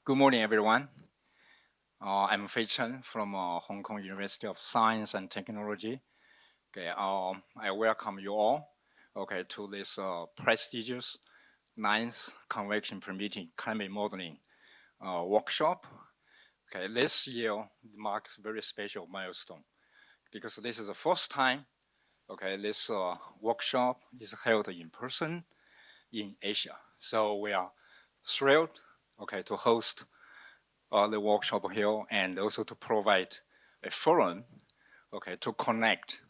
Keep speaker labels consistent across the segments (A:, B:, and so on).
A: Good morning, everyone. I'm Fei Chen from Hong Kong University of Science and Technology. Okay, I welcome you all, okay, to this prestigious 9th Convection-Permitting Climate Modeling workshop. Okay, this year marks a very special milestone because this is the first time, okay, this workshop is held in person in Asia. So we are thrilled, okay, to host the workshop here and also to provide a forum, okay, to connect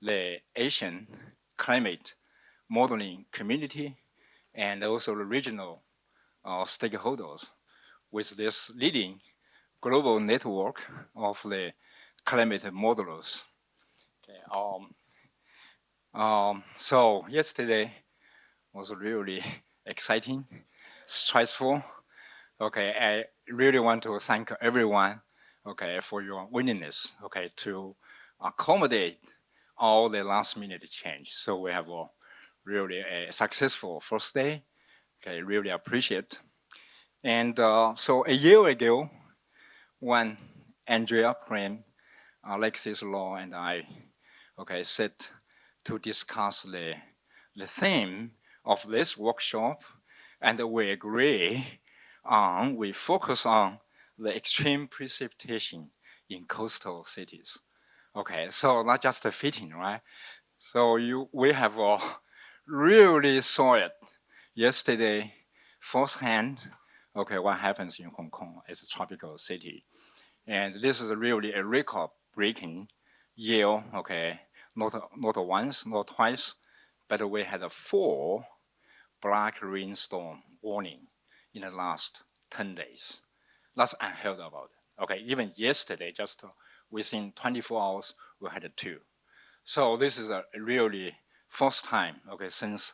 A: the Asian climate modeling community and also the regional stakeholders with this leading global network of the climate modelers. Okay, so yesterday was really exciting, stressful. Okay, I really want to thank everyone, okay, for your willingness, okay, to accommodate all the last minute change. So we have a really a successful first day. Okay, really appreciate. And so a year ago, when Andrea, Prein, Alexis Law, and I, okay, set to discuss the theme of this workshop, and we agree we focus on the extreme precipitation in coastal cities. Okay, so not just fitting, right? So we have really saw it yesterday firsthand. Okay, what happens in Hong Kong as a tropical city, and this is really a record-breaking year. Okay, not once, not twice, but we had 4 black rainstorm warning in the last 10 days. That's unheard of. Okay, even yesterday, just within 24 hours, we had 2. So this is a really first time, okay, since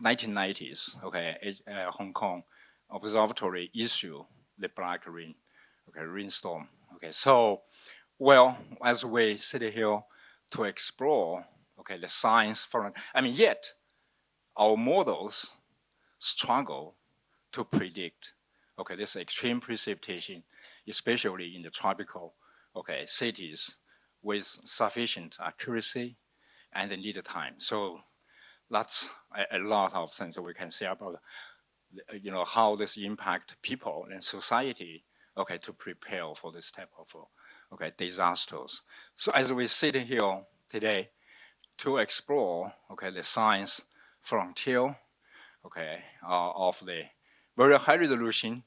A: 1990s, okay, Hong Kong Observatory issue the black rainstorm. Okay, so, well, as we sit here to explore, okay, the science yet our models struggle to predict, okay, this extreme precipitation, especially in the tropical, okay, cities with sufficient accuracy and the needed time. So that's a lot of things that we can say about, how this impact people and society, okay, to prepare for this type of, okay, disasters. So as we sit here today to explore, okay, the science frontier, okay, of the very high resolution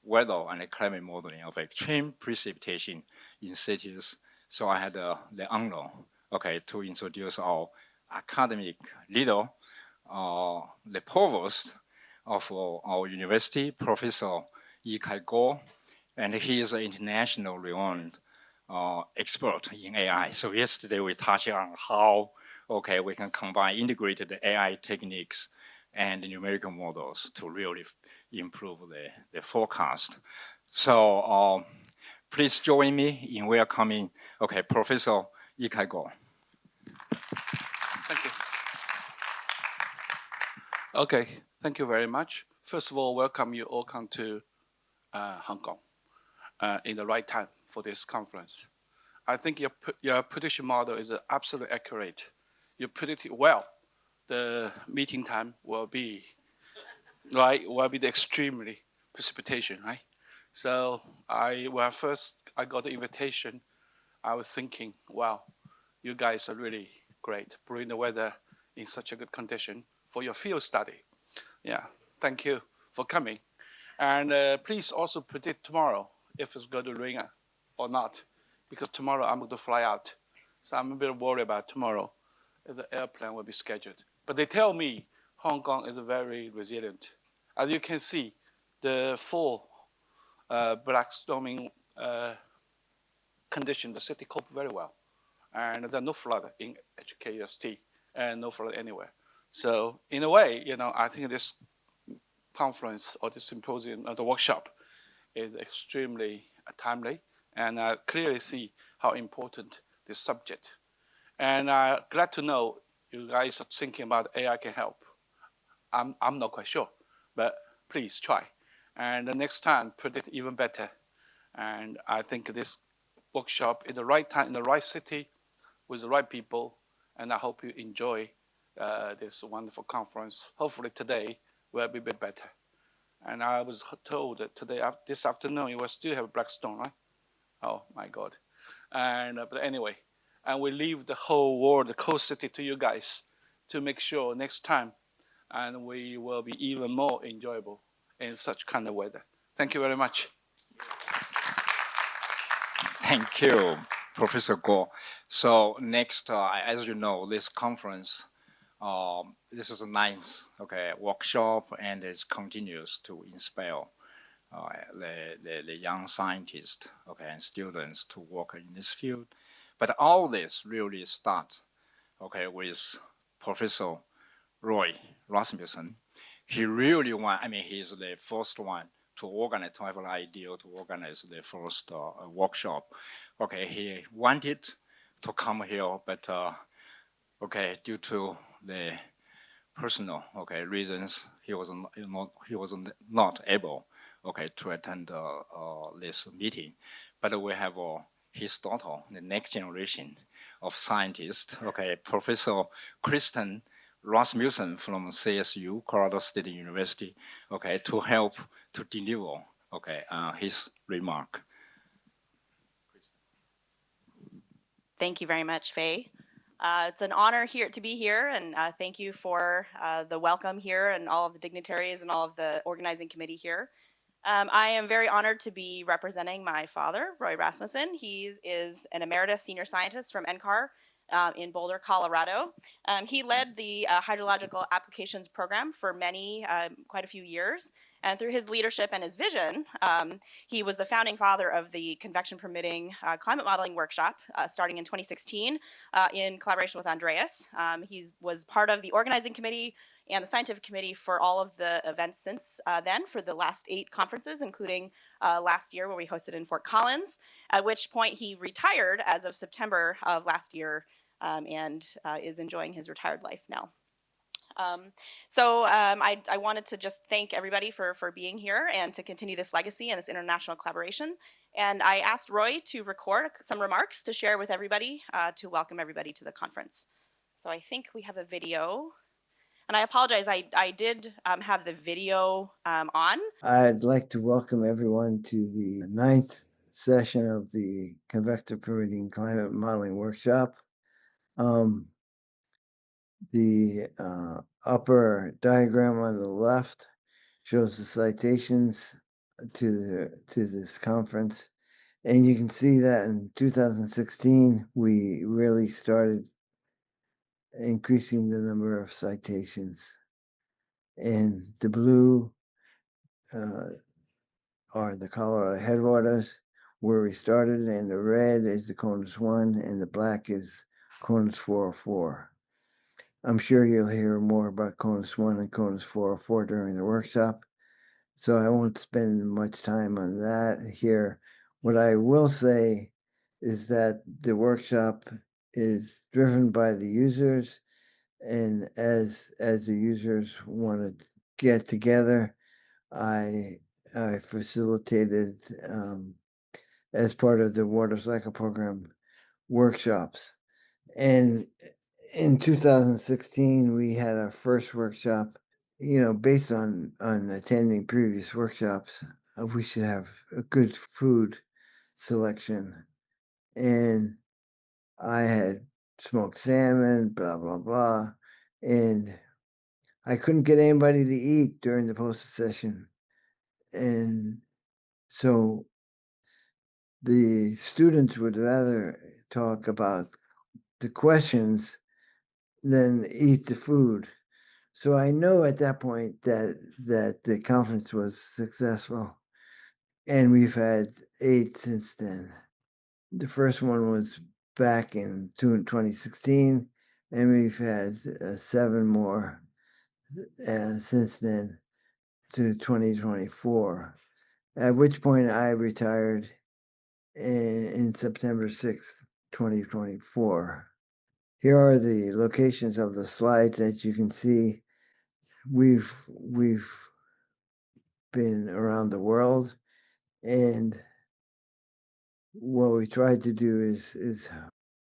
A: weather and climate modeling of extreme precipitation in cities. So I had the honor, okay, to introduce our academic leader, the provost of our university, Professor Yike, and he is an international renowned expert in AI. So yesterday we touched on how, okay, we can combine integrated AI techniques and numerical models to really improve the forecast. So please join me in welcoming, okay, Professor Yike.
B: Thank you. Okay, thank you very much. First of all, welcome you all come to Hong Kong in the right time for this conference. I think your prediction model is absolutely accurate. You predicted well. The meeting time will be the extremely precipitation, right? So when first I got the invitation, I was thinking, wow, you guys are really great, bring the weather in such a good condition for your field study. Yeah, thank you for coming. And please also predict tomorrow if it's going to rain or not, because tomorrow I'm going to fly out. So I'm a bit worried about tomorrow if the airplane will be scheduled. But they tell me Hong Kong is very resilient. As you can see, the 4 black storming condition, the city coped very well. And there's no flood in HKUST and no flood anywhere. So in a way, I think this conference or the symposium or the workshop is extremely timely, and I clearly see how important this subject. And I'm glad to know you guys are thinking about AI can help. I'm not quite sure, but please try. And the next time, predict even better. And I think this workshop in the right time, in the right city, with the right people, and I hope you enjoy this wonderful conference. Hopefully today will be a bit better. And I was told that today, this afternoon, you will still have Blackstone, right? Oh my God. And but anyway, and we leave the whole world, the coast city, to you guys to make sure next time, and we will be even more enjoyable in such kind of weather. Thank you very much.
A: Thank you, Professor Guo. So next, as you know, this conference, this is the ninth workshop, and it continues to inspire the young scientists and students to work in this field. But all this really starts with Professor Roy Rasmussen. He really he's the first one to have an idea to organize the first workshop. He wanted to come here, but due to the personal reasons, he was not able to attend this meeting. But we have his daughter, the next generation of scientists, Professor Kristen Rasmussen from CSU, Colorado State University, to help to deliver his remark.
C: Thank you very much, Faye. It's an honor to be here, and thank you for the welcome here and all of the dignitaries and all of the organizing committee here. I am very honored to be representing my father, Roy Rasmussen. He is an emeritus senior scientist from NCAR in Boulder, Colorado. He led the hydrological applications program for quite a few years. And through his leadership and his vision, he was the founding father of the Convection-Permitting climate modeling workshop starting in 2016 in collaboration with Andreas. He was part of the organizing committee and the scientific committee for all of the events since then for the last 8 conferences, including last year where we hosted in Fort Collins, at which point he retired as of September of last year and is enjoying his retired life now. I wanted to just thank everybody for being here and to continue this legacy and this international collaboration. And I asked Roy to record some remarks to share with everybody to welcome everybody to the conference. So I think we have a video. And I apologize, I did have the video on.
D: I'd like to welcome everyone to the 9th session of the Convective-Permitting Climate Modeling Workshop. The upper diagram on the left shows the citations to this conference. And you can see that in 2016, we really started increasing the number of citations. And the blue are the Colorado headwaters where we started, and the red is the CONUS 1, and the black is CONUS 404. I'm sure you'll hear more about CONUS 1 and CONUS 404 during the workshop, so I won't spend much time on that here. What I will say is that the workshop is driven by the users, and as the users want to get together, I facilitated as part of the water cycle program workshops. And in 2016, we had our first workshop, based on attending previous workshops, we should have a good food selection. And I had smoked salmon, blah, blah, blah. And I couldn't get anybody to eat during the posted session. And so the students would rather talk about the questions than eat the food. So I know at that point that the conference was successful, and we've had 8 since then. The first one was back in 2016, and we've had 7 more since then to 2024, at which point I retired in September 6th, 2024. Here are the locations of the slides. As you can see, we've been around the world, and what we tried to do is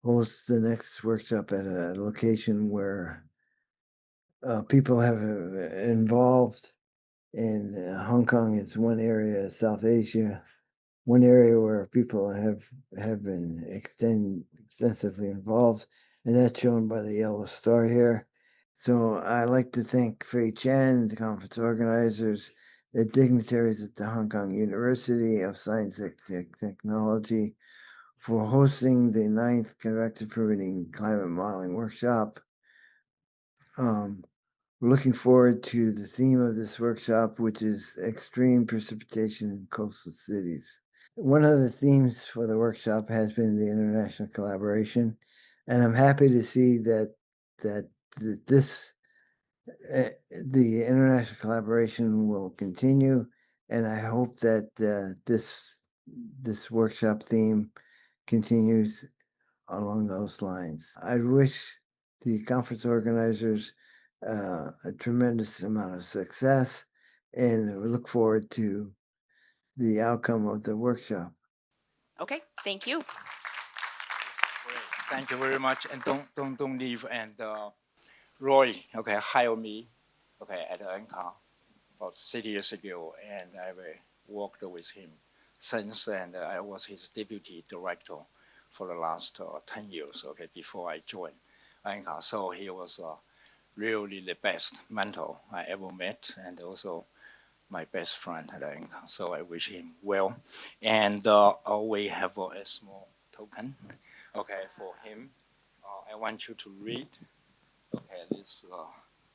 D: host the next workshop at a location where people have involved. In Hong Kong, it's one area, South Asia, one area where people have been extensively involved, and that's shown by the yellow star here. So I'd like to thank Fei Chen, the conference organizers, the dignitaries at the Hong Kong University of Science and Technology for hosting the 9th Convective-Permitting Climate Modeling Workshop. Looking forward to the theme of this workshop, which is extreme precipitation in coastal cities. One of the themes for the workshop has been the international collaboration, and I'm happy to see that this the international collaboration will continue, and I hope that this workshop theme continues along those lines. I wish the conference organizers a tremendous amount of success, and we look forward to the outcome of the workshop.
C: Okay, thank you.
A: Great. Thank you very much. And don't leave. And Roy, okay, hired me, okay, at NCAR about 6 years ago, and I've worked with him since, and I was his deputy director for the last 10 years, okay, before I joined NCAR. So he was really the best mentor I ever met, and also my best friend at NCAR. So I wish him well. And we have a small token, okay, for him. I want you to read, okay, these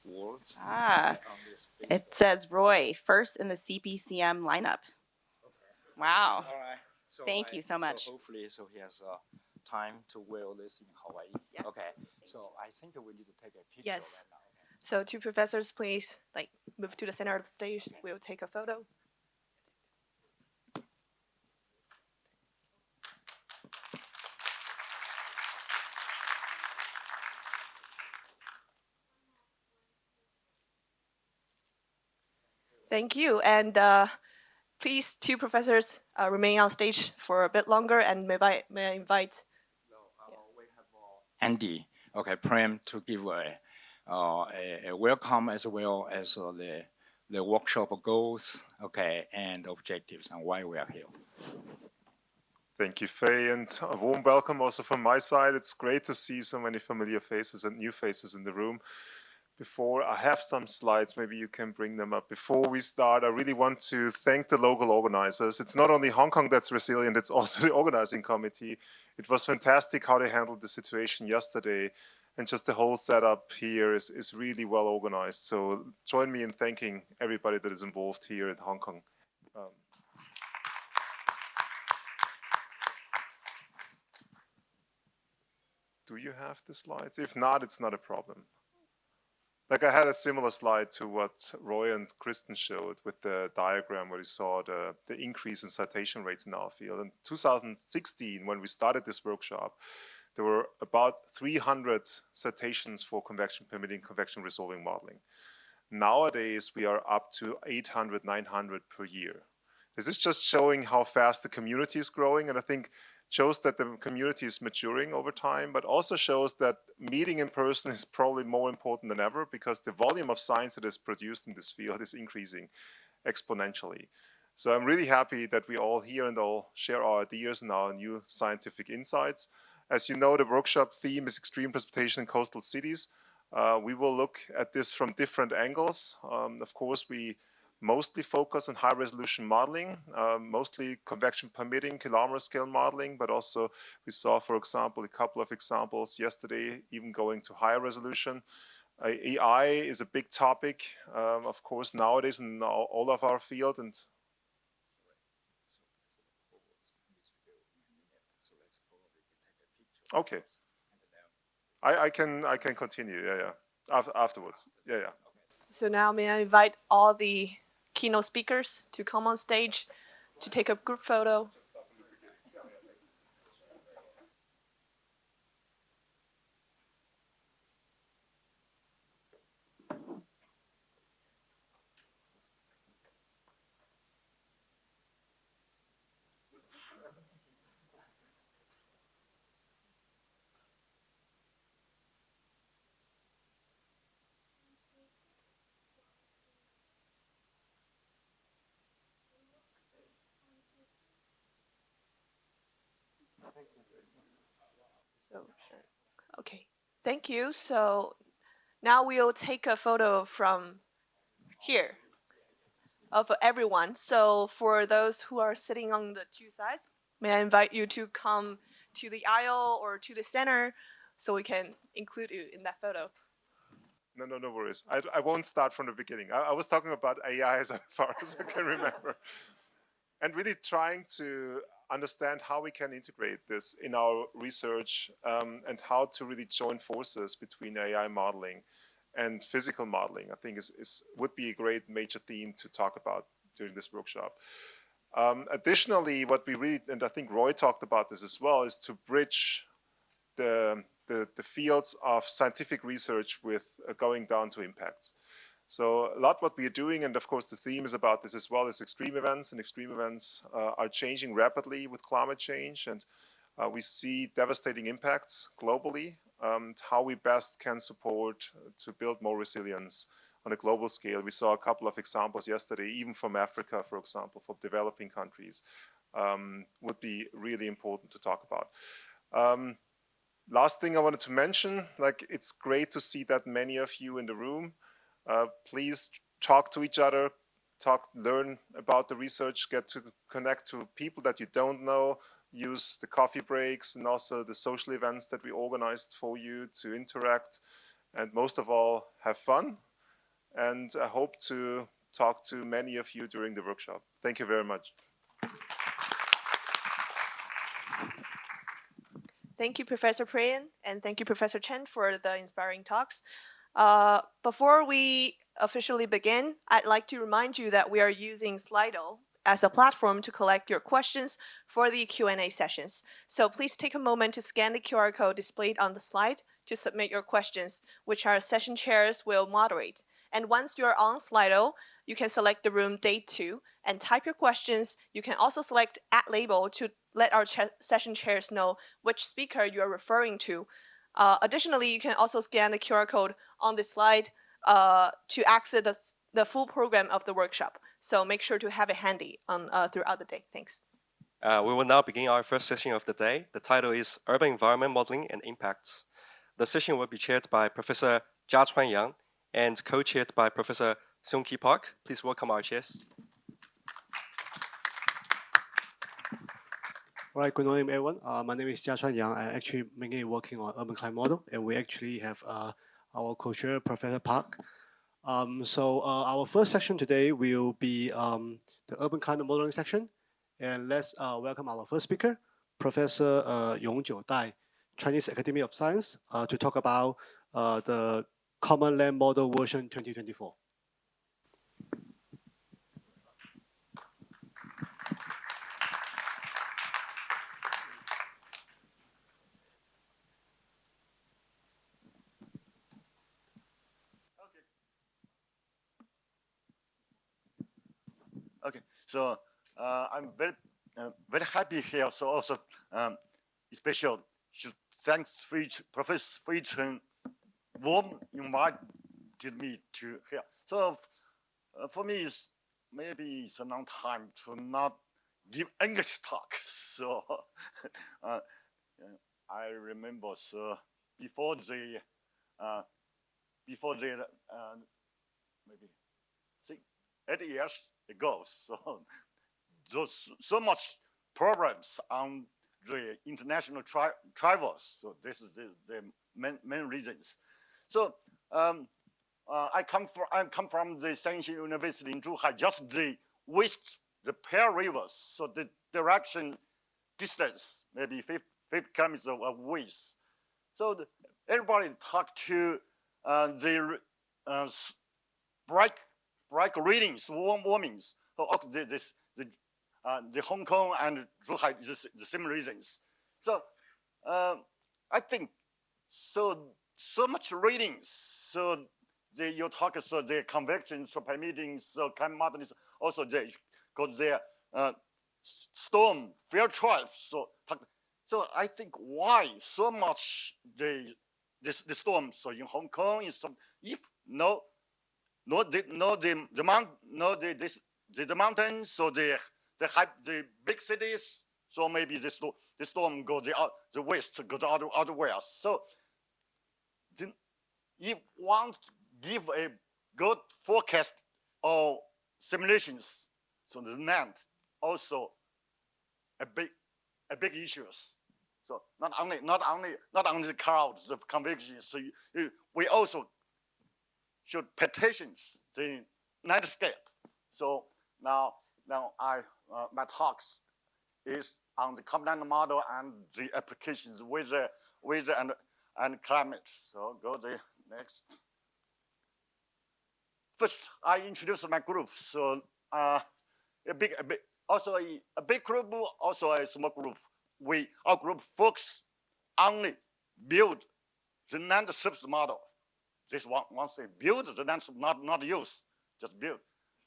A: words.
C: Ah,
A: On this page.
C: it says Roy, first in the CPCM lineup. Wow.
A: All right. So
C: Thank you so much.
A: So hopefully, he has time to wear this in Hawaii.
C: Yes.
A: Okay. So I think we need to take a picture
E: Yes.
A: right now.
E: So two professors, please move to the center of the stage. We'll take a photo. Thank you. And please, two professors, remain on stage for a bit longer, and may I invite
A: We have Andy, okay, Prein, to give a welcome as well as the workshop goals, okay, and objectives and why we are here.
F: Thank you, Faye, and a warm welcome also from my side. It's great to see so many familiar faces and new faces in the room. Before I have some slides, maybe you can bring them up. Before we start, I really want to thank the local organizers. It's not only Hong Kong that's resilient, it's also the organizing committee. It was fantastic how they handled the situation yesterday, and just the whole setup here is really well organized. So join me in thanking everybody that is involved here in Hong Kong. Do you have the slides? If not, it's not a problem. Like I had a similar slide to what Roy and Kristen showed with the diagram where you saw the increase in citation rates in our field. In 2016, when we started this workshop, there were about 300 citations for convection permitting, convection resolving modeling. Nowadays, we are up to 800, 900 per year. This is just showing how fast the community is growing, and I think shows that the community is maturing over time, but also shows that meeting in person is probably more important than ever because the volume of science that is produced in this field is increasing exponentially. So I'm really happy that we all here and all share our ideas and our new scientific insights. As you know, the workshop theme is extreme precipitation in coastal cities. We will look at this from different angles. Of course, we mostly focus on high resolution modeling, mostly convection permitting kilometer scale modeling, but also we saw, for example, a couple of examples yesterday, even going to higher resolution. AI is a big topic, of course, nowadays in all of our field. And okay, I can continue, afterwards,
E: So now may I invite all the keynote speakers to come on stage to take a group photo. So, sure. Okay, thank you. So now we'll take a photo from here of everyone. So for those who are sitting on the two sides, may I invite you to come to the aisle or to the center so we can include you in that photo.
F: No worries. I won't start from the beginning. I was talking about AI as far as I can remember. And really trying to understand how we can integrate this in our research and how to really join forces between AI modeling and physical modeling, I think would be a great major theme to talk about during this workshop. Additionally, what we really, and I think Roy talked about this as well, is to bridge the fields of scientific research with going down to impacts. So a lot what we are doing, and of course the theme is about this as well, is extreme events, and extreme events are changing rapidly with climate change, and we see devastating impacts globally, how we best can support to build more resilience on a global scale. We saw a couple of examples yesterday, even from Africa, for example, for developing countries, would be really important to talk about. Last thing I wanted to mention, like, it's great to see that many of you in the room. Please talk to each other, learn about the research, get to connect to people that you don't know, use the coffee breaks and also the social events that we organized for you to interact, and most of all, have fun. And I hope to talk to many of you during the workshop. Thank you very much.
E: Thank you, Professor Prein, and thank you, Professor Chen, for the inspiring talks. Before we officially begin, I'd like to remind you that we are using Slido as a platform to collect your questions for the Q&A sessions. So please take a moment to scan the QR code displayed on the slide to submit your questions, which our session chairs will moderate. And once you're on Slido, you can select the room date 2 and type your questions. You can also select @label to let our session chairs know which speaker you are referring to. Additionally, you can also scan the QR code on the slide to access the full program of the workshop. So make sure to have it handy throughout the day. Thanks.
G: We will now begin our first session of the day. The title is Urban Environment Modeling and Impacts. The session will be chaired by Professor Jiachuan Yang and co-chaired by Professor Seon Ki Park. Please welcome our chairs.
H: All right, good morning, everyone. My name is Jiachuan Yang. I'm actually mainly working on urban climate model, and we actually have our co-chair, Professor Park. So our first section today will be the urban climate modeling section. And let's welcome our first speaker, Professor Yongjiu Dai, Chinese Academy of Science, to talk about the Common Land Model version 2024.
I: Okay, so I'm very happy here. So also, especially should thanks Professor Yilin Chen warm invited me to here. So for me, it's maybe it's a long time to not give English talk. So I remember so before the maybe 8 years ago. So much problems on the international travels. So this is the main reasons. So I come from the Sanxi University in Zhuhai, just the west, the Pearl rivers. So the direction distance maybe 50 kilometers away. So everybody talk to the bright readings, warmings. The Hong Kong and Zhuhai is the same reasons. So I think so much readings. So you talk so the convection, so permitting, so climate modeling, also they got their storm field trials. So I think why so much the storm. So in Hong Kong is some if the mountain, so the big cities, So maybe the storm goes the west, goes other west. So then if want to give a good forecast or simulations, so the NAND also a big issues. So not only the clouds, the convection. So we also should pay attention to the landscape. So now my talks is on the command model and the applications with and climate. So go the next. First, I introduce my group. So a big group, also a small group. Our group focus only build the NAND surface model. This one, once they build the NAND, not use, just build.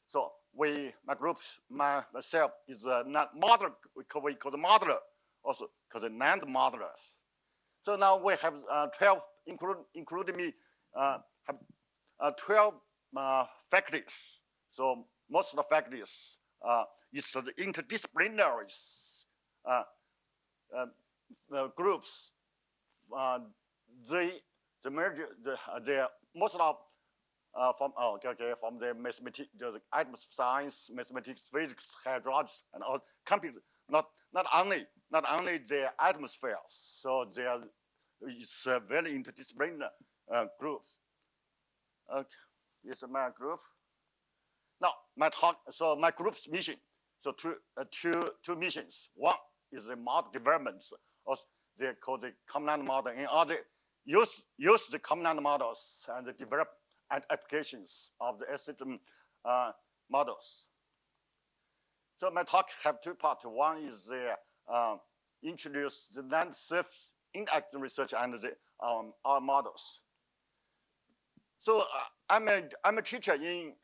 I: So my group, myself is a modeler. We call the modeler, also called the NAND modelers. So now we have 12, including me, have 12 faculties. So most of the faculties is the interdisciplinary groups. The merger, the most of from the mathematics, the atmospheric science, mathematics, physics, hydrology, and all computer. Not only the atmosphere. So there is a very interdisciplinary group. Okay, this is my group. Now my talk. So my group's mission. So two missions. One is the model development. Also they call the command model, and other use the command models and develop and applications of the SLUCM models. So my talk have two parts. One is the introduce the NAND surface in action research and the our models. So I'm a teacher in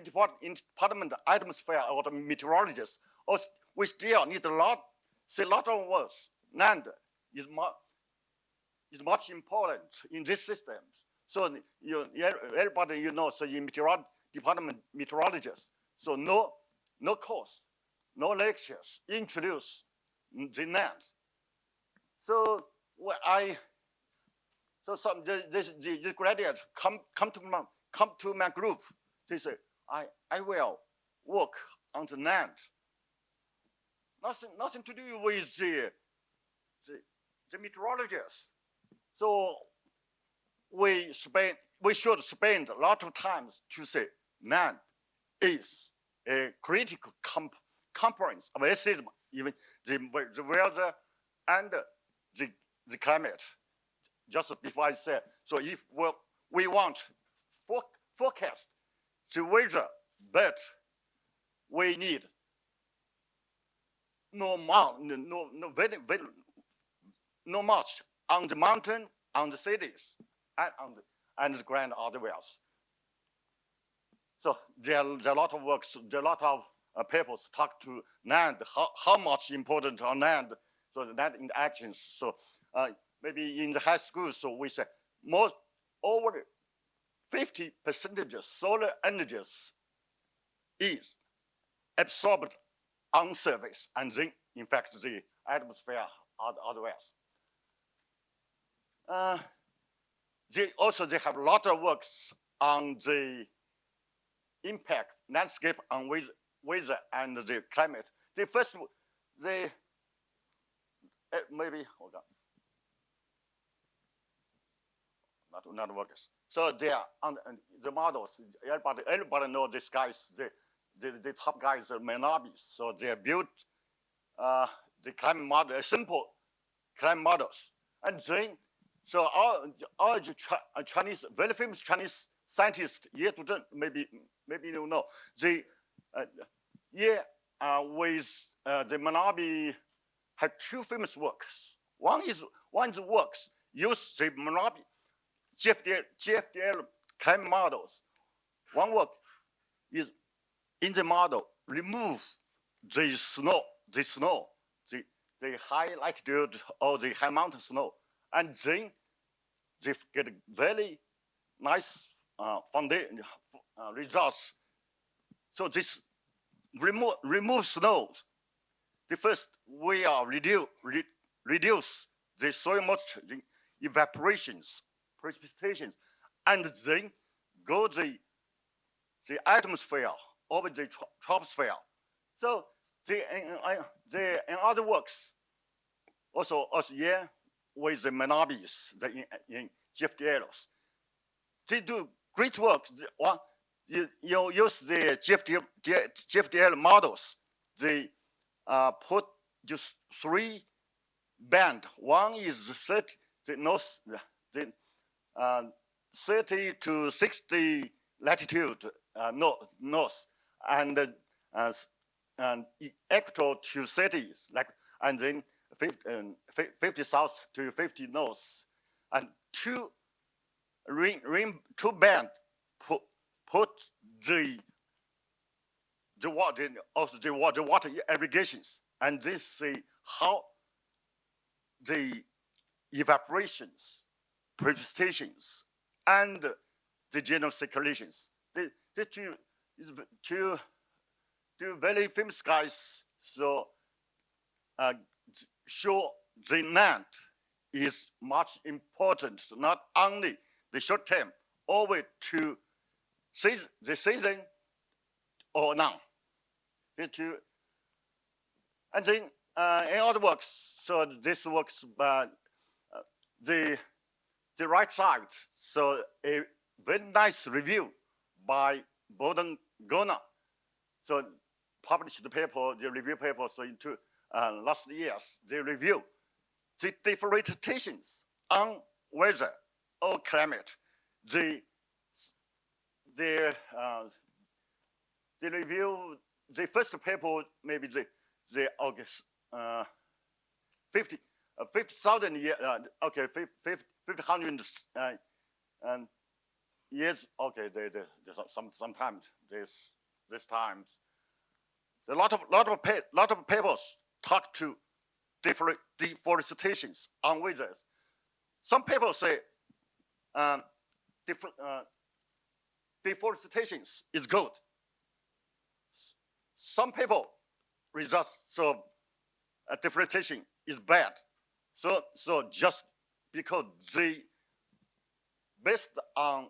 I: department atmosphere or the meteorologist. Also, we still need a lot of words. NAND is much important in this system. So everybody so in department meteorologist. So no course, no lectures introduce the NAND. So the graduates come to my group. They say I will work on the NAND. Nothing to do with the meteorologists. So we should spend a lot of time to say NAND is a critical component of a system, even the weather and the climate. Just before I said, so if we want forecast the weather, but we need no much on the mountain, on the cities, and the ground otherwise. So there are a lot of works, there are a lot of papers talk to NAND, how much important on NAND, so that in actions. So maybe in the high school, so we say over 50% of solar energy is absorbed on surface, and then in fact the atmosphere otherwise. They have a lot of works on the impact landscape on weather and the climate. Maybe hold on. Not workers. So they are on the models. Everybody knows these guys. The top guys are Manabi. So they built the climate model, simple climate models, and then so our Chinese, very famous Chinese scientist, Yat-Sen, maybe you know, with the Manabi had two famous works. One is works use the Manabi GFDL climate models. One work is in the model remove the snow, the high latitude or the high mountain snow, and then they get very nice results. So this remove snow the first we are reduce the soil moisture, the evaporations, precipitations, and then go the atmosphere over the troposphere. So in other works, also here with the Manabis in GFDLs, they do great work. You use the GFDL models. They put just 3 band. One is 30, the north, the 30 to 60 latitude north, and equator to cities, like, and then 50 south to 50 north, and two band put the water, also the water irrigations, and this see how the evaporations, precipitations, and the general circulations. The two very famous guys, so show the land is much important, not only the short term, over to the season or now. The two, and then in other works, so this works the right side, so a very nice review by Bowden Gona. So published the paper, the review paper, so into last years, they review the differentiations on weather or climate. They review the first paper, maybe the August 50,000 years, okay, 500 years, okay, sometimes this times. A lot of papers talk to different deforestations on weather. Some people say deforestations is good. Some people results so deforestation is bad. So just because they based on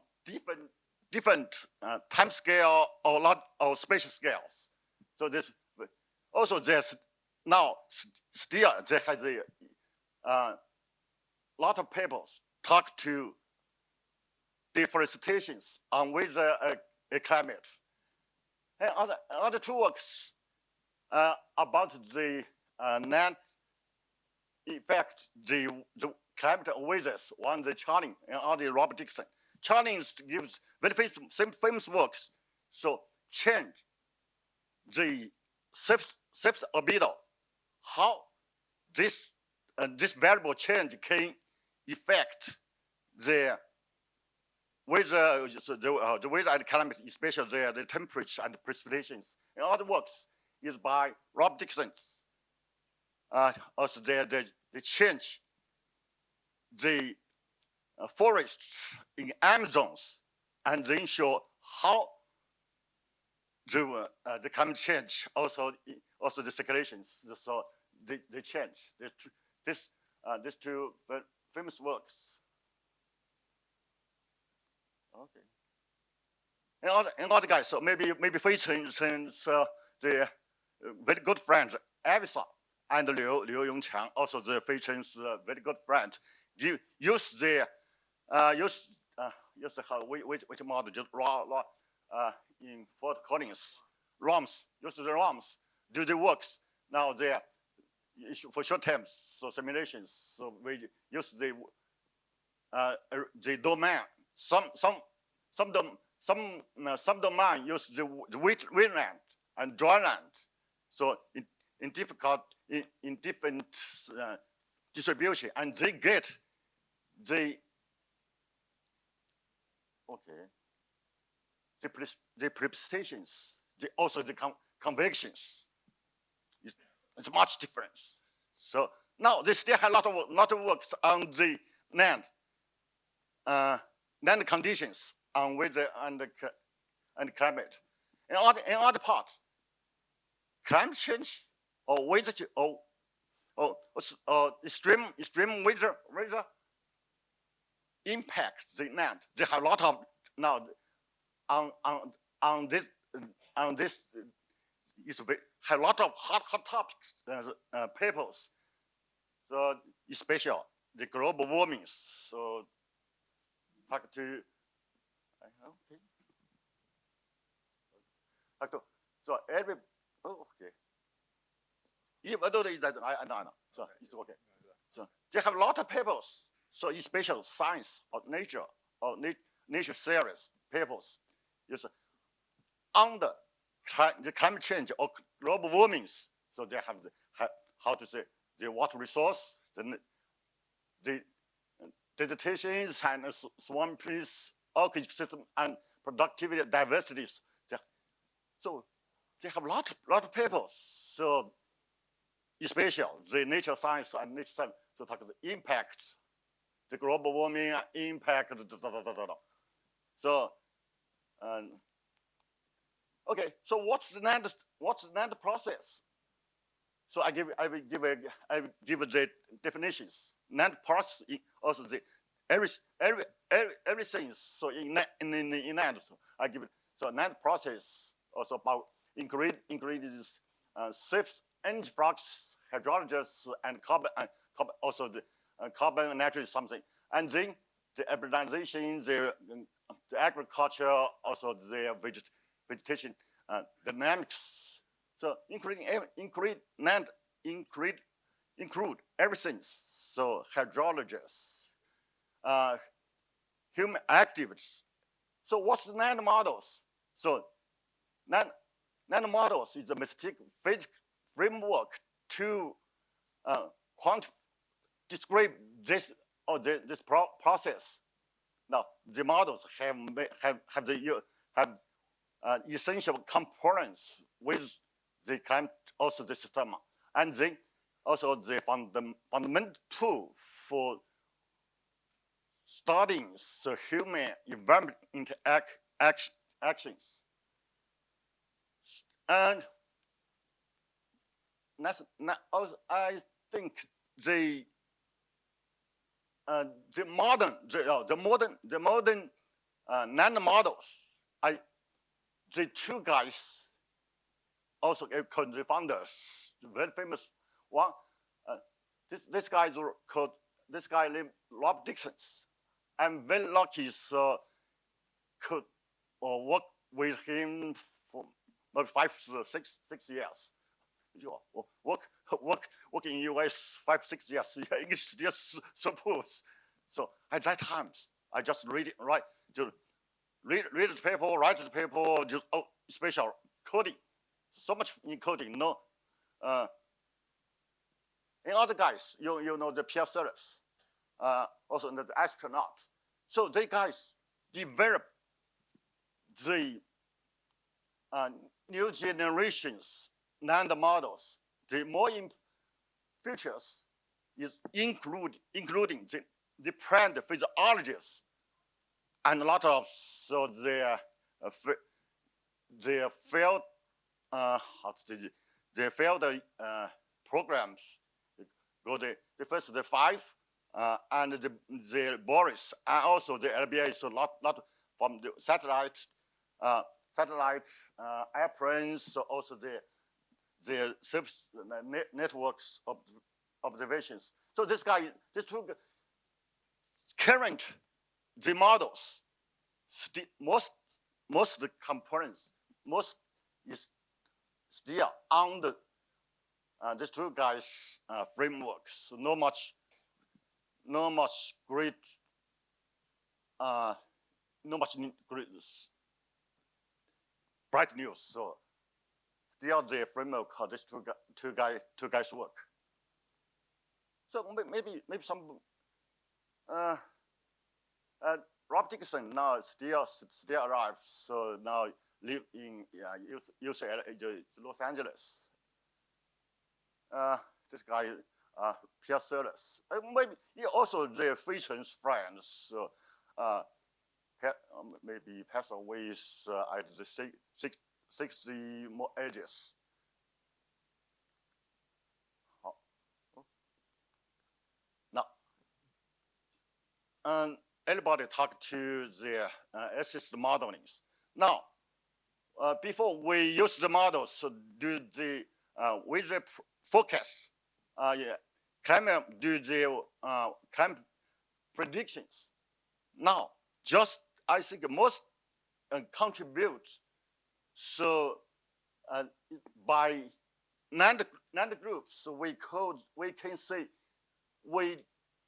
I: different time scale or spatial scales. So this also there's now still there has a lot of papers talk to deforestations on weather climate. And other two works about the net effect, the climate and weathers. One the Charling and other Robert Dixon. Charling gives very famous works. So change the surface albedo, how this variable change can affect the weather, the weather and climate, especially the temperature and the precipitations. And other works is by Rob Dixon. Also they change the forests in Amazons and then show how the climate change, also the circulations, so they change. These two famous works. Okay. And other guys, so maybe Fei Chen, the very good friend, Avisa, and Liu Yongqiang, also the Fei Chen's very good friend, use which model, just raw in Fort Collins, ROMs, use the ROMs, do the works. Now they for short terms, so simulations. So we use the domain. Some domain use the wetland and dryland. So in different distribution, and they get the precipitations, also the convections. It's much different. So now they still have a lot of works on the land conditions on weather and climate. In other part, climate change or weather extreme weather impact the land. They have a lot of now on this is have a lot of hot topics papers. So especially the global warming. So talk to so every okay. If I don't that I know. So it's okay. So they have a lot of papers. So especially science or nature series papers is under the climate change or global warming. So they have how to say the water resource, the vegetations and swamp trees, ecosystem and productivity diversities. So they have a lot of papers. So especially the nature science and nature science to talk about the impact, the global warming impact. So okay. So what's the NAND process? So I will give the definitions. NAND process also the everything. So in NAND, so I give it. So NAND process also about ingredients, shifts, energy flux, hydrolysis, and carbon also the carbon and nitrogen something, and then the urbanization, the agriculture, also the vegetation dynamics. So include everything. So hydrologists, human activities. So what's the NAND models? So NAND models is a physics framework to describe this this process. Now the models have essential components with the climate, also the system, and then also the fundamental tool for studying the human environment actions. And I think the modern NAND models, the two guys also co-founders, very famous one. This guy is called named Rob Dixon. I'm very lucky could work with him for maybe 5 to 6 years. Work in US 5-6 years. English still suppose. So at that time, I just read the paper, write the paper, just special coding. So much in coding, no. And other guys, you know the Pierre Series, also the astronaut. So they guys develop the new generations NAND models. The more features is including the Prein physiologists and a lot of their failed programs. Go the first the 5 and the Boris and also the LBA. So lot from the satellite airplanes. So also the surface networks of observations. So these two current the models, most of the components, most is still on the these two guys frameworks. So no much great bright news. So still the framework how these two guys work. So maybe some Rob Dixon now still alive. So now live in UCLA, Los Angeles. This guy Pierre Series. Maybe he also their Feicheng's friends. So maybe passed away at the 60 more ages. everybody talk to the assist modeling. Now, before we use the models to do the weather forecast, climate do the climate predictions. Now, just I think most contribute. So by NAND groups, so we can say we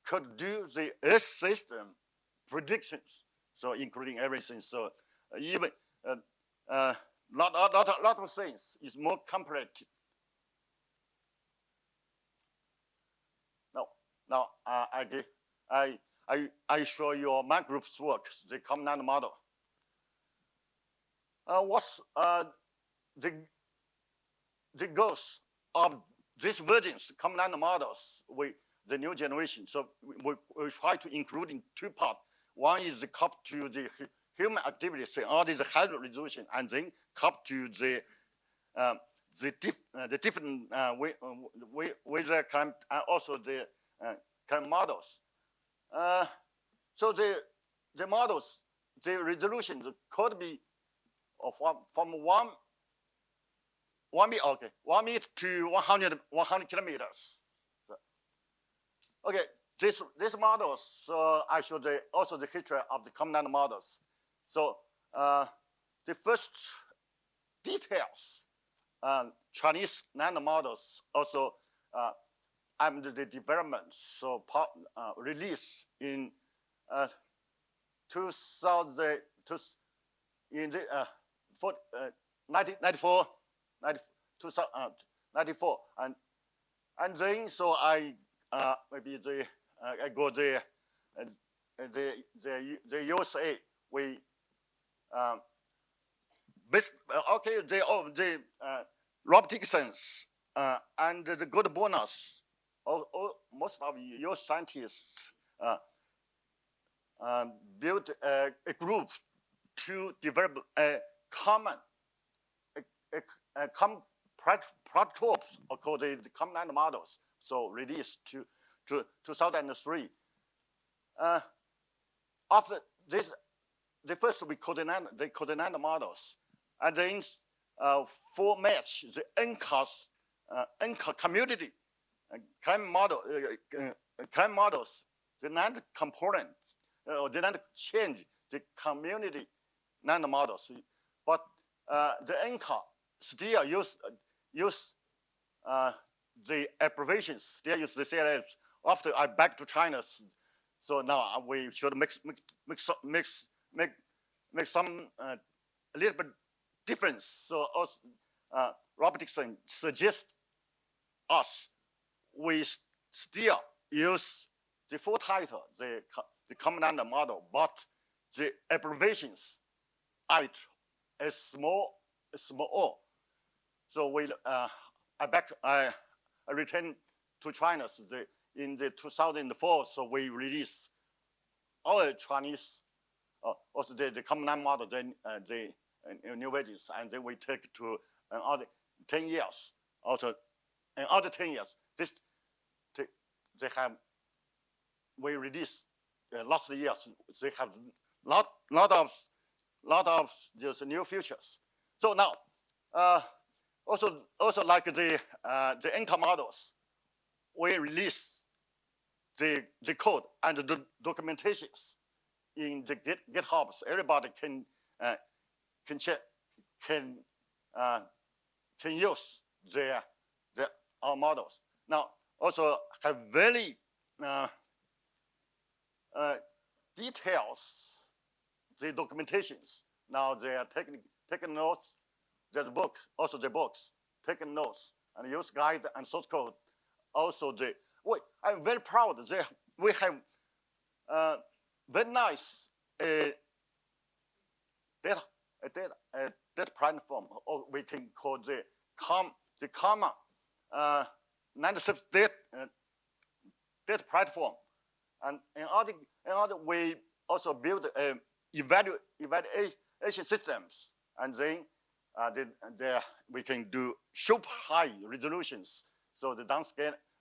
I: could do the Earth system predictions. So including everything. So even lot of things is more complex. Now I show you my group's work, the common model. What's the goals of these versions, common models, with the new generation? So we try to include in two parts. One is the cup to the human activities, all this high resolution, and then cup to the different weather climate and also the climate models. So the models, the resolution could be from 1 meter to 100 kilometers. Okay, this models. So I show also the history of the common models. So the first details, Chinese nano models also under the development. So released in 1994, and then so I maybe I go the USA. We the Rob Dixon's and the good bonus. Most of your scientists built a group to develop a common prototypes called the common models. So released to 2003. After this, the first we coordinate models, and then for match the NCAR community climate model climate models, the NAND component did not change the community NAND models, but the NCAR still use the abbreviations, still use the CLFs. After I back to China, so now we should make some a little bit difference. So also, Robert Dixon suggests us we still use the full title, the common model, but the abbreviations add a small o. So we I returned to China in the 2004. So we release our Chinese also the common model, then the new versions, and then we take to another 10 years. Also, another 10 years. This they have we released last years. They have lot of just new features. So now also like the NCAR models, we release the code and the documentations in the GitHubs. Everybody can check, can use our models. Now also have very details the documentations. Now they are taking notes. There's book, also the books, taking notes and use guide and source code. Also I'm very proud that we have very nice data platform, or we can call the comma 96 data platform. And in order we also build evaluation systems, and then we can do super high resolutions. So the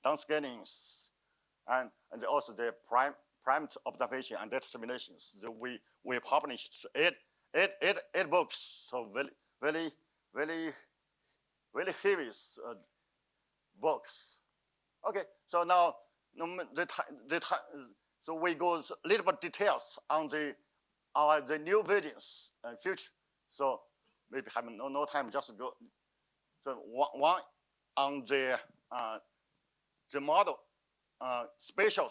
I: downscannings and also the parameter observation and data simulations. So we published eight books. So very heavy books. Okay, so now so we go a little bit details on the new visions and future. So maybe have no time, just go. So one on the model spatial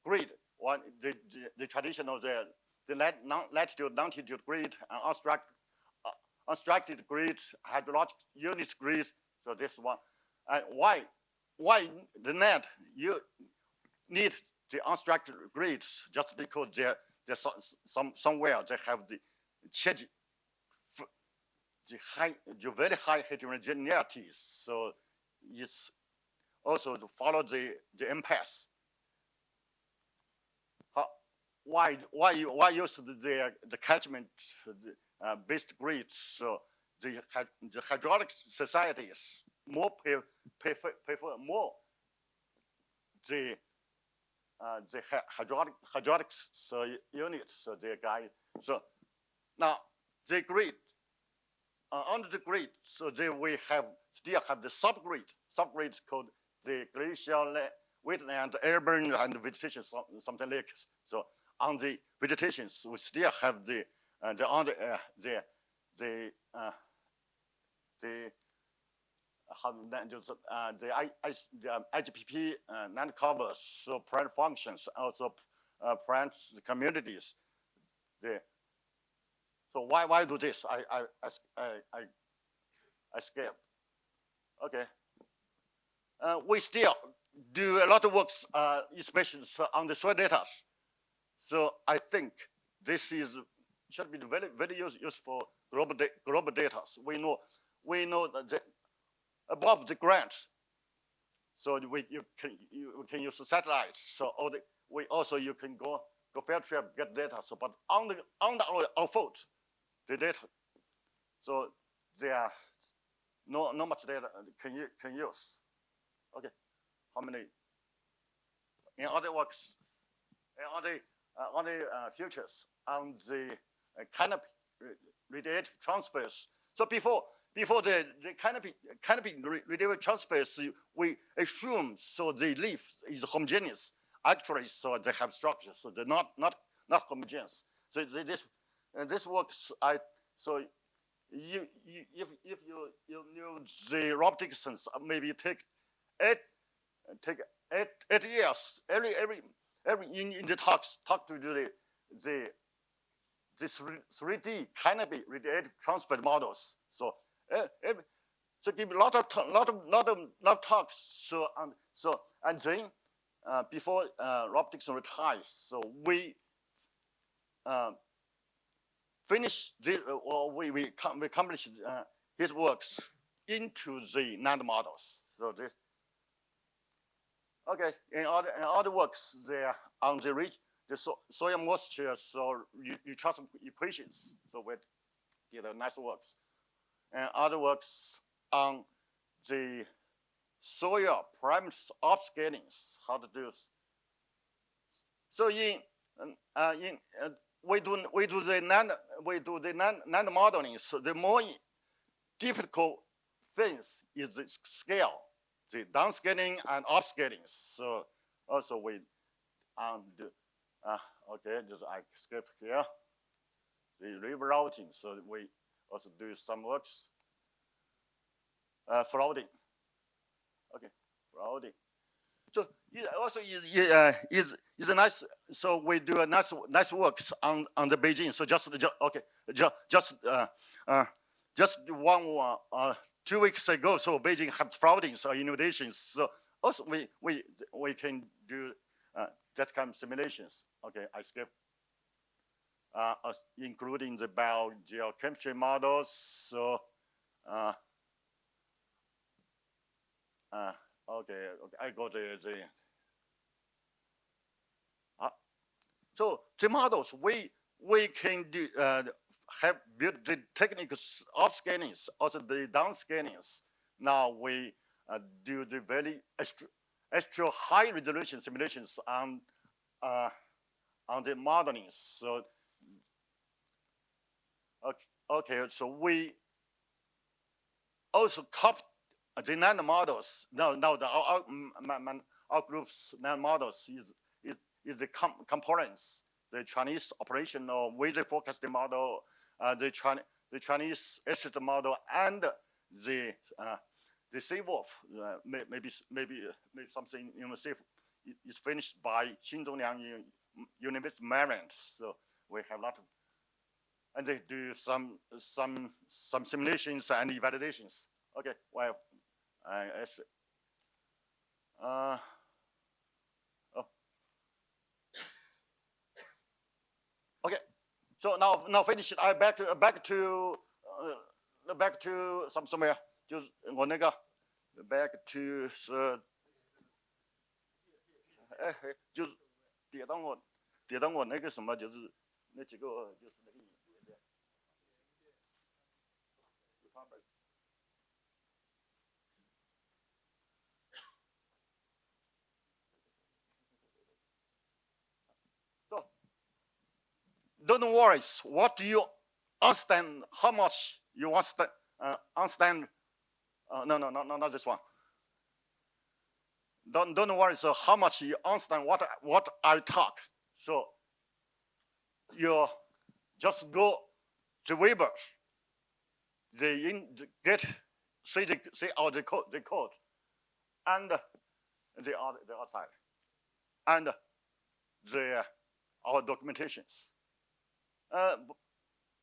I: grid. One the traditional the latitude longitude grid and unstructured grid, hydrologic unit grid. So this one, and why the net you need the unstructured grids just because there's somewhere they have the very high heterogeneity. So it's also to follow the impasse. Why use the catchment based grids? So the hydraulic societies more prefer more the hydraulic units. So the guy. So now the grid under the grid. So we still have the subgrids called the glacial wetland, urban, and vegetation, something like so. On the vegetations, we still have the IGPP land covers, so Prein functions, also Prein communities. So why do this? I skip. Okay. We still do a lot of works, especially on the soil data. So I think this should be very useful global data. We know that above the ground. So you can use satellites. So you can go field trip, get data. So but on our fault, the data. So there are no much data can use. Okay, how many? In other works, in other futures on the canopy radiative transfers. So before the canopy radiative transfers, we assume so the leaf is homogeneous. Actually, so they have structure, so they're not homogeneous. So this works. So if you knew the Rob Dixon's, maybe take 8 years every in the talk to the 3D canopy radiative transfer models. So so give a lot of talks. So and then before Rob Dixon retires, so we finished we accomplished his works into the NAND models. So this. Okay, in other works, there on the soil moisture, so you trust equations. So we did a nice works, and other works on the soil parameters upscalings, how to do. So we do the NAND modeling. So the more difficult things is the scale. The downscaling and upscaling. So also we do okay, just I skip here. The river routing. So we also do some works. Flooding. Okay, flooding. So it also is a nice. So we do a nice works on the Beijing. So just 2 weeks ago, so Beijing had flooding, so inundations. So also we can do that kind of simulations. Okay, I skip. Including the biogeochemistry models. So okay, I go to the. So the models we can do have built the techniques of scannings, also the downscannings. Now we do the very actual high resolution simulations on the modeling. So okay, so we also copy the NAND models. Now our group's NAND models is the components, the Chinese operational wager forecasting model, the Chinese asset model, and the CWolf. Maybe something safe is finished by Xin Zhongliang University of Maryland. So we have a lot of, and they do some simulations and validations. Okay, well, okay, so now finish it. I back to somewhere， 就是我那个 back to 是，就是点到我那个什么，就是那几个就是那个。Don't worry. What do you understand? How much you understand? No, not this one. Don't worry. So how much you understand what I talk? So you just go to Weber. They see all the code, and the outside, and our documentations.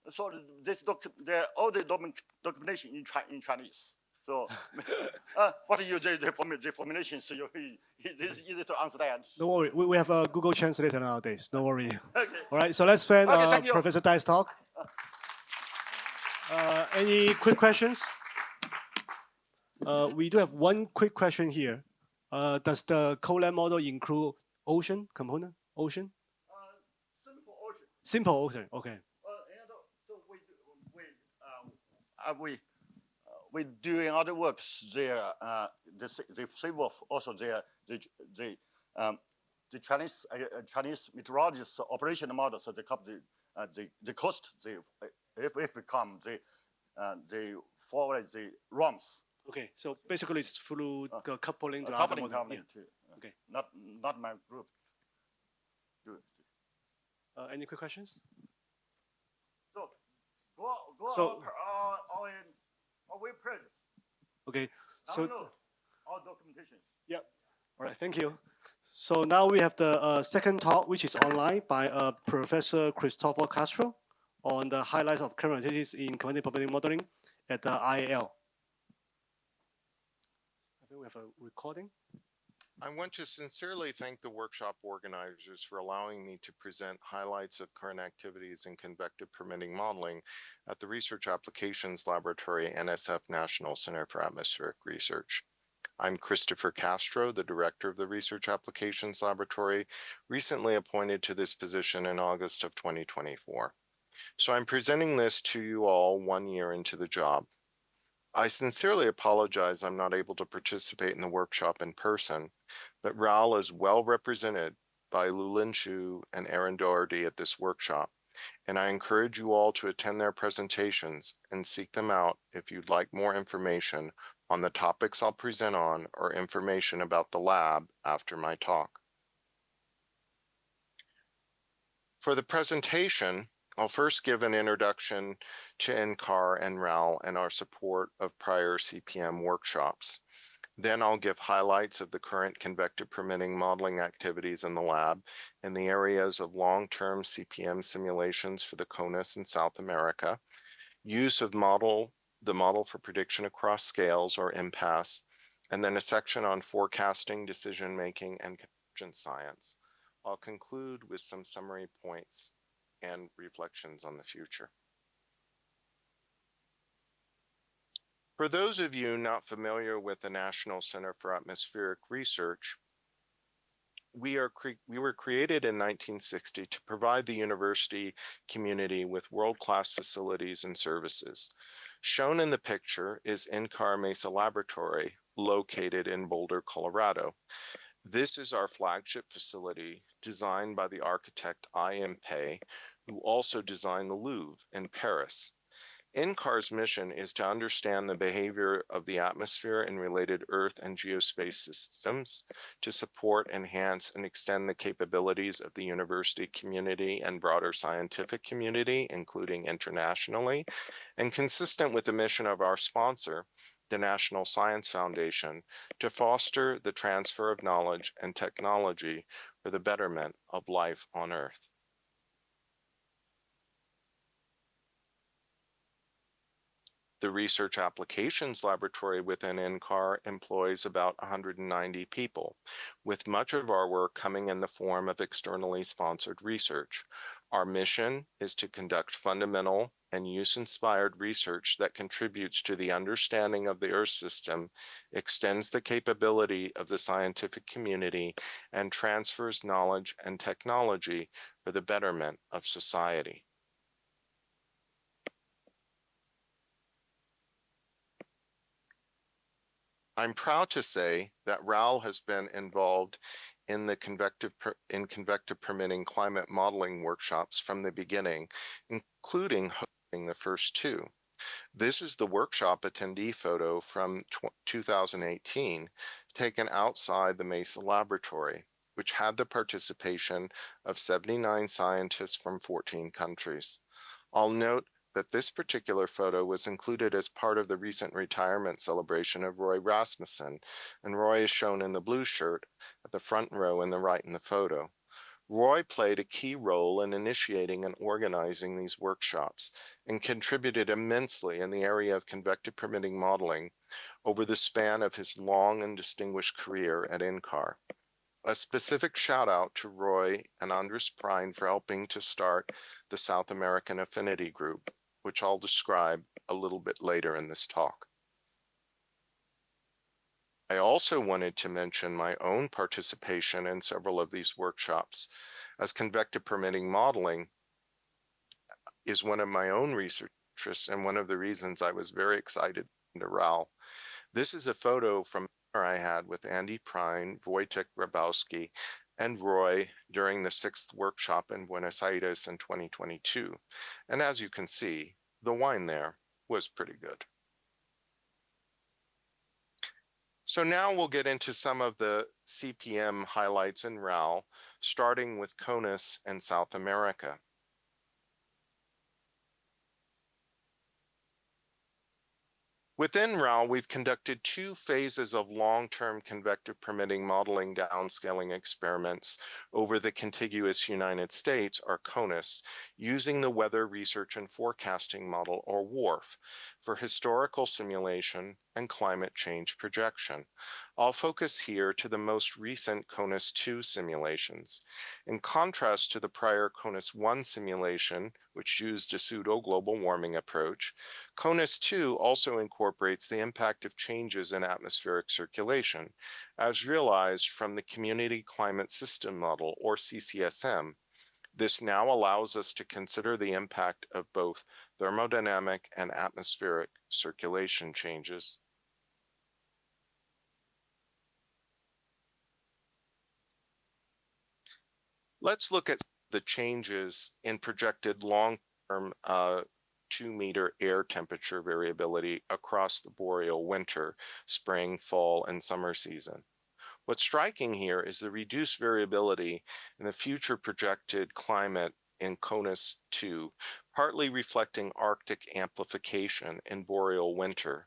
I: So all the documentation in Chinese. So what you the formulation, so it's easy to understand.
H: Don't worry, we have a Google Translator nowadays. Don't worry.
I: Okay.
H: All right, so let's fan
I: Okay,
H: Professor Dai's talk. Any quick questions? We do have one quick question here. Does the CoLab model include ocean component? Ocean?
I: Simple ocean.
H: Simple ocean. Okay.
I: And so we doing other works there. The CWolf also there. The Chinese meteorologist operation model. So they cover the coast. If we come, they forward the ROMs.
H: Okay, so basically it's through the coupling to
I: coupling
H: other model.
I: too.
H: Okay.
I: Not my group.
H: Any quick questions?
I: So go
H: So-
I: our web page.
H: Okay, so
I: all documentation.
H: yeah. All right, thank you. So now we have the second talk, which is online by Professor Christopher Castro on the highlights of current activities in Convective-Permitting modeling at the IAL. I think we have a recording.
J: I want to sincerely thank the workshop organizers for allowing me to present highlights of current activities in convective permitting modeling at the Research Applications Laboratory, NSF National Center for Atmospheric Research. I'm Christopher Castro, the director of the Research Applications Laboratory, recently appointed to this position in August of 2024. So I'm presenting this to you all 1 year into the job. I sincerely apologize I'm not able to participate in the workshop in person, but RAL is well represented by Yilin Chen and Aaron Doherty at this workshop, and I encourage you all to attend their presentations and seek them out if you'd like more information on the topics I'll present on or information about the lab after my talk. For the presentation, I'll first give an introduction to NCAR and RAL and our support of prior CPM workshops. Then I'll give highlights of the current convective permitting modeling activities in the lab in the areas of long-term CPM simulations for the CONUS in South America, use of the model for prediction across scales or impasse, and then a section on forecasting, decision-making, and convergence science. I'll conclude with some summary points and reflections on the future. For those of you not familiar with the National Center for Atmospheric Research, we were created in 1960 to provide the university community with world-class facilities and services. Shown in the picture is NCAR Mesa Laboratory, located in Boulder, Colorado. This is our flagship facility designed by the architect I.M. Pei, who also designed the Louvre in Paris. NCAR's mission is to understand the behavior of the atmosphere and related Earth and geospace systems, to support, enhance, and extend the capabilities of the university community and broader scientific community, including internationally, and consistent with the mission of our sponsor, the National Science Foundation, to foster the transfer of knowledge and technology for the betterment of life on Earth. The Research Applications Laboratory within NCAR employs about 190 people, with much of our work coming in the form of externally sponsored research. Our mission is to conduct fundamental and use-inspired research that contributes to the understanding of the Earth system, extends the capability of the scientific community, and transfers knowledge and technology for the betterment of society. I'm proud to say that RAL has been involved in the convective permitting climate modeling workshops from the beginning, including hosting the first two. This is the workshop attendee photo from 2018, taken outside the Mesa Laboratory, which had the participation of 79 scientists from 14 countries. I'll note that this particular photo was included as part of the recent retirement celebration of Roy Rasmussen, and Roy is shown in the blue shirt at the front row in the right in the photo. Roy played a key role in initiating and organizing these workshops and contributed immensely in the area of convective permitting modeling over the span of his long and distinguished career at NCAR. A specific shout out to Roy and Andreas Prein for helping to start the South American Affinity Group, which I'll describe a little bit later in this talk. I also wanted to mention my own participation in several of these workshops, as convective permitting modeling is one of my own research interests and one of the reasons I was very excited to RAL. This is a photo from I had with Andy Prein, Wojtek Grabowski, and Roy during the 6th workshop in Buenos Aires in 2022. And as you can see, the wine there was pretty good. So now we'll get into some of the CPM highlights in RAL, starting with CONUS and South America. Within RAL, we've conducted 2 phases of long-term convective permitting modeling downscaling experiments over the contiguous United States, or CONUS, using the Weather Research and Forecasting Model, or WRF, for historical simulation and climate change projection. I'll focus here to the most recent CONUS 2 simulations. In contrast to the prior CONUS 1 simulation, which used a pseudo-global warming approach, CONUS 2 also incorporates the impact of changes in atmospheric circulation, as realized from the Community Climate System Model, or CCSM. This now allows us to consider the impact of both thermodynamic and atmospheric circulation changes. Let's look at the changes in projected long-term 2-meter air temperature variability across the boreal winter, spring, fall, and summer season. What's striking here is the reduced variability in the future projected climate in CONUS 2, partly reflecting Arctic amplification in boreal winter.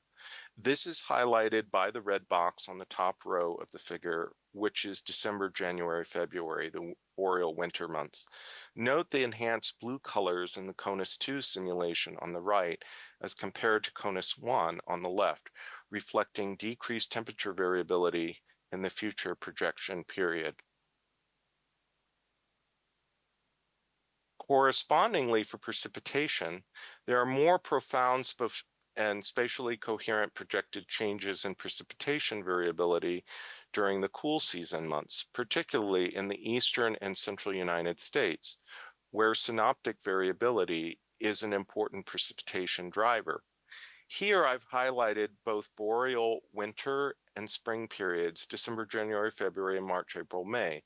J: This is highlighted by the red box on the top row of the figure, which is December, January, February, the boreal winter months. Note the enhanced blue colors in the CONUS 2 simulation on the right as compared to CONUS 1 on the left, reflecting decreased temperature variability in the future projection period. Correspondingly, for precipitation, there are more profound and spatially coherent projected changes in precipitation variability during the cool season months, particularly in the eastern and central United States, where synoptic variability is an important precipitation driver. Here I've highlighted both boreal winter and spring periods, December, January, February, and March, April, May.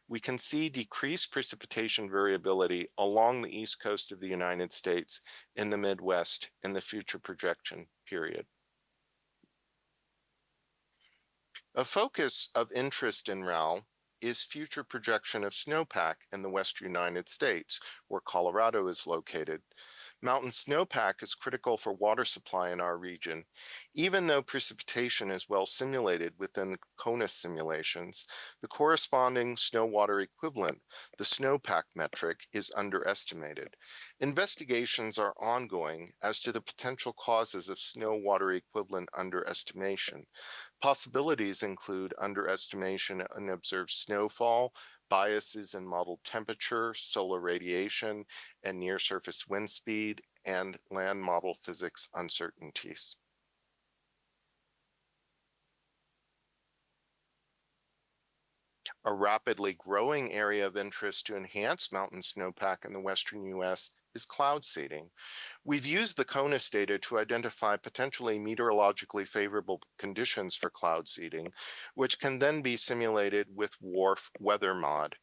J: We can see decreased precipitation variability along the east coast of the United States in the Midwest in the future projection period. A focus of interest in RAL is future projection of snowpack in the western United States, where Colorado is located. Mountain snowpack is critical for water supply in our region. Even though precipitation is well simulated within the KEYNOTE simulations, the corresponding snow water equivalent, the snowpack metric, is underestimated. Investigations are ongoing as to the potential causes of snow water equivalent underestimation. Possibilities include underestimation in observed snowfall, biases in modeled temperature, solar radiation, and near-surface wind speed, and land model physics uncertainties. A rapidly growing area of interest to enhance mountain snowpack in the western U.S. is cloud seeding. We've used the KEYNOTE data to identify potentially meteorologically favorable conditions for cloud seeding, which can then be simulated with WRF weather mod.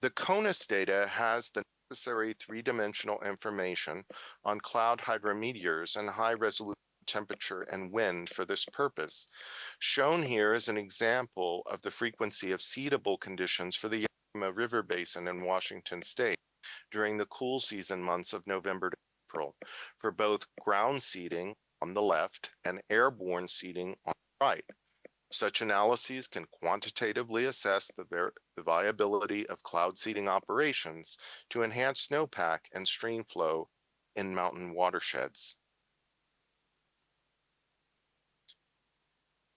J: The KEYNOTE data has the necessary three-dimensional information on cloud hydrometeors and high-resolution temperature and wind for this purpose. Shown here is an example of the frequency of seedable conditions for the Yakima River Basin in Washington State during the cool season months of November to April, for both ground seeding on the left and airborne seeding on the right. Such analyses can quantitatively assess the viability of cloud seeding operations to enhance snowpack and stream flow in mountain watersheds.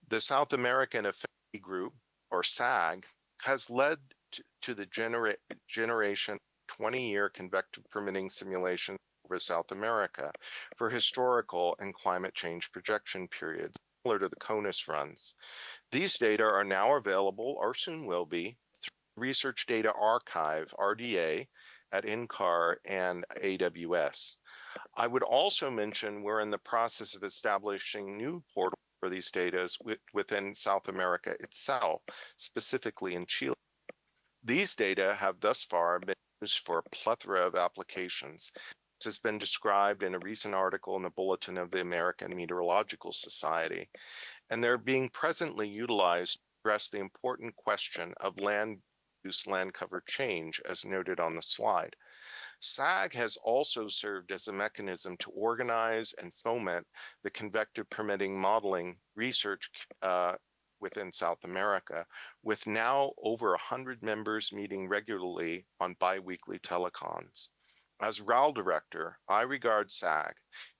J: The South American Affinity Group, or SAG, has led to the generation 20-year convective permitting simulation over South America for historical and climate change projection periods, similar to the KEYNOTE runs. These data are now available, or soon will be, through Research Data Archive, RDA, at NCAR and AWS. I would also mention we're in the process of establishing new portals for these data within South America itself, specifically in Chile. These data have thus far been used for a plethora of applications. This has been described in a recent article in the Bulletin of the American Meteorological Society, and they're being presently utilized to address the important question of land use, land cover change, as noted on the slide. SAG has also served as a mechanism to organize and foment the convective permitting modeling research within South America, with now over 100 members meeting regularly on bi-weekly telecons. As RAL director, I regard SAG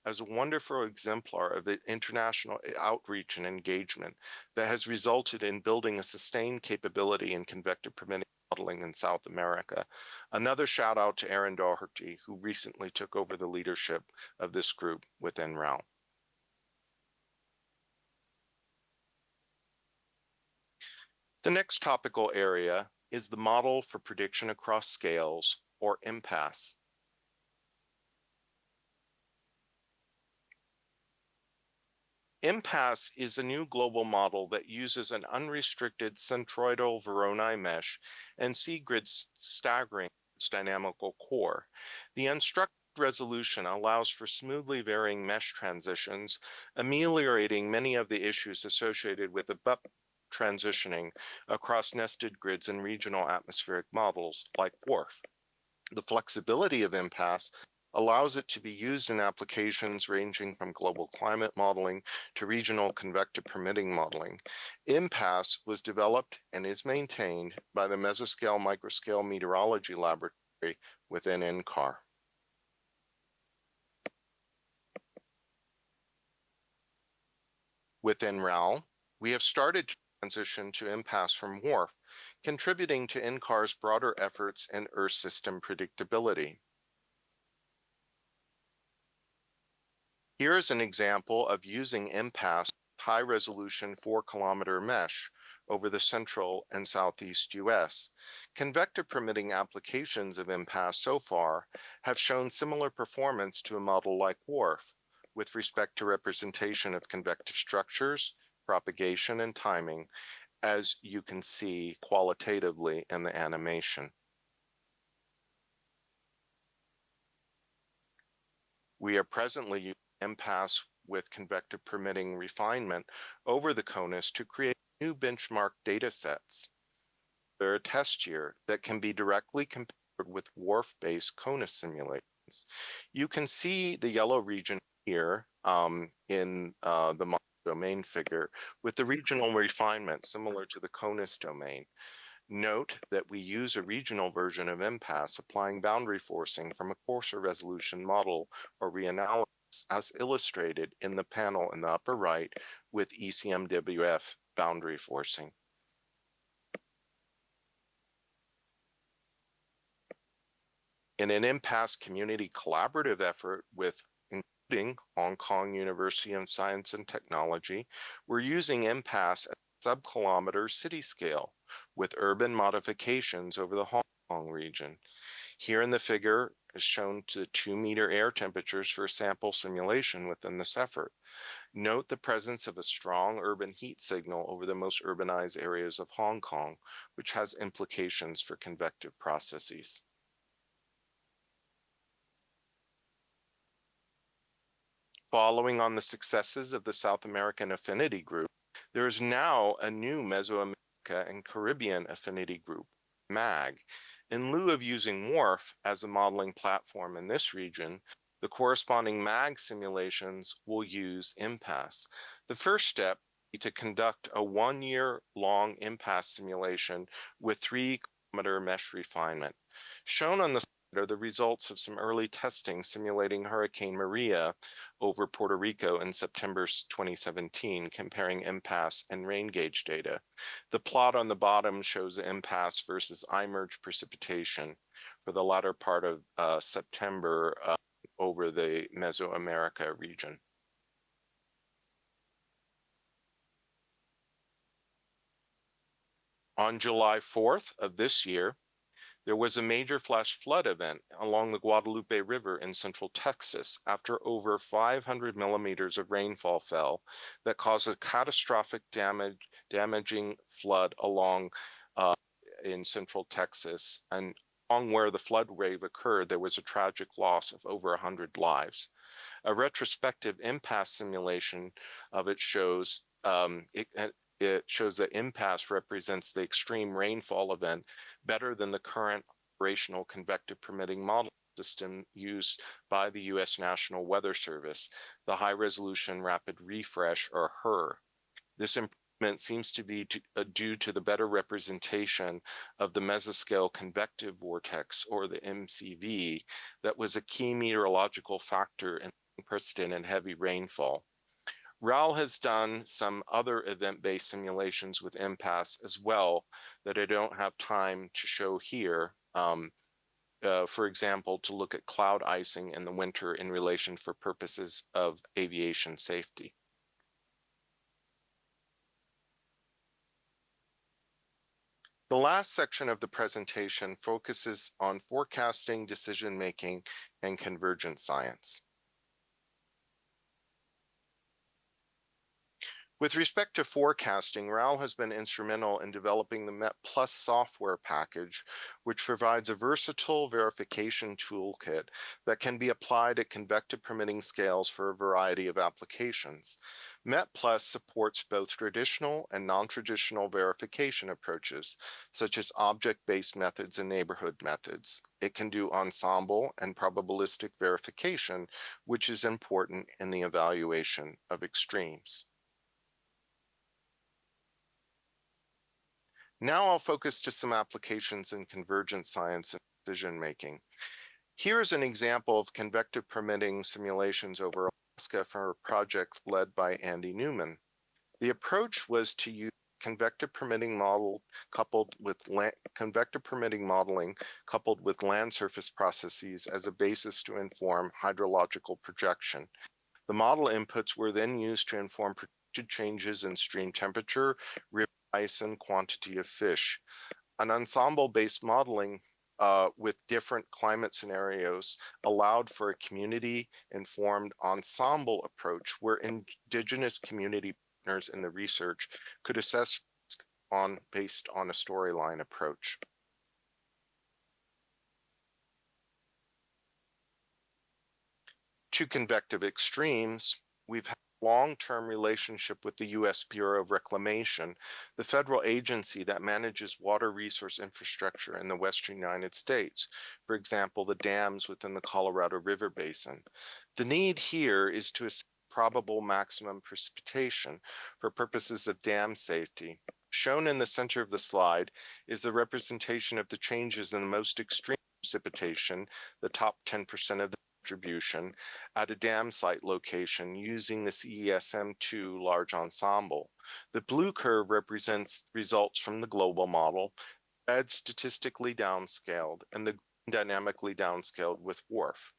J: as a wonderful exemplar of the international outreach and engagement that has resulted in building a sustained capability in convective permitting modeling in South America. Another shout out to Aaron Doherty, who recently took over the leadership of this group within RAL. The next topical area is the model for prediction across scales, or MPAS. MPAS is a new global model that uses an unrestricted centroidal Voronoi mesh and C-grid staggering its dynamical core. The unstructured resolution allows for smoothly varying mesh transitions, ameliorating many of the issues associated with the transitioning across nested grids and regional atmospheric models like WRF. The flexibility of MPAS allows it to be used in applications ranging from global climate modeling to regional convective permitting modeling. MPAS was developed and is maintained by the Mesoscale Microscale Meteorology Laboratory within NCAR. Within RAL, we have started to transition to MPAS from WRF, contributing to NCAR's broader efforts in Earth system predictability. Here is an example of using MPAS high-resolution 4-kilometer mesh over the central and southeast U.S. Convective permitting applications of MPAS so far have shown similar performance to a model like WRF with respect to representation of convective structures, propagation, and timing, as you can see qualitatively in the animation. We are presently using MPAS with convective permitting refinement over the CONUS to create new benchmark data sets. There are tests here that can be directly compared with WRF-based CONUS simulations. You can see the yellow region here in the model domain figure with the regional refinement similar to the CONUS domain. Note that we use a regional version of MPAS applying boundary forcing from a coarser resolution model or reanalysis as illustrated in the panel in the upper right with ECMWF boundary forcing. In an MPAS community collaborative effort with including Hong Kong University of Science and Technology, we're using MPAS at sub-kilometer city scale with urban modifications over the Hong Kong region. Here in the figure is shown the 2-meter air temperatures for sample simulation within this effort. Note the presence of a strong urban heat signal over the most urbanized areas of Hong Kong, which has implications for convective processes. Following on the successes of the South American Affinity Group, there is now a new Mesoamerica and Caribbean Affinity Group, MAG. In lieu of using WRF as a modeling platform in this region, the corresponding MAG simulations will use MPAS. The first step is to conduct a 1-year-long MPAS simulation with 3-kilometer mesh refinement. Shown on the are the results of some early testing simulating Hurricane Maria over Puerto Rico in September 2017, comparing MPAS and rain gauge data. The plot on the bottom shows the MPAS versus I-merge precipitation for the latter part of September over the Mesoamerica region. On July 4th of this year, there was a major flash flood event along the Guadalupe River in central Texas after over 500 millimeters of rainfall fell that caused a catastrophic damaging flood along in central Texas. And along where the flood wave occurred, there was a tragic loss of over 100 lives. A retrospective MPAS simulation of it shows it shows that MPAS represents the extreme rainfall event better than the current operational convective permitting model system used by the U.S. National Weather Service, the High Resolution Rapid Refresh, or HRRR. This improvement seems to be due to the better representation of the mesoscale convective vortex, or the MCV, that was a key meteorological factor in persistent and heavy rainfall. Raul has done some other event-based simulations with MPAS as well that I don't have time to show here. For example, to look at cloud icing in the winter in relation for purposes of aviation safety. The last section of the presentation focuses on forecasting, decision-making, and convergent science. With respect to forecasting, Raul has been instrumental in developing the MET+ software package, which provides a versatile verification toolkit that can be applied at convective permitting scales for a variety of applications. MET+ supports both traditional and non-traditional verification approaches, such as object-based methods and neighborhood methods. It can do ensemble and probabilistic verification, which is important in the evaluation of extremes. Now I'll focus to some applications in convergent science and decision-making. Here is an example of convective permitting simulations over Alaska for a project led by Andy Newman. The approach was to use convective permitting model coupled with convective permitting modeling coupled with land surface processes as a basis to inform hydrological projection. The model inputs were then used to inform projected changes in stream temperature, river ice, and quantity of fish. An ensemble-based modeling with different climate scenarios allowed for a community-informed ensemble approach where indigenous community partners in the research could assess risk based on a storyline approach. To convective extremes, we've had a long-term relationship with the U.S. Bureau of Reclamation, the federal agency that manages water resource infrastructure in the western United States, for example, the dams within the Colorado River Basin. The need here is to assess probable maximum precipitation for purposes of dam safety. Shown in the center of the slide is the representation of the changes in the most extreme precipitation, the top 10% of the distribution, at a dam site location using the CESM2 large ensemble. The blue curve represents results from the global model, red statistically downscaled, and the dynamically downscaled with WRF.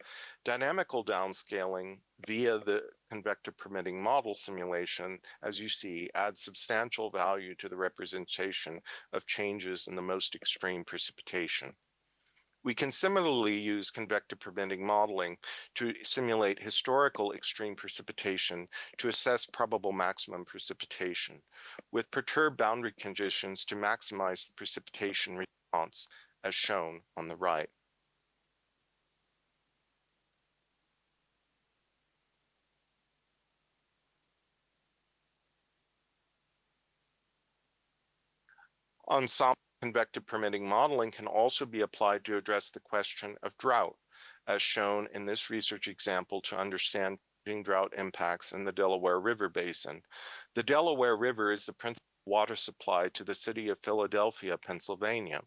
J: Dynamical downscaling via the convective permitting model simulation, as you see, adds substantial value to the representation of changes in the most extreme precipitation. We can similarly use convective permitting modeling to simulate historical extreme precipitation to assess probable maximum precipitation, with perturbed boundary conditions to maximize the precipitation response, as shown on the right. Ensemble convective permitting modeling can also be applied to address the question of drought, as shown in this research example to understand drought impacts in the Delaware River Basin. The Delaware River is the principal water supply to the city of Philadelphia, Pennsylvania.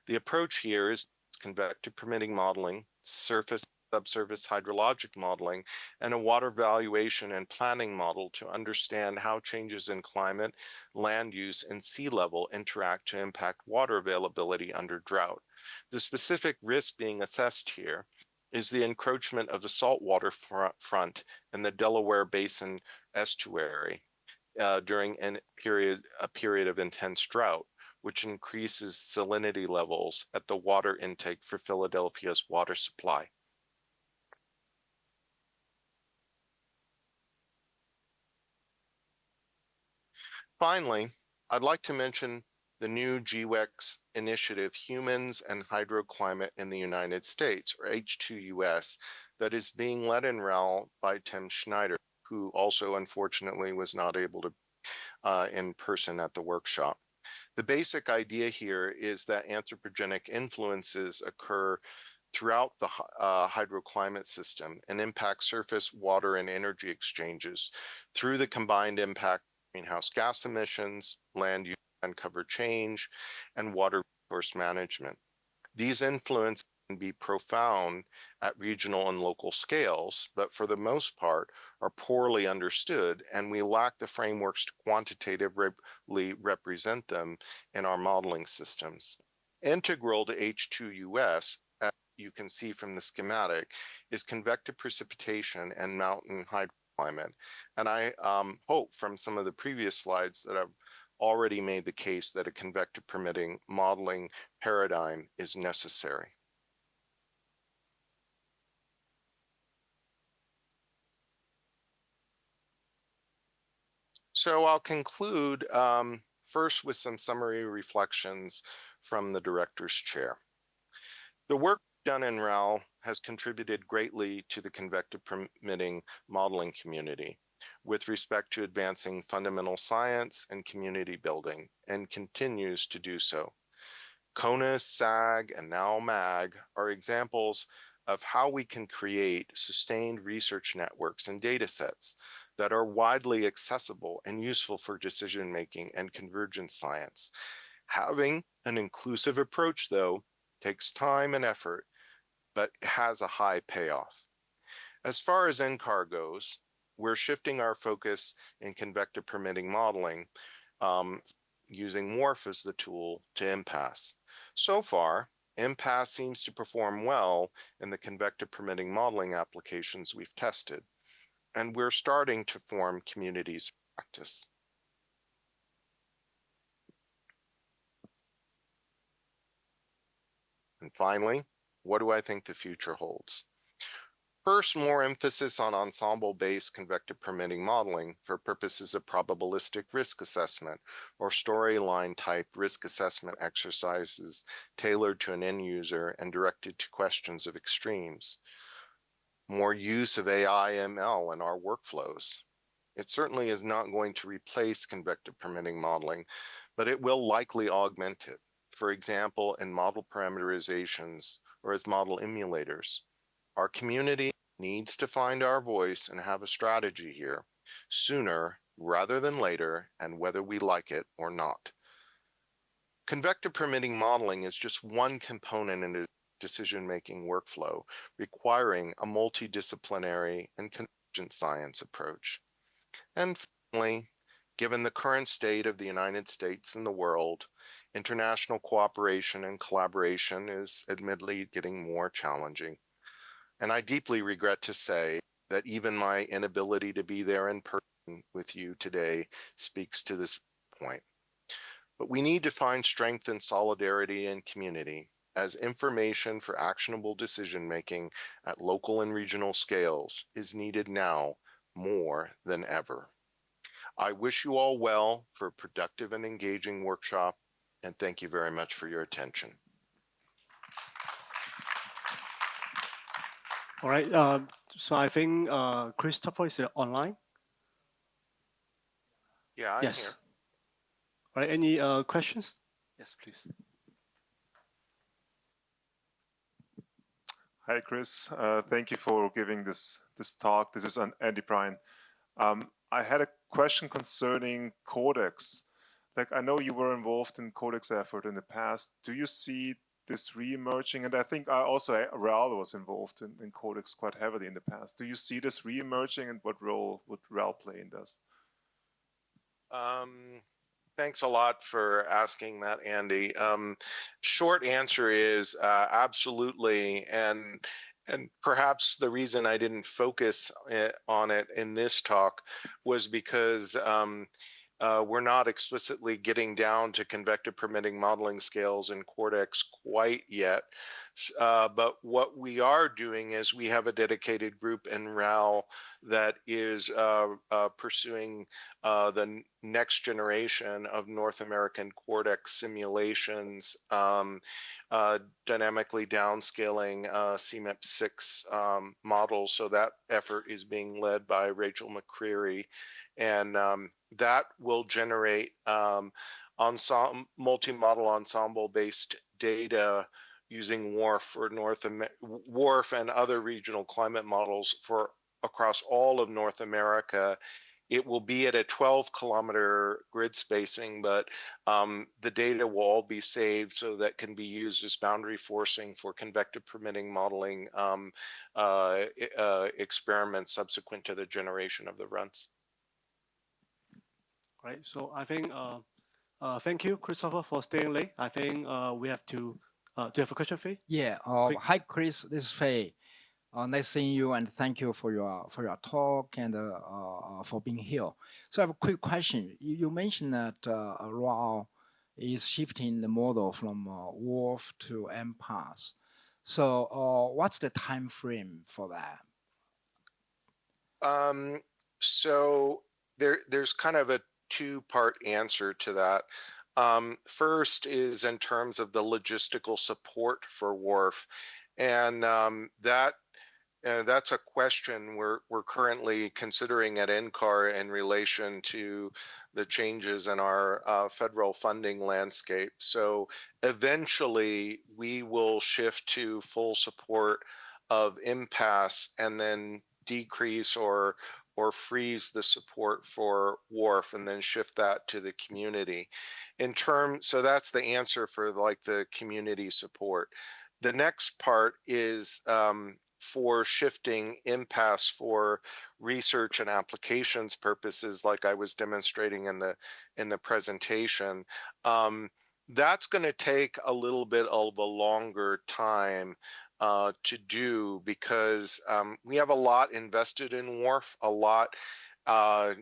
J: The approach here is convective permitting modeling, surface subsurface hydrologic modeling, and a water valuation and planning model to understand how changes in climate, land use, and sea level interact to impact water availability under drought. The specific risk being assessed here is the encroachment of the saltwater front in the Delaware Basin estuary during a period of intense drought, which increases salinity levels at the water intake for Philadelphia's water supply. Finally, I'd like to mention the new GWEX initiative, Humans and Hydroclimate in the United States, or H2US, that is being led in RAL by Tim Schneider, who also unfortunately was not able to in person at the workshop. The basic idea here is that anthropogenic influences occur throughout the hydroclimate system and impact surface, water, and energy exchanges through the combined impact of greenhouse gas emissions, land use and cover change, and water resource management. These influences can be profound at regional and local scales, but for the most part are poorly understood, and we lack the frameworks to quantitatively represent them in our modeling systems. Integral to H2US, as you can see from the schematic, is convective precipitation and mountain hydroclimate. And I hope from some of the previous slides that I've already made the case that a convective permitting modeling paradigm is necessary. So I'll conclude first with some summary reflections from the director's chair. The work done in RAL has contributed greatly to the convective permitting modeling community with respect to advancing fundamental science and community building, and continues to do so. CONUS, SAG, and now MAG are examples of how we can create sustained research networks and data sets that are widely accessible and useful for decision-making and convergence science. Having an inclusive approach, though, takes time and effort, but has a high payoff. As far as NCAR goes, we're shifting our focus in convective permitting modeling using WRF as the tool to MPAS. So far, MPAS seems to perform well in the convective permitting modeling applications we've tested, and we're starting to form communities of practice. And finally, what do I think the future holds? First, more emphasis on ensemble-based convective permitting modeling for purposes of probabilistic risk assessment or storyline type risk assessment exercises tailored to an end user and directed to questions of extremes. More use of AI ML in our workflows. It certainly is not going to replace convective permitting modeling, but it will likely augment it. For example, in model parameterizations or as model emulators. Our community needs to find our voice and have a strategy here sooner rather than later, and whether we like it or not. Convective permitting modeling is just one component in a decision-making workflow requiring a multidisciplinary and convergent science approach. And finally, given the current state of the United States and the world, international cooperation and collaboration is admittedly getting more challenging. And I deeply regret to say that even my inability to be there in person with you today speaks to this point. But we need to find strength in solidarity and community as information for actionable decision-making at local and regional scales is needed now more than ever. I wish you all well for a productive and engaging workshop, and thank you very much for your attention.
H: All right, so I think Christopher is online.
J: Yeah, I'm
H: Yes.
J: here.
H: All right, any questions? Yes, please.
F: Hi, Chris. Thank you for giving this talk. This is Andy Prein. I had a question concerning codex. Like, I know you were involved in codex effort in the past. Do you see this re-emerging? And I think RAL was involved in codex quite heavily in the past. Do you see this re-emerging, and what role would RAL play in this?
J: Thanks a lot for asking that, Andy. Short answer is absolutely, and perhaps the reason I didn't focus on it in this talk was because we're not explicitly getting down to convective permitting modeling scales in Cortex quite yet. But what we are doing is we have a dedicated group in RAL that is pursuing the next generation of North American Cortex simulations, dynamically downscaling CMIP6 models. So that effort is being led by Rachel McCreary, and that will generate multi-model ensemble-based data using WRF or WRF and other regional climate models for across all of North America. It will be at a 12-kilometer grid spacing, but the data will all be saved so that can be used as boundary forcing for convective permitting modeling experiments subsequent to the generation of the runs.
H: Right, so I think, thank you, Christopher, for staying late. I think we have to, do you have a question, Faye?
A: Yeah, hi, Chris, this is Faye. Nice seeing you, and thank you for your talk and for being here. So I have a quick question. You mentioned that RAL is shifting the model from WRF to MPath. So what's the time frame for that?
J: So there's kind of a two-part answer to that. First is in terms of the logistical support for WRF, and that's a question we're currently considering at NCAR in relation to the changes in our federal funding landscape. So eventually we will shift to full support of MPath and then decrease or freeze the support for WRF and then shift that to the community. So that's the answer for like the community support. The next part is for shifting MPath for research and applications purposes, like I was demonstrating in the presentation. That's going to take a little bit of a longer time to do because we have a lot invested in WRF, a lot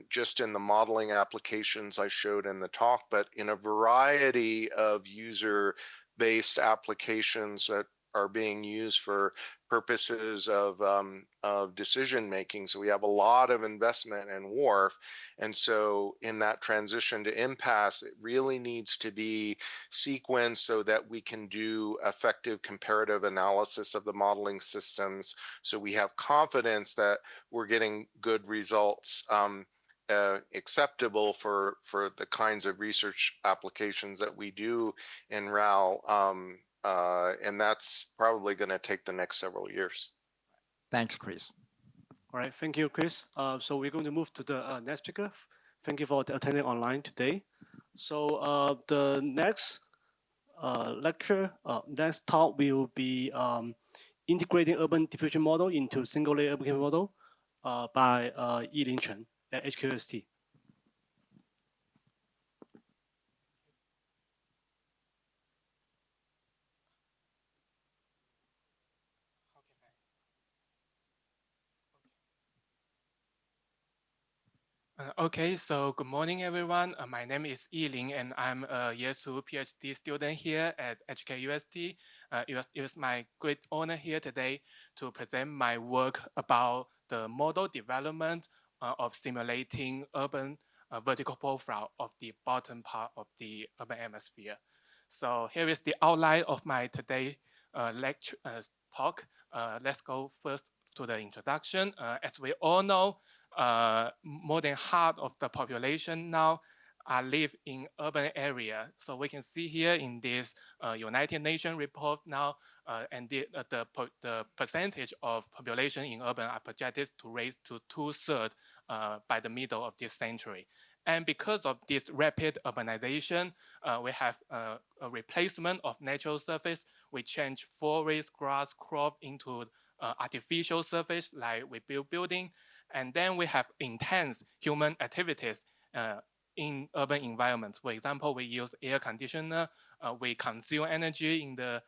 J: just in the modeling applications I showed in the talk, but in a variety of user-based applications that are being used for purposes of decision making. So we have a lot of investment in WRF. And so in that transition to impasse, it really needs to be sequenced so that we can do effective comparative analysis of the modeling systems. So we have confidence that we're getting good results acceptable for the kinds of research applications that we do in RAL. And that's probably going to take the next several years.
A: Thanks, Chris.
H: All right, thank you, Chris. So we're going to move to the next speaker. Thank you for attending online today. So the next next talk will be integrating urban diffusion model into single layer urban model by Yilin Chen at HKUST.
K: Okay, so good morning, everyone. My name is Yilin, and I'm a Year 2 PhD student here at HKUST. It was my great honor here today to present my work about the model development of simulating urban vertical profile of the bottom part of the urban atmosphere. So here is the outline of my today lecture talk. Let's go first to the introduction. As we all know, more than half of the population now live in urban area. So we can see here in this United Nations report now, and the percentage of population in urban are projected to raise to 2/3 by the middle of this century. And because of this rapid urbanization, we have a replacement of natural surface. We change forest, grass, crop into artificial surface, like we build building. And then we have intense human activities in urban environments. For example, we use air conditioner, we consume energy in the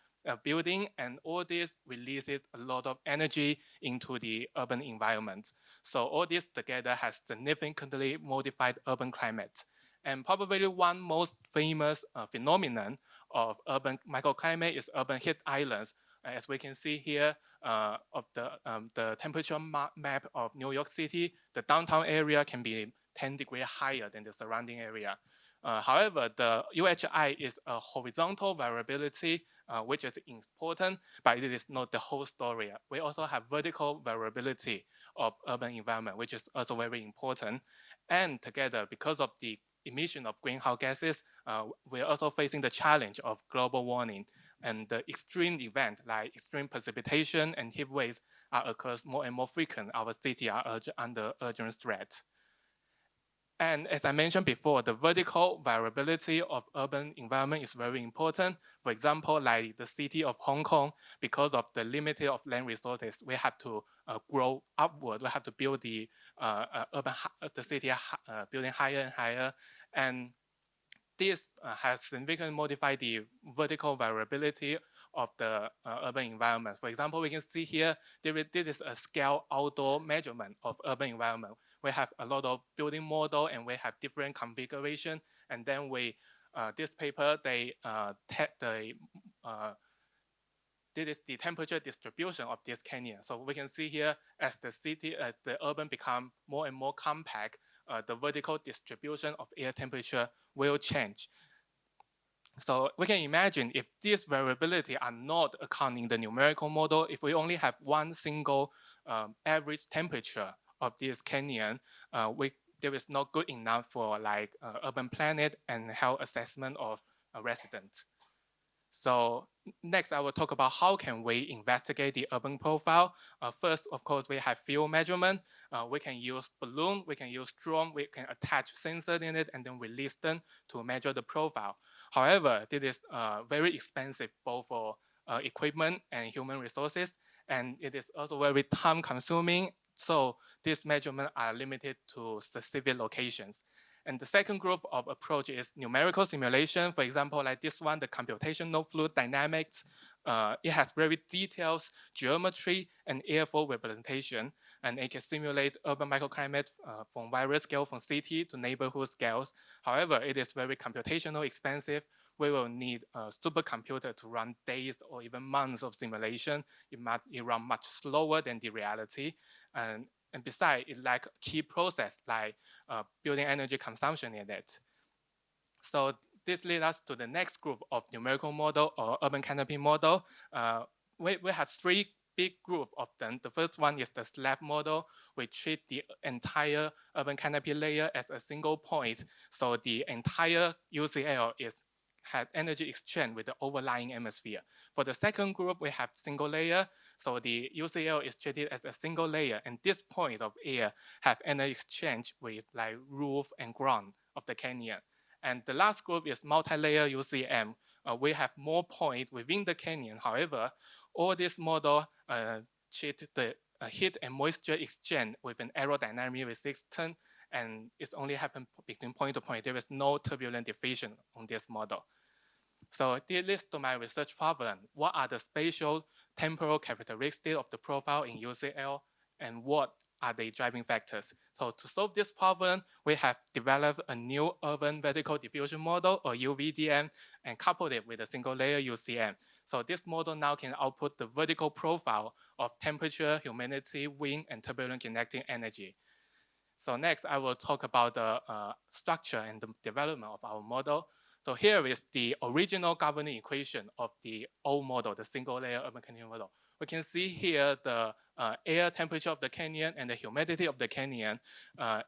K: building, and all this releases a lot of energy into the urban environment. So all this together has significantly modified urban climate. And probably one most famous phenomenon of urban microclimate is urban heat islands. As we can see here of the temperature map of New York City, the downtown area can be 10 degrees higher than the surrounding area. However, the UHI is a horizontal variability, which is important, but it is not the whole story. We also have vertical variability of urban environment, which is also very important. And together, because of the emission of greenhouse gases, we're also facing the challenge of global warming. And the extreme event like extreme precipitation and heat waves occurs more and more frequent. Our city are under urgent threat. And as I mentioned before, the vertical variability of urban environment is very important. For example, like the city of Hong Kong, because of the limited of land resources, we have to grow upward. We have to build the city building higher and higher. And this has significantly modified the vertical variability of the urban environment. For example, we can see here, this is a scale outdoor measurement of urban environment. We have a lot of building model and we have different configuration. And then this paper, this is the temperature distribution of this canyon. So we can see here as the urban become more and more compact, the vertical distribution of air temperature will change. So we can imagine if this variability are not accounted in the numerical model, if we only have one single average temperature of this canyon, there is not good enough for like urban planet and health assessment of residents. So next, I will talk about how can we investigate the urban profile. First, of course, we have field measurement. We can use balloon, we can use drone, we can attach sensors in it and then release them to measure the profile. However, this is very expensive both for equipment and human resources, and it is also very time consuming. So these measurements are limited to specific locations. And the second group of approach is numerical simulation. For example, like this one, the computational fluid dynamics. It has very detailed geometry and airflow representation, and it can simulate urban microclimate from various scale, from city to neighborhood scales. However, it is very computational expensive. we will need a supercomputer to run days or even months of simulation. It run much slower than the reality. And besides, it lacks key process like building energy consumption in it. So this leads us to the next group of numerical model or urban canopy model. We have three big group of them. The first one is the slab model. We treat the entire urban canopy layer as a single point. So the entire UCL had energy exchange with the overlying atmosphere. For the second group, we have single layer. So the UCL is treated as a single layer, and this point of air have energy exchange with like roof and ground of the canyon. And the last group is multi-layer UCM. We have more points within the canyon. However, all this model treat the heat and moisture exchange with an aerodynamic resistance, and it's only happen between point to point. There is no turbulent diffusion on this model. So this leads to my research problem. What are the spatial temporal characteristics of the profile in UCL, and what are the driving factors? So to solve this problem, we have developed a new urban vertical diffusion model, or UVDM, and coupled it with a single layer UCM. So this model now can output the vertical profile of temperature, humidity, wind, and turbulent kinetic energy. So next, I will talk about the structure and the development of our model. So here is the original governing equation of the old model, the single layer urban canyon model. We can see here the air temperature of the canyon and the humidity of the canyon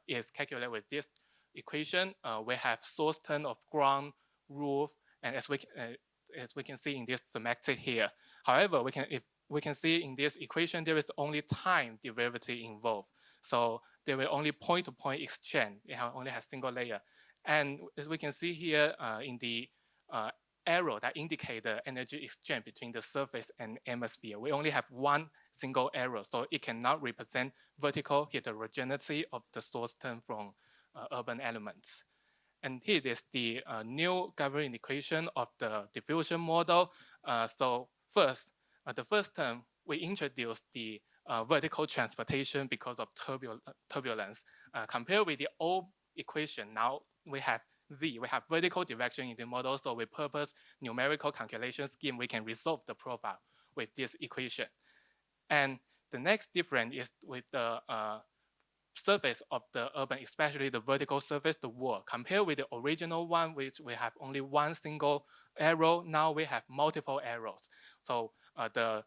K: is calculated with this equation. We have source turn of ground, roof, and as we can see in this schematic here. However, if we can see in this equation, there is only time derivative involved. So there will only point-to-point exchange. It only has single layer. And as we can see here in the arrow that indicate the energy exchange between the surface and atmosphere, we only have one single arrow, so it cannot represent vertical heterogeneity of the source term from urban elements. And here is the new governing equation of the diffusion model. So first, the first term, we introduced the vertical transportation because of turbulence. Compared with the old equation, now we have Z, we have vertical direction in the model, so with purpose numerical calculation scheme, we can resolve the profile with this equation. And the next difference is with the surface of the urban, especially the vertical surface, the wall. Compared with the original one, which we have only one single arrow, now we have multiple arrows. So the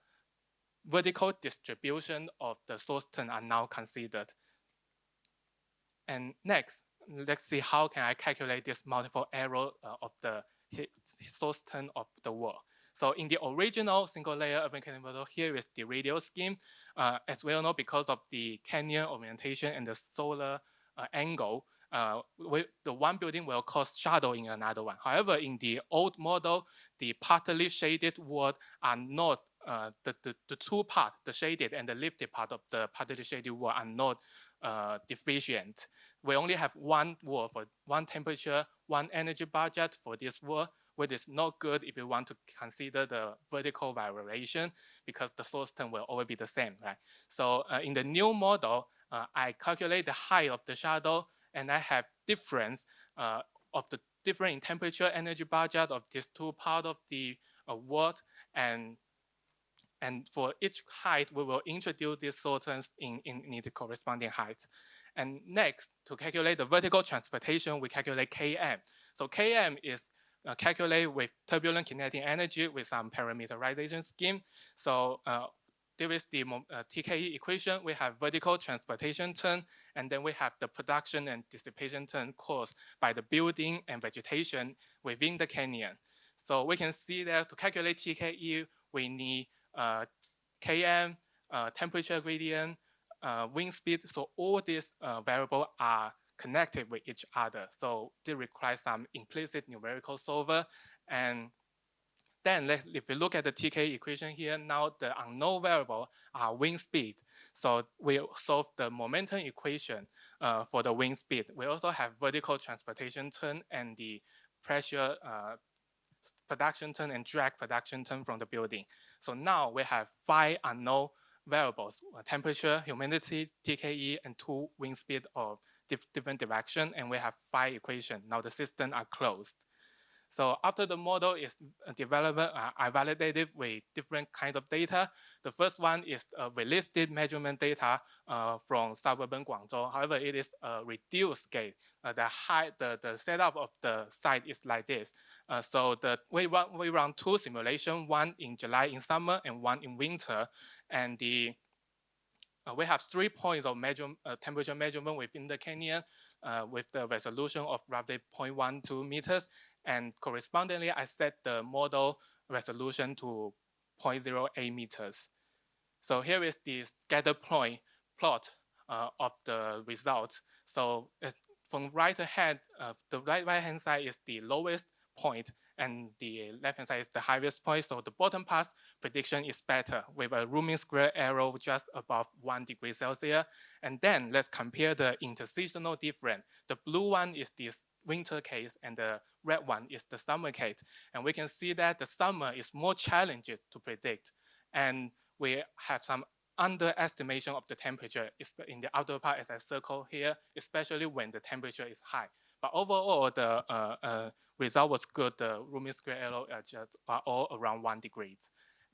K: vertical distribution of the source turn are now considered. And next, let's see how can I calculate this multiple arrow of the source turn of the wall. So in the original single layer urban canyon model, here is the radial scheme. As we all know, because of the canyon orientation and the solar angle, the one building will cause shadow in another one. However, in the old model, the partly shaded wall are not the two parts, the shaded and the lifted part of the partly shaded wall are not diffusion. We only have one wall for one temperature, one energy budget for this wall, which is not good if you want to consider the vertical variation because the source term will always be the same, right? So in the new model, I calculate the height of the shadow, and I have difference of the different in temperature energy budget of these two parts of the wall, and for each height, we will introduce these source terms in the corresponding height. And next, to calculate the vertical transportation, we calculate Km. So Km is calculated with turbulent kinetic energy with some parameterization scheme. So there is the TKE equation. We have vertical transportation turn, and then we have the production and dissipation turn caused by the building and vegetation within the canyon. So we can see that to calculate TKE, we need Km, temperature gradient, wind speed. So all these variables are connected with each other. So they require some implicit numerical solver. And then if we look at the TK equation here, now the unknown variable are wind speed. So we solve the momentum equation for the wind speed. We also have vertical transportation turn and the pressure production turn and drag production turn from the building. So now we have 5 unknown variables: temperature, humidity, TKE, and 2 wind speed of different direction, and we have 5 equations. Now the system are closed. So after the model is developed, I validated with different kinds of data. The first one is realistic measurement data from suburban Guangzhou. However, it is a reduced scale. The setup of the site is like this. So we run two simulations, one in July in summer and one in winter. And we have 3 points of temperature measurement within the canyon with the resolution of roughly 0.12 meters. And correspondingly, I set the model resolution to 0.08 meters. So here is the scatter point plot of the results. So from right ahead, the right-hand side is the lowest point, and the left-hand side is the highest point. So the bottom pass prediction is better with a rooming square error just above 1 degree Celsius. And then let's compare the interseasonal difference. The blue one is the winter case, and the red one is the summer case. And we can see that the summer is more challenging to predict. And we have some underestimation of the temperature in the outer part, as I circle here, especially when the temperature is high. But overall, the result was good. The rooming square error are all around 1 degree.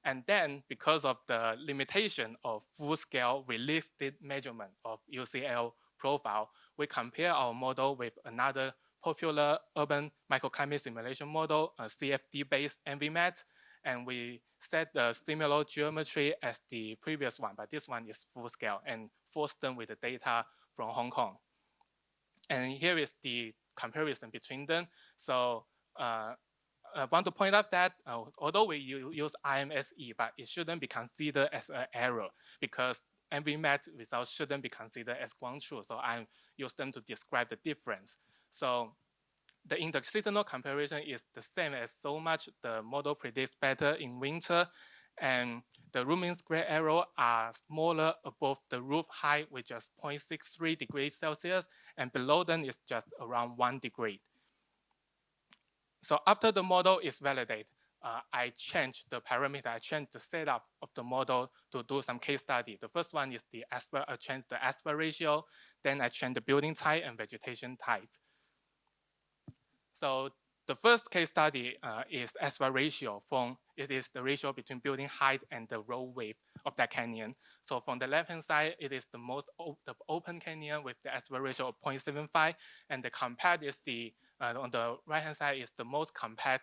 K: And then, because of the limitation of full-scale realistic measurement of UCL profile, we compare our model with another popular urban microclimate simulation model, a CFD-based ENVIMAT, and we set the similar geometry as the previous one, but this one is full-scale and forced them with the data from Hong Kong. And here is the comparison between them. So I want to point out that although we use IMSE, but it shouldn't be considered as an error because ENVIMAT results shouldn't be considered as ground truth. So I use them to describe the difference. So the interseasonal comparison is the same as so much the model predicts better in winter, and the rooming square error are smaller above the roof height, which is 0.63 degrees Celsius, and below them is just around 1 degree. So after the model is validated, I changed the parameter. I changed the setup of the model to do some case study. The first one is I changed the aspect ratio. Then I changed the building type and vegetation type. So the first case study is aspect ratio. It is the ratio between building height and the road width of that canyon. So from the left-hand side, it is the most the open canyon with the aspect ratio of 0.75, and the compact is on the right-hand side is the most compact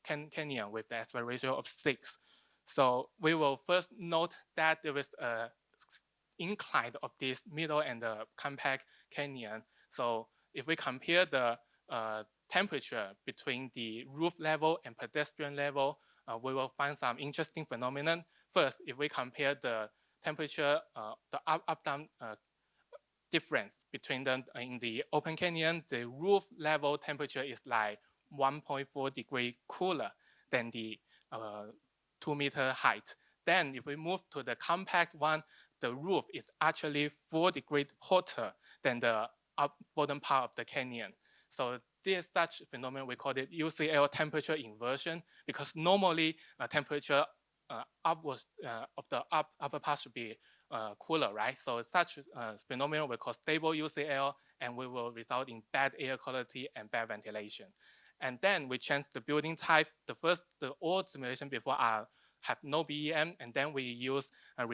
K: canyon with the aspect ratio of 6. So we will first note that there is a incline of this middle and the compact canyon. So if we compare the temperature between the roof level and pedestrian level, we will find some interesting phenomenon. First, if we compare the temperature, the up-down difference between them in the open canyon, the roof level temperature is like 1.4 degree cooler than the 2-meter height. Then if we move to the compact one, the roof is actually 4 degrees hotter than the bottom part of the canyon. So this such phenomenon, we call it UCL temperature inversion, because normally temperature upwards of the upper part should be cooler, right? So such phenomenon we call stable UCL, and we will result in bad air quality and bad ventilation. And then we change the building type. The old simulation before have no BEM, and then we use a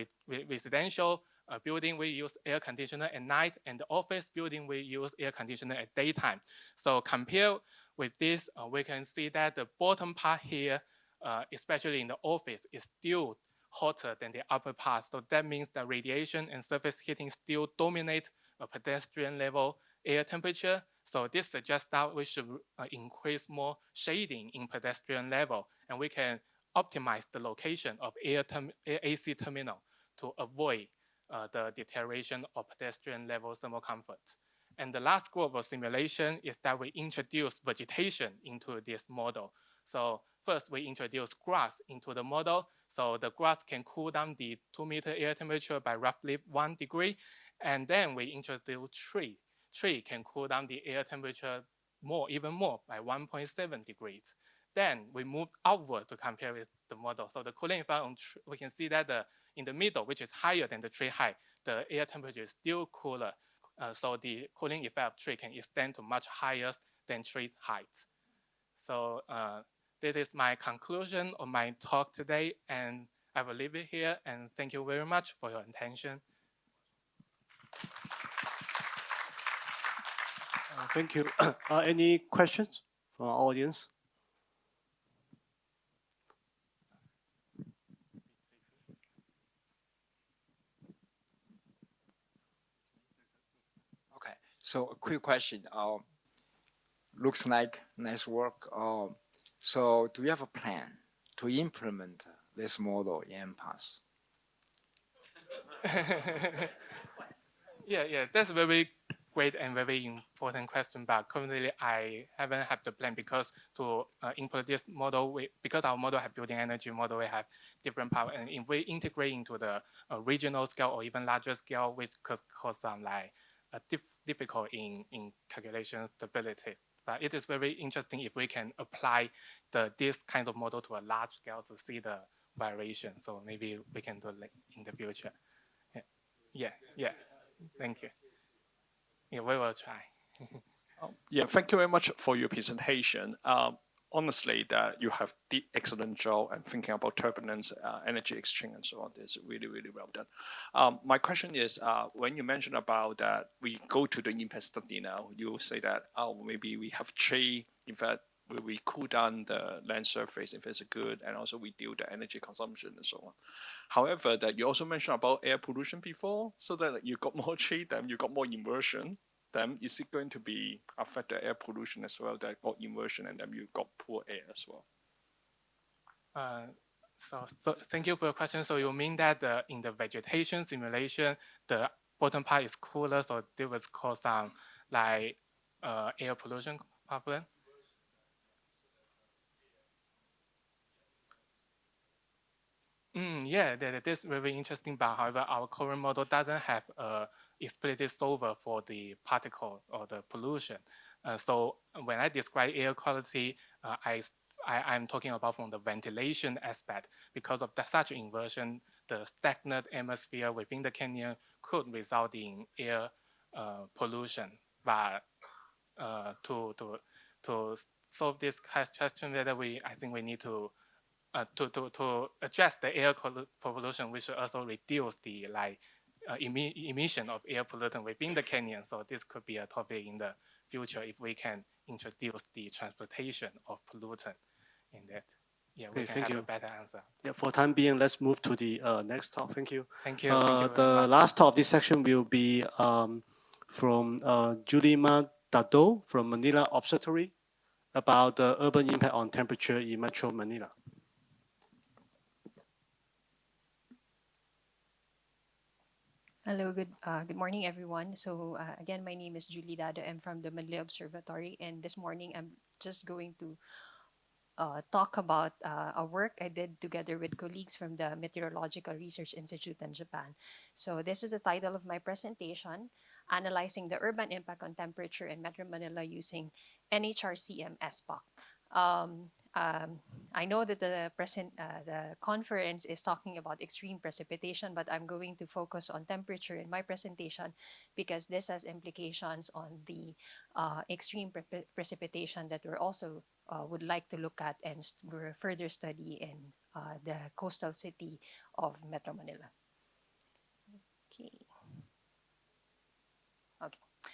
K: residential building, we use air conditioner at night, and the office building, we use air conditioner at daytime. So compare with this, we can see that the bottom part here, especially in the office, is still hotter than the upper part. So that means that radiation and surface heating still dominate a pedestrian level air temperature. So this suggests that we should increase more shading in pedestrian level, and we can optimize the location of AC terminal to avoid the deterioration of pedestrian level thermal comfort. And the last group of simulation is that we introduce vegetation into this model. So first we introduce grass into the model. So the grass can cool down the 2-meter air temperature by roughly 1 degree. And then we introduce tree. Tree can cool down the air temperature even more by 1.7 degrees. Then we moved outward to compare with the model. So the cooling effect we can see that in the middle, which is higher than the tree height, the air temperature is still cooler. So the cooling effect of tree can extend to much higher than tree height. So this is my conclusion of my talk today, and I will leave it here. And thank you very much for your attention.
H: Thank you. Any questions from our audience?
A: Okay, so a quick question. Looks like nice work. So do you have a plan to implement this model in MPAS?
K: Yeah, that's very great and very important question. But currently, I haven't had the plan because to implement this model, because our model have building energy model, we have different power, and if we integrate into the regional scale or even larger scale, which could cause some like difficult in calculation stability. But it is very interesting if we can apply this kind of model to a large scale to see the variation. So maybe we can do it in the future. Yeah. Thank you. Yeah, we will try.
L: Yeah, thank you very much for your presentation. Honestly, that you have did excellent job and thinking about turbulence, energy exchange, and so on. This is really, really well done. My question is, when you mentioned about that we go to the impact study now, you say that maybe we have three. In fact, we cool down the land surface if it's good, and also reduce the energy consumption and so on. However, that you also mentioned about air pollution before, so that you got more tree, then you got more inversion. Then is it going to be affect the air pollution as well? That got inversion and then you got poor air as well.
K: So thank you for your question. So you mean that in the vegetation simulation, the bottom part is cooler, so there was cause some like air pollution problem? Yeah, that is very interesting. But however, our current model doesn't have a explicit solver for the particle or the pollution. So when I describe air quality, I'm talking about from the ventilation aspect. Because of such inversion, the stagnant atmosphere within the canyon could result in air pollution. But to solve this question, I think we need to address the air pollution, we should also reduce the emission of air pollutant within the canyon. So this could be a topic in the future if we can introduce the transportation of pollutant in that. Yeah, we can have a better answer.
H: Yeah, for time being, let's move to the next talk. Thank you.
K: Thank you.
H: The last talk of this section will be from Julie Mae Dado from Manila Observatory about the urban impact on temperature in Metro Manila.
M: Hello, good morning, everyone. So again, my name is Julie Dado. I'm from the Manila Observatory, and this morning I'm just going to talk about a work I did together with colleagues from the Meteorological Research Institute in Japan. So this is the title of my presentation, Analyzing the Urban Impact on Temperature in Metro Manila Using NHRCM-SPUC. I know that the conference is talking about extreme precipitation, but I'm going to focus on temperature in my presentation because this has implications on the extreme precipitation that we're also would like to look at and further study in the coastal city of Metro Manila. Okay.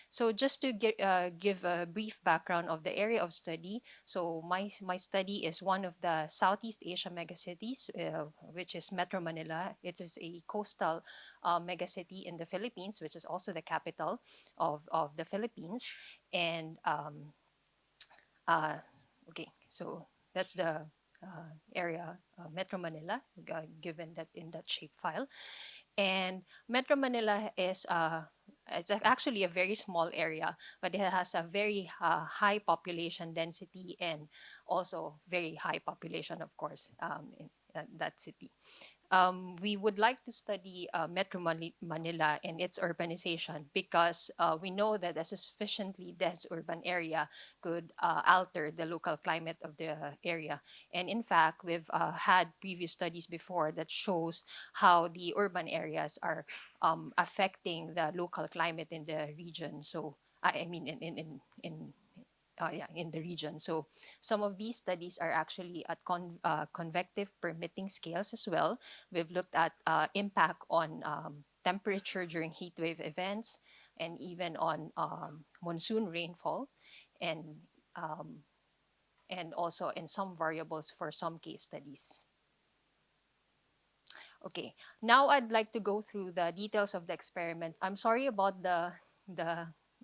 M: So just to give a brief background of the area of study. So my study is one of the Southeast Asia megacities, which is Metro Manila. It is a coastal megacity in the Philippines, which is also the capital of the Philippines. And okay, so that's the area, Metro Manila, given that in that shapefile. And Metro Manila is it's actually a very small area, but it has a very high population density and also very high population, of course, in that city. We would like to study Metro Manila and its urbanization because we know that a sufficiently dense urban area could alter the local climate of the area. And in fact, we've had previous studies before that shows how the urban areas are affecting the local climate in the region. So I mean, in the region. So some of these studies are actually at convective permitting scales as well. We've looked at impact on temperature during heat wave events and even on monsoon rainfall um, and also in some variables for some case studies. Okay, now I'd like to go through the details of the experiment. I'm sorry about the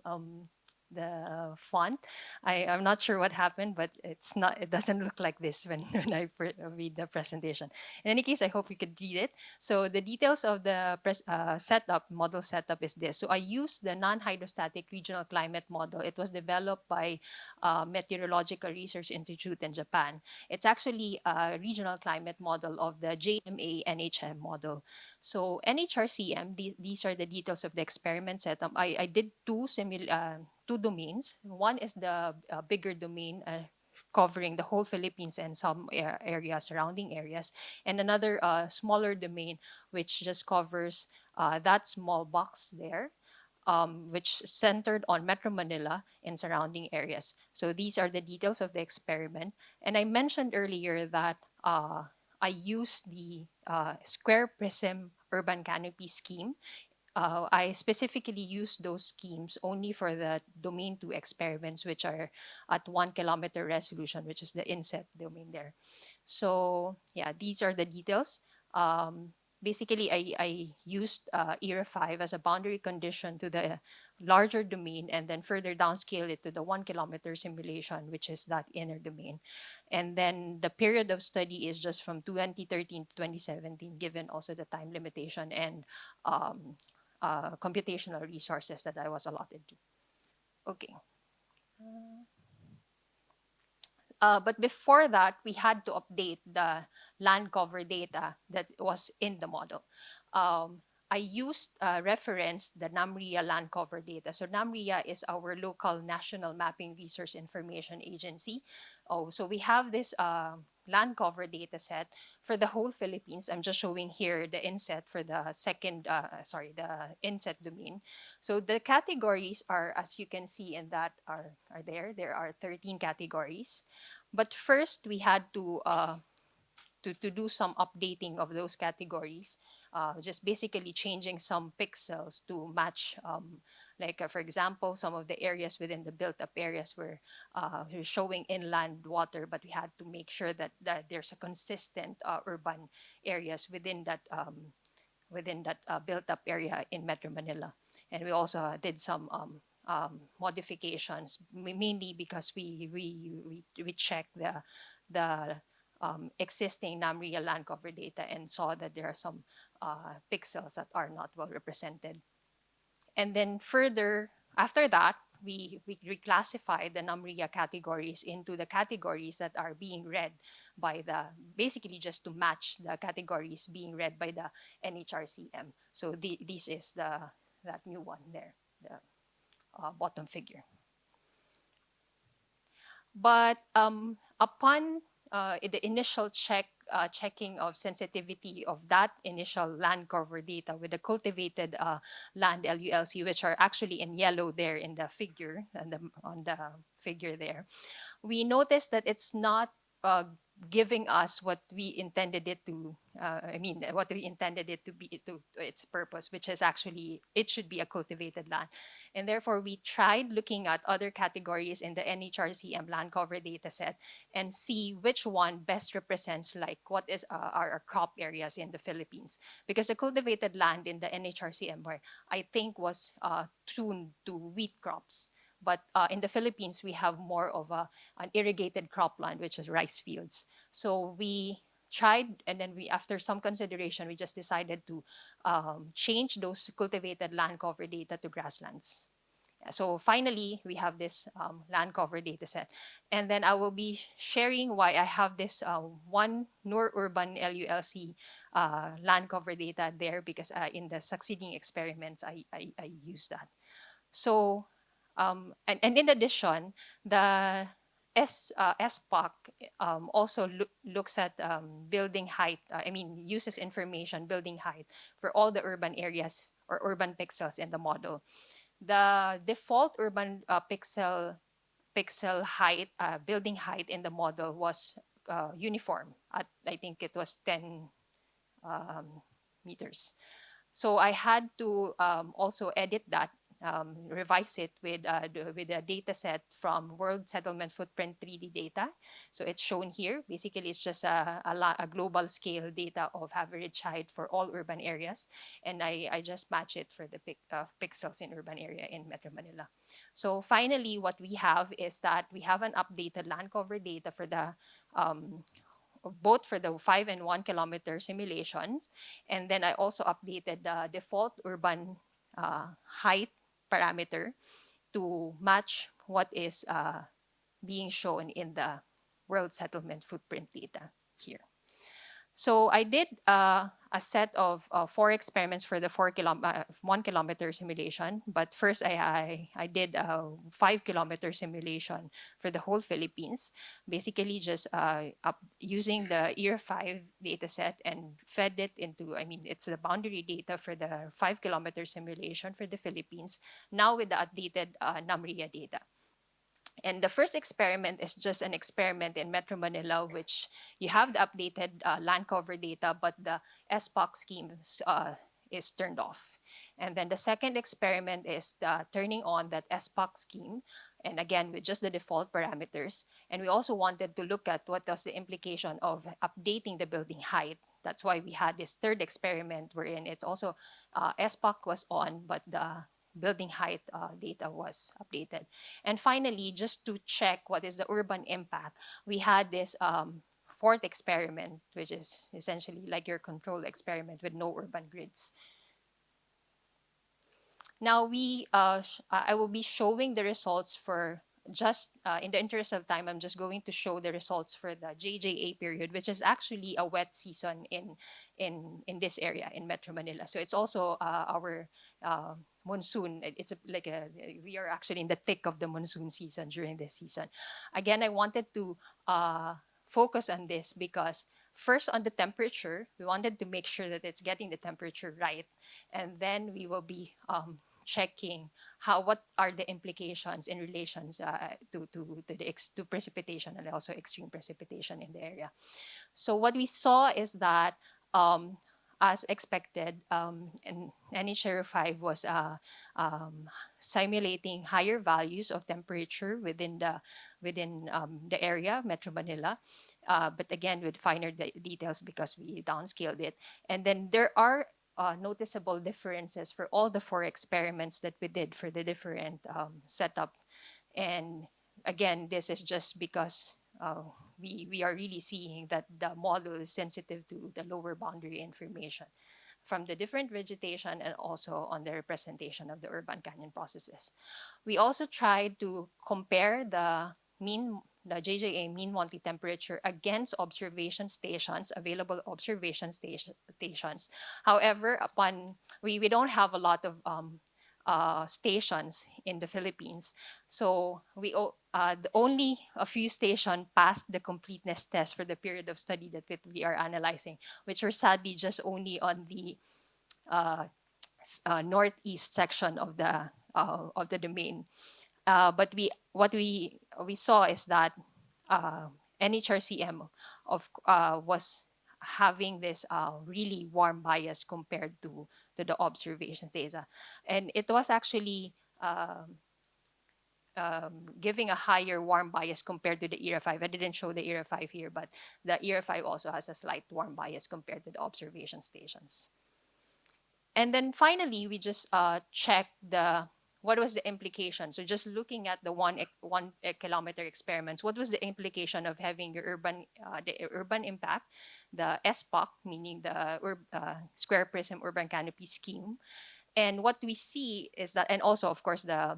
M: um, the font. I'm not sure what happened, but it's not. It doesn't look like this when when I read the presentation. In any case, I hope you could read it. So the details of the model setup is this. So I used the non-hydrostatic regional climate model. It was developed by Meteorological Research Institute in Japan. It's actually a regional climate model of the JMA NHM model. So NHRCM, these are the details of the experiment setup. I did two domains. One is the bigger domain covering the whole Philippines and some surrounding areas, and another smaller domain which just covers that small box there, which centered on Metro Manila and surrounding areas. So these are the details of the experiment. And I mentioned earlier that I used the square prism urban canopy scheme. I specifically use those schemes only for the domain 2 experiments, which are at 1 kilometer resolution, which is the inset domain there. So yeah, these are the details. Basically, I used ERA 5 as a boundary condition to the larger domain and then further downscale it to the 1 kilometer simulation, which is that inner domain. And then the period of study is just from 2013 to 2017, given also the time limitation and computational resources that I was allotted to. Okay. But before that, we had to update the land cover data that was in the model. I used referenced the NAMRIA land cover data. So NAMRIA is our local National Mapping Resource Information Agency. So we have this land cover data set for the whole Philippines. I'm just showing here the inset for the the inset domain. So the categories are, as you can see in that, are there. There are 13 categories. But first, we had to do some updating of those categories, just basically changing some pixels to match, for example, some of the areas within the built-up areas were showing inland water, but we had to make sure that there's a consistent urban areas within that built-up area in Metro Manila. And we also did some modifications, mainly because we checked the existing NAMRIA land cover data and saw that there are some pixels that are not well represented. And then further, after that, we reclassified the NAMRIA categories into the categories that are being read by basically just to match the categories being read by the NHRCM. So this is that new one there, the bottom figure. But upon the initial checking of sensitivity of that initial land cover data with the cultivated land LULC, which are actually in yellow there in the figure, and on the figure there, we noticed that it's not giving us what we intended it to. What we intended it to be to its purpose, which is actually it should be a cultivated land, and therefore we tried looking at other categories in the NHRCM land cover data set and see which one best represents what is our crop areas in the Philippines, because the cultivated land in the NHRCM I think was tuned to wheat crops. But in the Philippines, we have more of an irrigated cropland, which is rice fields. So we tried, and then after some consideration, we just decided to change those cultivated land cover data to grasslands. So finally, we have this land cover data set. And then I will be sharing why I have this one NUR urban LULC land cover data there, because in the succeeding experiments, I use that. So, and in addition, the SPUC also looks at building height, uses information building height for all the urban areas or urban pixels in the model. The default urban pixel pixel height, building height in the model was uniform at, I think it was 10 meters. So I had to also edit that, revise it with a data set from World Settlement Footprint 3D data. So it's shown here. Basically, it's just a global scale data of average height for all urban areas. And I just match it for the pixels in urban area in Metro Manila. So finally, what we have is that we have an updated land cover data for the both for the 5 and 1 kilometer simulations. And then I also updated the default urban height parameter to match what is being shown in the World Settlement Footprint data here. So I did a set of 4 experiments for the 1 kilometer simulation. But first, I did a 5 kilometer simulation for the whole Philippines. Basically, just using the year 5 data set and fed it into, it's the boundary data for the 5 kilometer simulation for the Philippines, now with the updated NumRIA data. And the first experiment is just an experiment in Metro Manila, which you have the updated land cover data, but the SPUC scheme is turned off. And then the second experiment is turning on that SPUC scheme, and again, with just the default parameters. And we also wanted to look at what was the implication of updating the building height. That's why we had this third experiment wherein it's also SPUC was on, but the building height data was updated. And finally, just to check what is the urban impact, we had this fourth experiment, which is essentially like your control experiment with no urban grids. Now I will be showing the results for just in the interest of time. I'm just going to show the results for the JJA period, which is actually a wet season in this area in Metro Manila. So it's also our monsoon. It's we are actually in the thick of the monsoon season during this season. Again, I wanted to focus on this because first on the temperature, we wanted to make sure that it's getting the temperature right, and then we will be checking what are the implications in relation to precipitation and also extreme precipitation in the area. So what we saw is that as expected, NHRCM-5 was simulating higher values of temperature within the area, Metro Manila, but again with finer details because we downscaled it. And then there are noticeable differences for all the 4 experiments that we did for the different setup. And again, this is just because we are really seeing that the model is sensitive to the lower boundary information from the different vegetation and also on the representation of the urban canyon processes. We also tried to compare the JJA mean monthly temperature against observation stations, available observation stations. However, we don't have a lot of stations in the Philippines, so only a few stations passed the completeness test for the period of study that we are analyzing, which were sadly just only on the northeast section of the domain. But what we saw is that NHRCM was having this really warm bias compared to the observation data, and it was actually giving a higher warm bias compared to the ERA 5. I didn't show the ERA 5 here, but the ERA 5 also has a slight warm bias compared to the observation stations. And then finally, we just checked what was the implication. So just looking at the 1 kilometer experiments, what was the implication of having your the urban impact, the SPUC, meaning the square prism urban canopy scheme. And what we see is that, and also of course the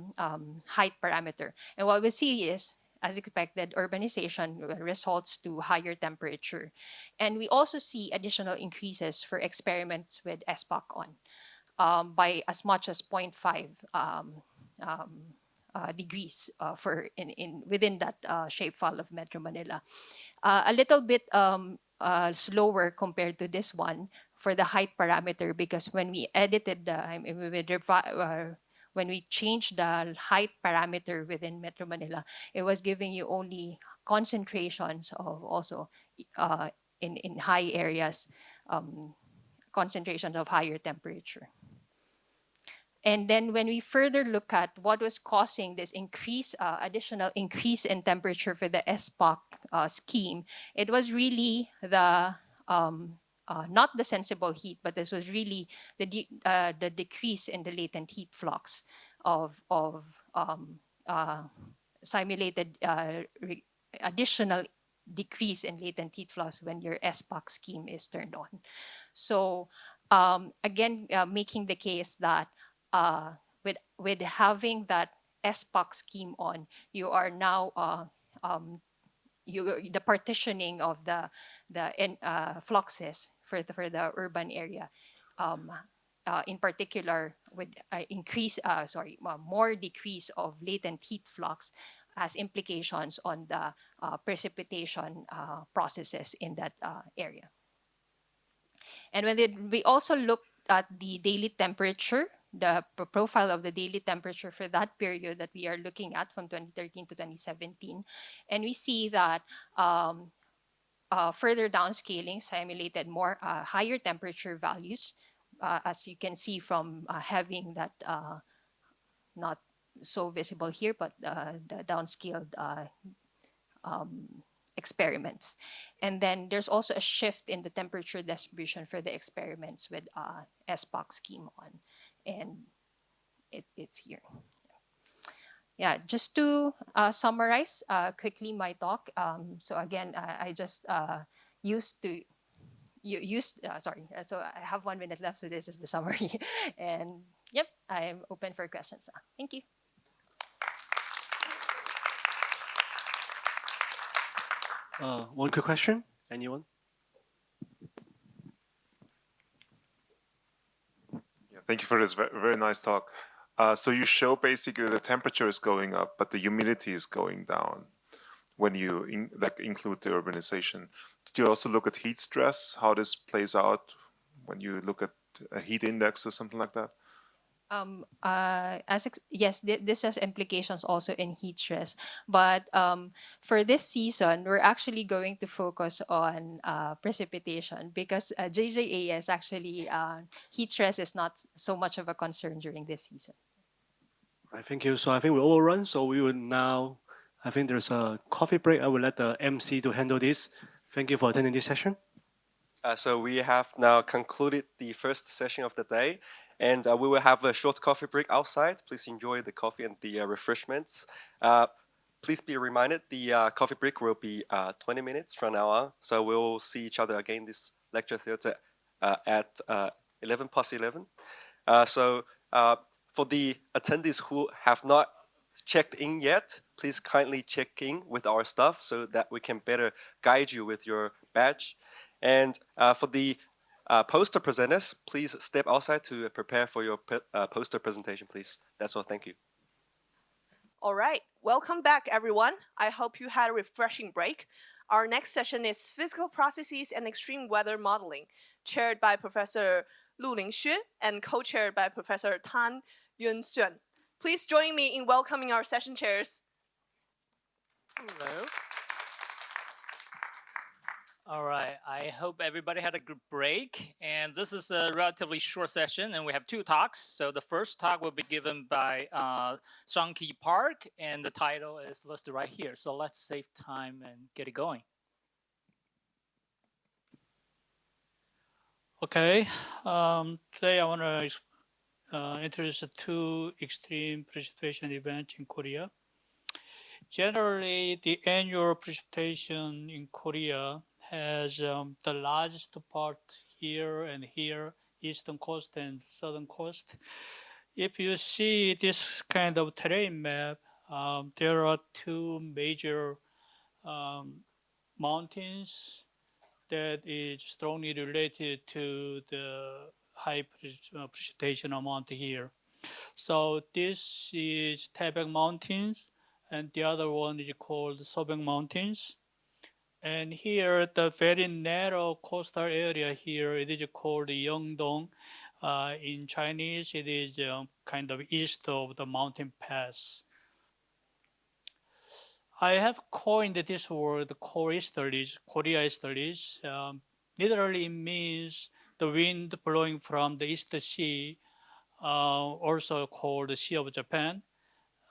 M: height parameter. And what we see is, as expected, urbanization results to higher temperature. And we also see additional increases for experiments with SPUC on by as much as 0.5 degrees within that shapefile of Metro Manila. A little bit slower compared to this one for the height parameter, because when we edited when we changed the height parameter within Metro Manila, it was giving you only concentrations of also in high areas, concentrations of higher temperature. And then when we further look at what was causing this additional increase in temperature for the SPUC scheme, it was really the not the sensible heat, but this was really the decrease in the latent heat flux of simulated additional decrease in latent heat flux when your SPUC scheme is turned on. So again, making the case that with having that SPUC scheme on, you are now the partitioning of the fluxes for the urban area, in particular with more decrease of latent heat flux has implications on the precipitation processes in that area. And we also looked at the daily temperature, the profile of the daily temperature for that period that we are looking at from 2013 to 2017. And we see that further downscaling simulated more higher temperature values, as you can see from having that not so visible here, but the downscaled experiments. And then there's also a shift in the temperature distribution for the experiments with SPUC scheme on. And it's here. Yeah, just to summarize quickly my talk. So again, I just so I have 1 minute left, so this is the summary. And yep, I'm open for questions. Thank you.
H: One quick question, anyone?
F: Yeah, thank you for this very nice talk. So you show basically the temperature is going up, but the humidity is going down when you include the urbanization. Did you also look at heat stress, how this plays out when you look at a heat index or something like that?
M: Yes, this has implications also in heat stress. But for this season, we're actually going to focus on precipitation because JJAS actually heat stress is not so much of a concern during this season.
H: Right, thank you. So I think we overrun. So we will now, I think there's a coffee break. I will let the MC to handle this. Thank you for attending this session.
G: So we have now concluded the first session of the day. And we will have a short coffee break outside. Please enjoy the coffee and the refreshments. Please be reminded the coffee break will be 20 minutes from now on. So we'll see each other again this lecture theatre at 11 past 11. So for the attendees who have not checked in yet, please kindly check in with our staff so that we can better guide you with your badge. And for the poster presenters, please step outside to prepare for your poster presentation, please. That's all. Thank you.
E: All right. Welcome back, everyone. I hope you had a refreshing break. Our next session is Physical Processes and Extreme Weather Modeling, chaired by Professor Lu-Ling Xue and co-chaired by Professor Tan Yun Xuan. Please join me in welcoming our session chairs.
N: Hello. All right, I hope everybody had a good break. And this is a relatively short session, and we have 2 talks. So the first talk will be given by Seon Ki Park, and the title is listed right here. So let's save time and get it going.
O: Okay, today I want to introduce 2 extreme precipitation events in Korea. Generally, the annual precipitation in Korea has the largest part here and here, eastern coast and southern coast. If you see this kind of terrain map, there are 2 major mountains that is strongly related to the high precipitation amount here. So this is Taebaek Mountains, and the other one is called Sobek Mountains. And here, the very narrow coastal area here, it is called Yeongdong. In Chinese, it is kind of east of the mountain pass. I have coined this word Kor'easterlies. Literally means the wind blowing from the East Sea, also called the Sea of Japan.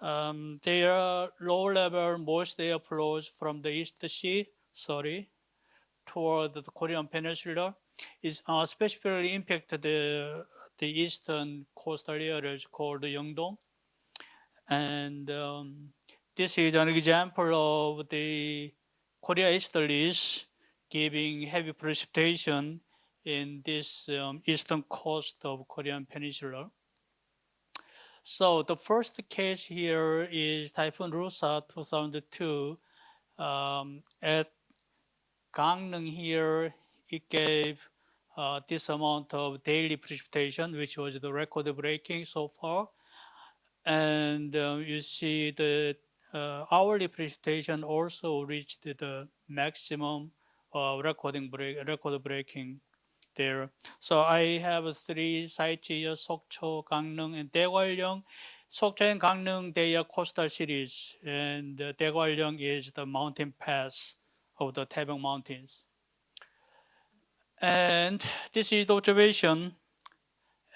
O: They are low level, most air flows from the East Sea, toward the Korean Peninsula. Is specifically impacted the eastern coastal areas called Yeongdong. And this is an example of the Kor'easterlies giving heavy precipitation in this eastern coast of Korean Peninsula. So the first case here is Typhoon Rusa 2002. At Gangneung here, it gave this amount of daily precipitation, which was the record breaking so far. And you see the hourly precipitation also reached the maximum record breaking there. So I have 3 sites here: Sokcho, Gangneung, and Daegwallyeong. Sokcho and Gangneung, they are coastal cities, and Daegwallyeong is the mountain pass of the Taebyung Mountains. And this is the observation.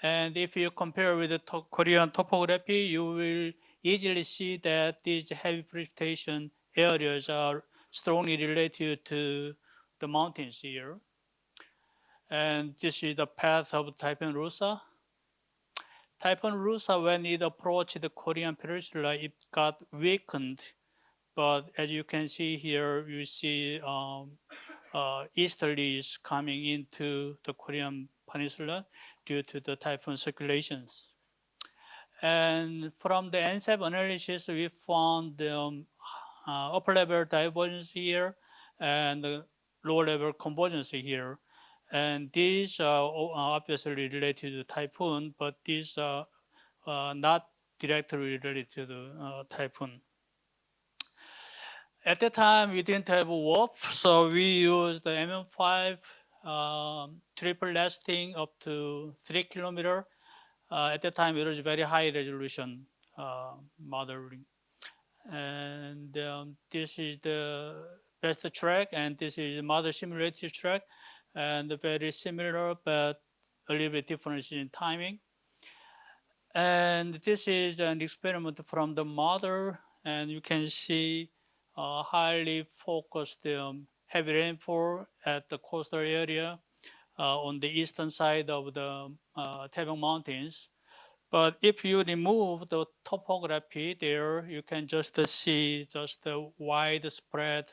O: And if you compare with the Korean topography, you will easily see that these heavy precipitation areas are strongly related to the mountains here. And this is the path of Typhoon Rusa. Typhoon Rusa, when it approached the Korean Peninsula, it got weakened. But as you can see here, you see easterlies coming into the Korean Peninsula due to the typhoon circulations. And from the NCAR analysis, we found upper level divergence here and lower level convergence here. And these are obviously related to the typhoon, but these are not directly related to the typhoon. At that time, we didn't have a WOP, so we used the MM5 triple lasting up to 3 kilometer. At that time, it was very high resolution modeling. And this is the best track, and this is model simulated track, and very similar, but a little bit different in timing. And this is an experiment from the model, and you can see highly focused heavy rainfall at the coastal area on the eastern side of the Taebyung Mountains. But if you remove the topography there, you can just see just a widespread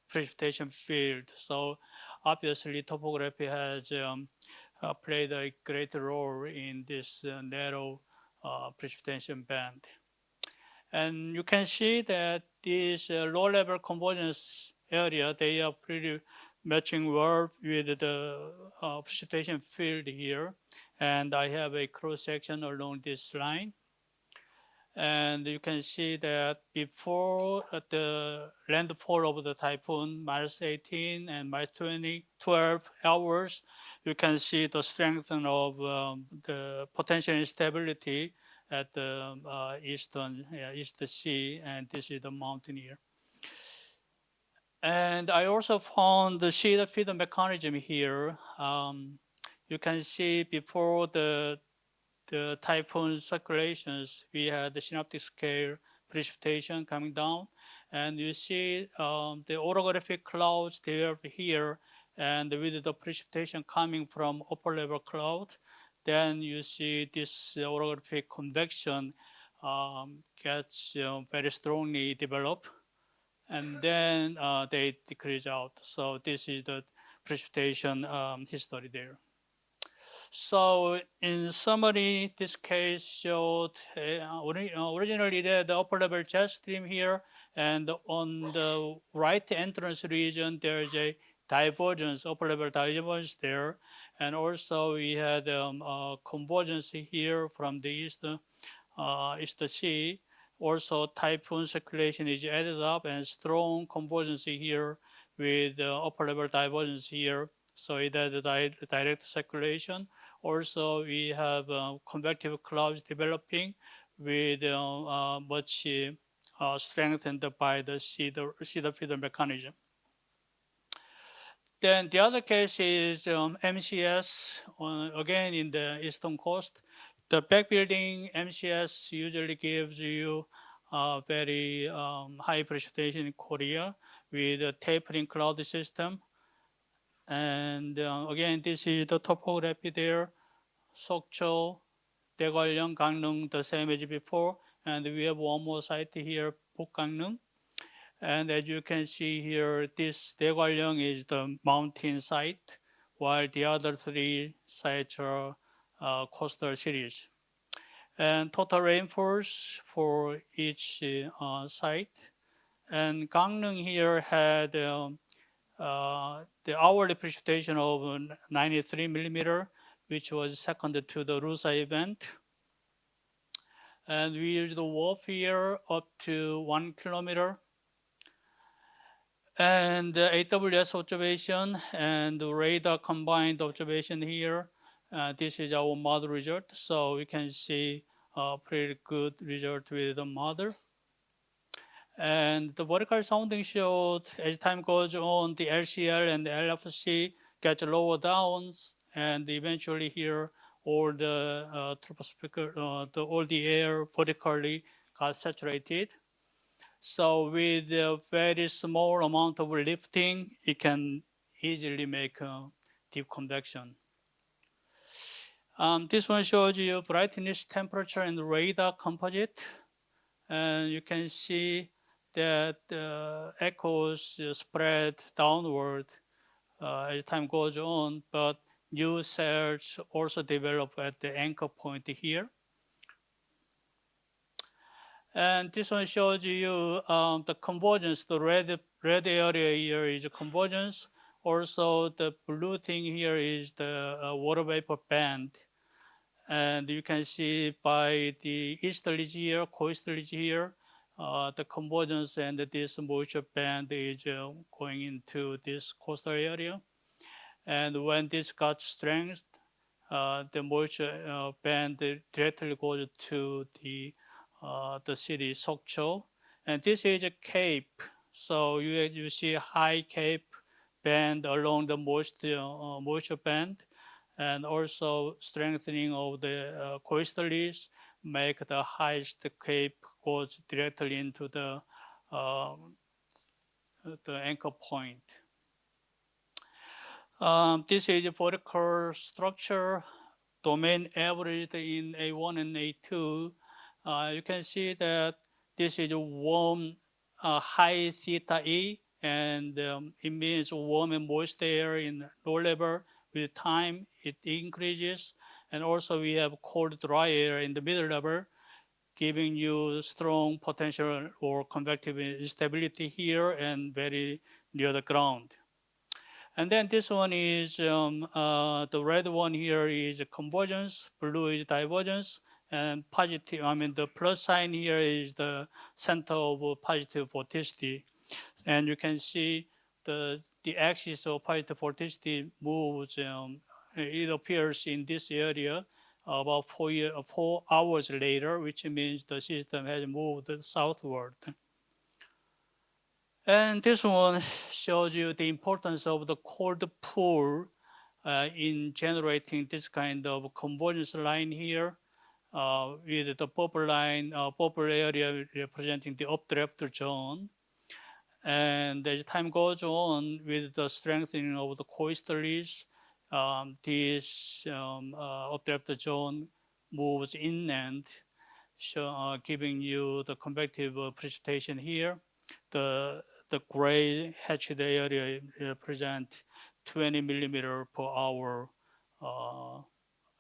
O: precipitation field. So obviously topography has played a great role in this narrow precipitation band. And you can see that these low-level convergence area, they are pretty matching well with the precipitation field here. And I have a cross-section along this line. And you can see that before the landfall of the typhoon, minus 18 and minus 12 hours, you can see the strength of the potential instability at the East Sea, and this is the mountain here. And I also found the shear feeder mechanism here. You can see before the typhoon circulations, we had the synoptic scale precipitation coming down, and you see the orographic clouds there here, and with the precipitation coming from upper level cloud, then you see this orographic convection gets very strongly developed, and then they decrease out. So this is the precipitation history there. So in summary, this case showed originally the upper level jet stream here, and on the right entrance region, there's a divergence, upper level divergence there. And also we had convergence here from the east sea. Also typhoon circulation is added up, and strong convergence here with upper level divergence here. So it had a direct circulation. Also, we have convective clouds developing with much strengthened by the cedar feeder mechanism. Then the other case is MCS, again in the eastern coast. The backbuilding MCS usually gives you very high precipitation in Korea with a tapering cloud system. And again, this is the topography there. Sokcho, Daegwallyeong, Gangneung, the same as before. And we have one more site here, Bukgangneung. And as you can see here, this Daegwallyeong is the mountain site, while the other three sites are coastal cities. And total rainfalls for each site. And Gangneung here had the hourly precipitation of 93 millimeter, which was second to the Rusa event. And we used the WRF here up to 1 kilometer. And the AWS observation and the radar combined observation here. This is our model result. So we can see a pretty good result with the model. And the vertical sounding showed as time goes on, the LCL and the LFC get lower downs, and eventually here all the tropospheric, all the air vertically got saturated. So with a very small amount of lifting, it can easily make deep convection. This one shows you brightness, temperature, and radar composite. And you can see that echoes spread downward as time goes on, but new cells also develop at the anchor point here. And this one shows you the convergence. The red area here is a convergence. Also, the blue thing here is the water vapor band. And you can see by the easterlies here, coasterlies here, the convergence and this moisture band is going into this coastal area. And when this got strength, the moisture band directly goes to the city Sokcho. And this is a cape. So you see a high cape band along the moisture band, and also strengthening of the coasterlies make the highest cape goes directly into the anchor point. This is a vertical structure, domain averaged in A1 and A2. You can see that this is a warm, high theta E, and it means warm and moist air in low level. With time, it increases. And also we have cold, dry air in the middle level, giving you strong potential or convective instability here and very near the ground. And then this one is, the red one here is convergence, blue is divergence, and positive, the plus sign here is the center of positive vorticity. And you can see the axis of positive vorticity moves, it appears in this area about 4 hours later, which means the system has moved southward. And this one shows you the importance of the cold pool in generating this kind of convergence line here, with the purple line, purple area representing the updraft zone. And as time goes on, with the strengthening of the coasterlies, this updraft zone moves inland, giving you the convective precipitation here. The gray hatched area represent 20 millimeter per hour,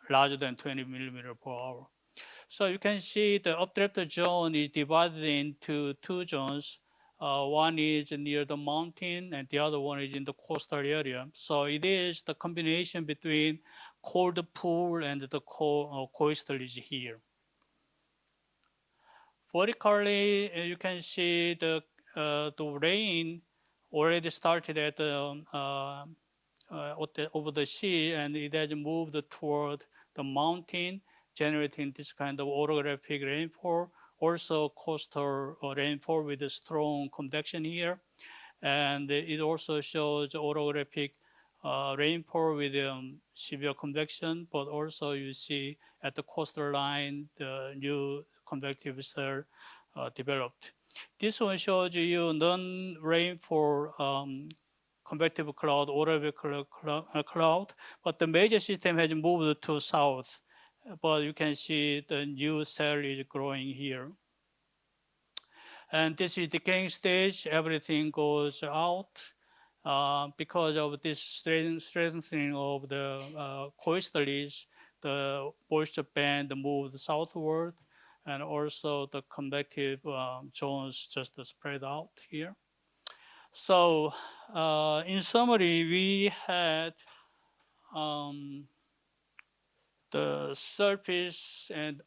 O: larger than 20 millimeter per hour. So you can see the updraft zone is divided into 2 zones. One is near the mountain and the other one is in the coastal area. So it is the combination between cold pool and the coasterlies here. Vertically, you can see the rain already started at over the sea, and it has moved toward the mountain, generating this kind of orographic rainfall. Also coastal rainfall with a strong convection here. And it also shows orographic rainfall with severe convection, but also you see at the coastal line, the new convective cell developed. This one shows you non-rainfall convective cloud, orographic cloud, but the major system has moved to south. But you can see the new cell is growing here. And this is decaying stage, everything goes out because of this strengthening of the KEYNOTE, the moisture band moved southward, and also the convective zones just spread out here. So in summary, we had the surface and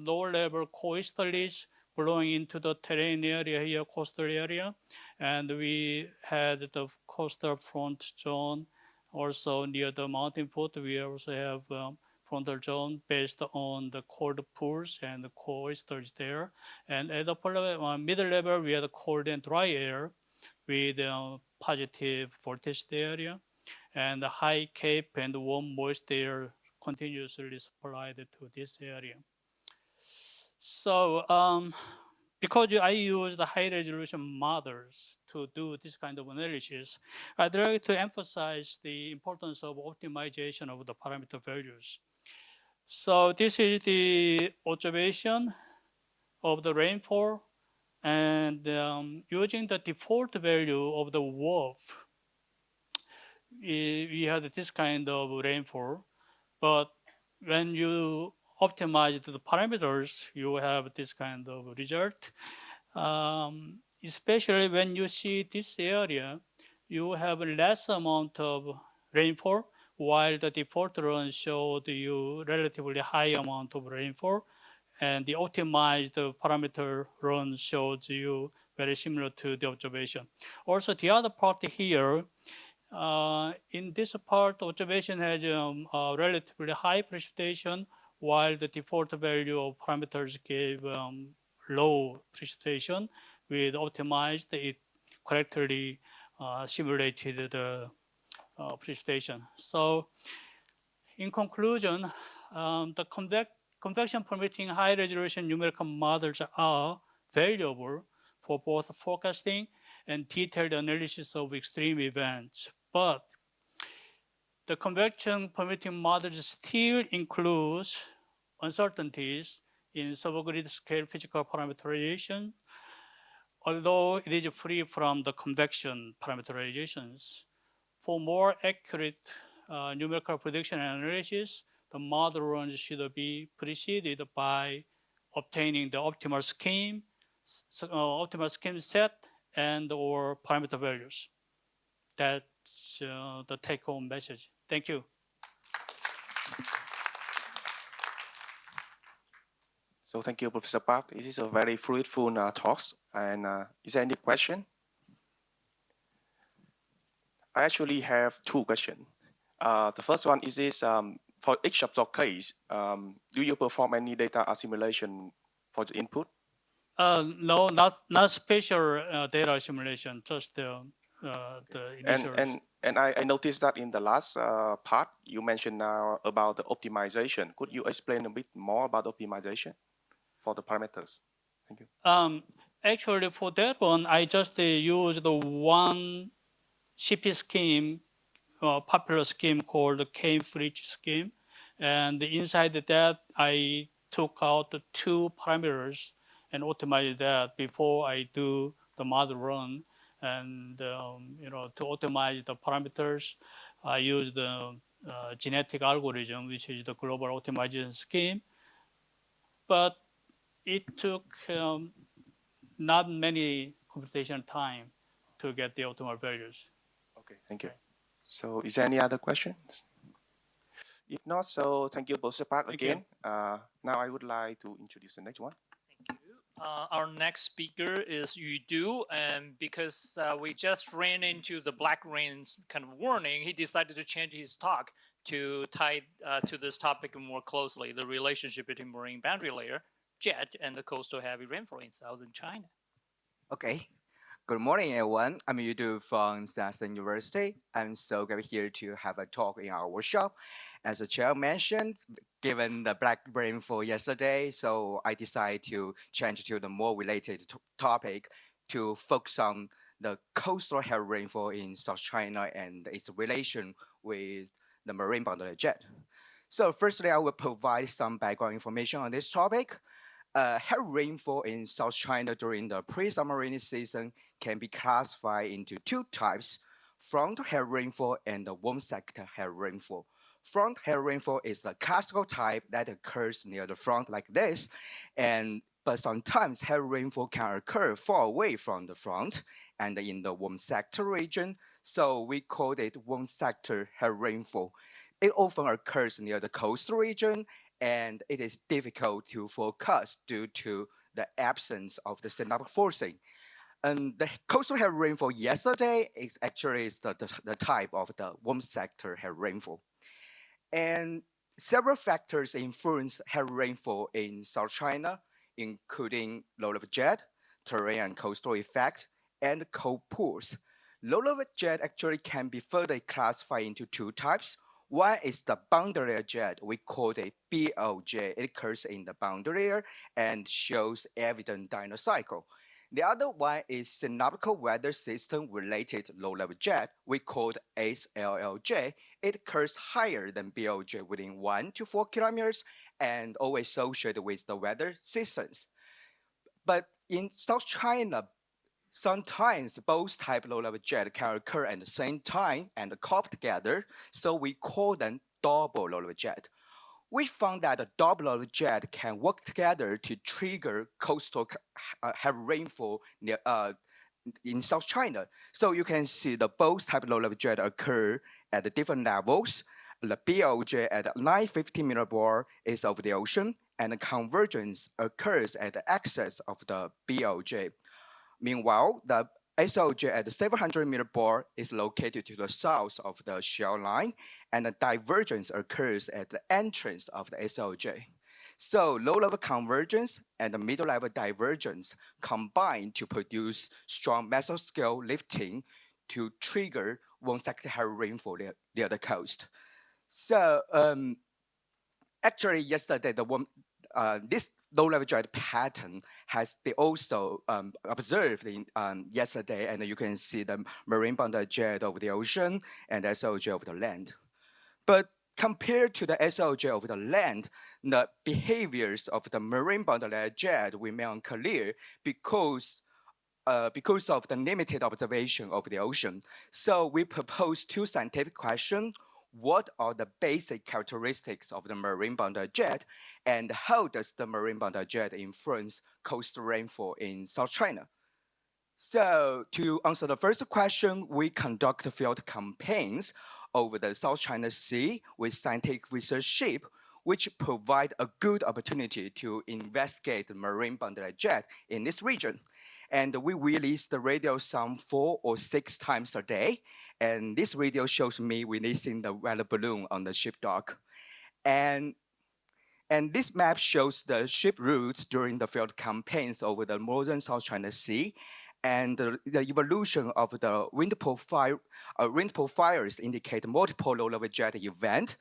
O: low-level KEYNOTE blowing into the terrain area here, coastal area, and we had the coastal front zone also near the mountain foot. We also have frontal zone based on the cold pools and the KEYNOTE there. And at the middle level, we had cold and dry air with positive voltage area, and the high cape and warm moist air continuously supplied to this area. So because I use the high resolution models to do this kind of analysis, I'd like to emphasize the importance of optimization of the parameter values. So this is the observation of the rainfall, and using the default value of the WRF, we had this kind of rainfall, but when you optimize the parameters, you have this kind of result. Especially when you see this area, you have less amount of rainfall, while the default run showed you relatively high amount of rainfall, and the optimized parameter run shows you very similar to the observation. Also, the other part here, in this part, observation has a relatively high precipitation, while the default value of parameters gave low precipitation. With optimized, it correctly simulated the precipitation. So in conclusion, the convection permitting high resolution numerical models are valuable for both forecasting and detailed analysis of extreme events. But the convection permitting models still includes uncertainties in subgrid scale physical parameterization, although it is free from the convection parameterizations. For more accurate numerical prediction and analysis, the model runs should be preceded by obtaining the optimal scheme set and or parameter values. That's the take-home message. Thank you.
P: So thank you, Professor Park. This is a very fruitful talks. And is there any question? I actually have two questions. The first one is this, for each of the case, do you perform any data assimilation for the input?
O: No, not special data assimilation, just the initial.
P: And I noticed that in the last part, you mentioned now about the optimization. Could you explain a bit more about optimization for the parameters? Thank you.
O: Actually, for that one, I just used the one CP scheme, popular scheme called the Cambridge scheme. And inside that, I took out the two parameters and optimized that before I do the model run. And to optimize the parameters, I used the genetic algorithm, which is the global optimization scheme. But it took not many computation time to get the optimal values.
P: Okay, thank you. So is there any other questions? If not, so thank you, Professor Park, again. Now I would like to introduce the next one.
N: Thank you. Our next speaker is Yu Du, and because we just ran into the black rain kind of warning, he decided to change his talk to tie to this topic more closely, the relationship between marine boundary layer, jet, and the coastal heavy rainfall in southern China.
Q: Okay. Good morning, everyone. I'm Yongjiu from Rasmussen University. I'm so glad here to have a talk in our workshop. As the chair mentioned, given the black rainfall yesterday, so I decided to change to the more related topic to focus on the coastal heavy rainfall in South China and its relation with the marine boundary jet. So firstly, I will provide some background information on this topic. Heavy rainfall in South China during the pre-summer rainy season can be classified into two types: front heavy rainfall and the warm sector heavy rainfall. Front heavy rainfall is the classical type that occurs near the front like this, but sometimes heavy rainfall can occur far away from the front and in the warm sector region, so we call it warm sector heavy rainfall. It often occurs near the coastal region, and it is difficult to forecast due to the absence of the synoptic forcing. And the coastal heavy rainfall yesterday is actually the type of the warm sector heavy rainfall. And several factors influence heavy rainfall in South China, including low-level jet, terrain and coastal effect, and cold pools. Low-level jet actually can be further classified into two types. One is the boundary layer jet. We call it BOJ. It occurs in the boundary layer and shows evident dino cycle. The other one is synoptical weather system related low-level jet. We call it SLLJ. It occurs higher than BOJ within 1 to 4 kilometers and always associated with the weather systems. But in South China, sometimes both type low-level jet can occur at the same time and couple together, so we call them double low-level jet. We found that a double low-level jet can work together to trigger coastal heavy rainfall in South China. So you can see the both type low-level jet occur at the different levels. The BOJ at 950 millibars is over the ocean, and the convergence occurs at the axis of the BOJ. Meanwhile, the SOJ at 700 millibars is located to the south of the shell line, and the divergence occurs at the entrance of the SOJ. So low-level convergence and the middle-level divergence combine to produce strong mesoscale lifting to trigger warm sector heavy rainfall near the coast. So actually yesterday, this low-level jet pattern has been also observed in, yesterday, and you can see the marine boundary jet over the ocean and SOJ over the land. But compared to the SOJ over the land, the behaviors of the marine boundary jet remain unclear because of the limited observation of the ocean. So we propose two scientific questions. What are the basic characteristics of the marine boundary jet, and how does the marine boundary jet influence coastal rainfall in South China? So to answer the first question, we conduct field campaigns over the South China Sea with scientific research ship, which provide a good opportunity to investigate the marine boundary jet in this region. And we release the radio some 4 or 6 times a day. And this radio shows me releasing the weather balloon on the ship dock. And this map shows the ship routes during the field campaigns over the northern South China Sea. And the evolution of the wind profiles indicate multiple low-level jet events.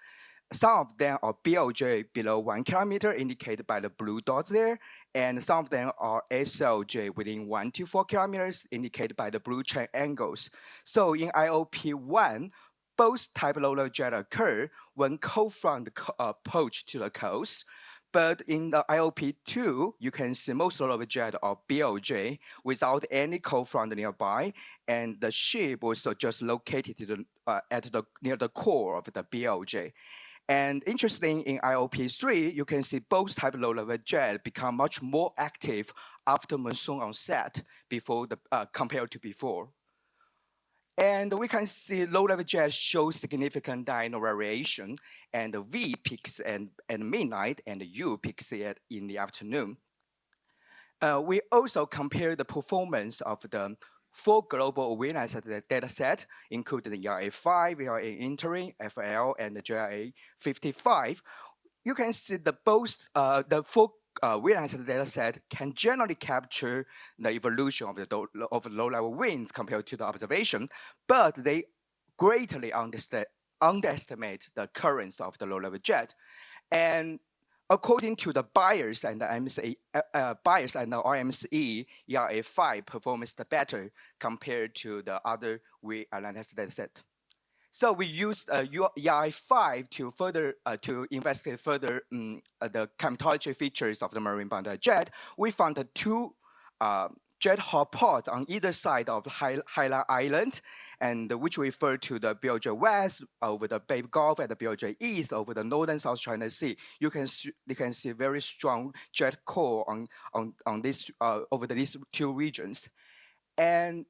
Q: Some of them are BOJ below 1 kilometer, indicated by the blue dots there, and some of them are SLJ within 1 to 4 kilometers, indicated by the blue triangles. So in IOP1, both type low-level jet occur when cold front approach to the coast. But in the IOP2, you can see most low-level jet are BOJ without any cold front nearby, and the ship was just located near the core of the BOJ. And interesting, in IOP3, you can see both type of low-level jet become much more active after monsoon onset compared to before. And we can see low-level jet shows significant dino variation, and V peaks at midnight, and U peaks in the afternoon. We also compare the performance of the 4 global awareness data set, including the ERA5, ERA interim, FL, and the JRA 55. You can see the the 4 awareness data set can generally capture the evolution of the low-level winds compared to the observation, but they greatly underestimate the currents of the low-level jet. And according to the buyers and the RMSE, ERA5 performs better compared to the other awareness data set. So we used ERA5 to further to investigate further the climatology features of the marine boundary jet. We found the 2 jet hot pods on either side of Highland Island, and which refer to the BOJ West over the Bay Gulf and the BOJ East over the northern South China Sea. You can see very strong jet core on this over these 2 regions, and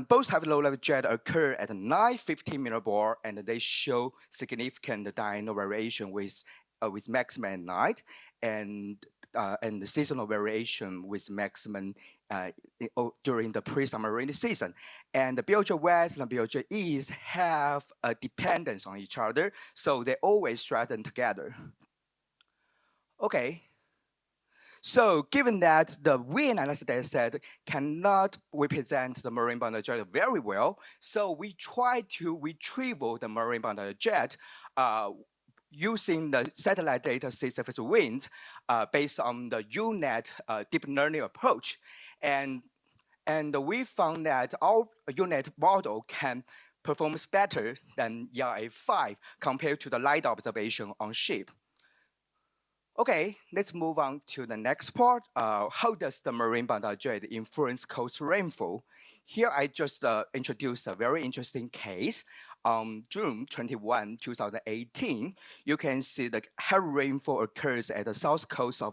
Q: both have low-level jet occur at 9-15 meter bore, and they show significant diurnal variation with maximum at night, and the seasonal variation with maximum during the pre-summer rainy season. And the BOJ West and the BOJ East have a dependence on each other, so they always threaten together. Okay. So given that the wind analysis data set cannot represent the marine boundary jet very well, so we try to retrieve the marine boundary jet using the satellite data sea surface winds based on the UNet deep learning approach. And we found that our UNet model can perform better than ERA5 compared to the light observation on ship. Okay, let's move on to the next part. How does the marine boundary jet influence coastal rainfall? Here I just introduced a very interesting case. On June 21, 2018, you can see the heavy rainfall occurs at the south coast of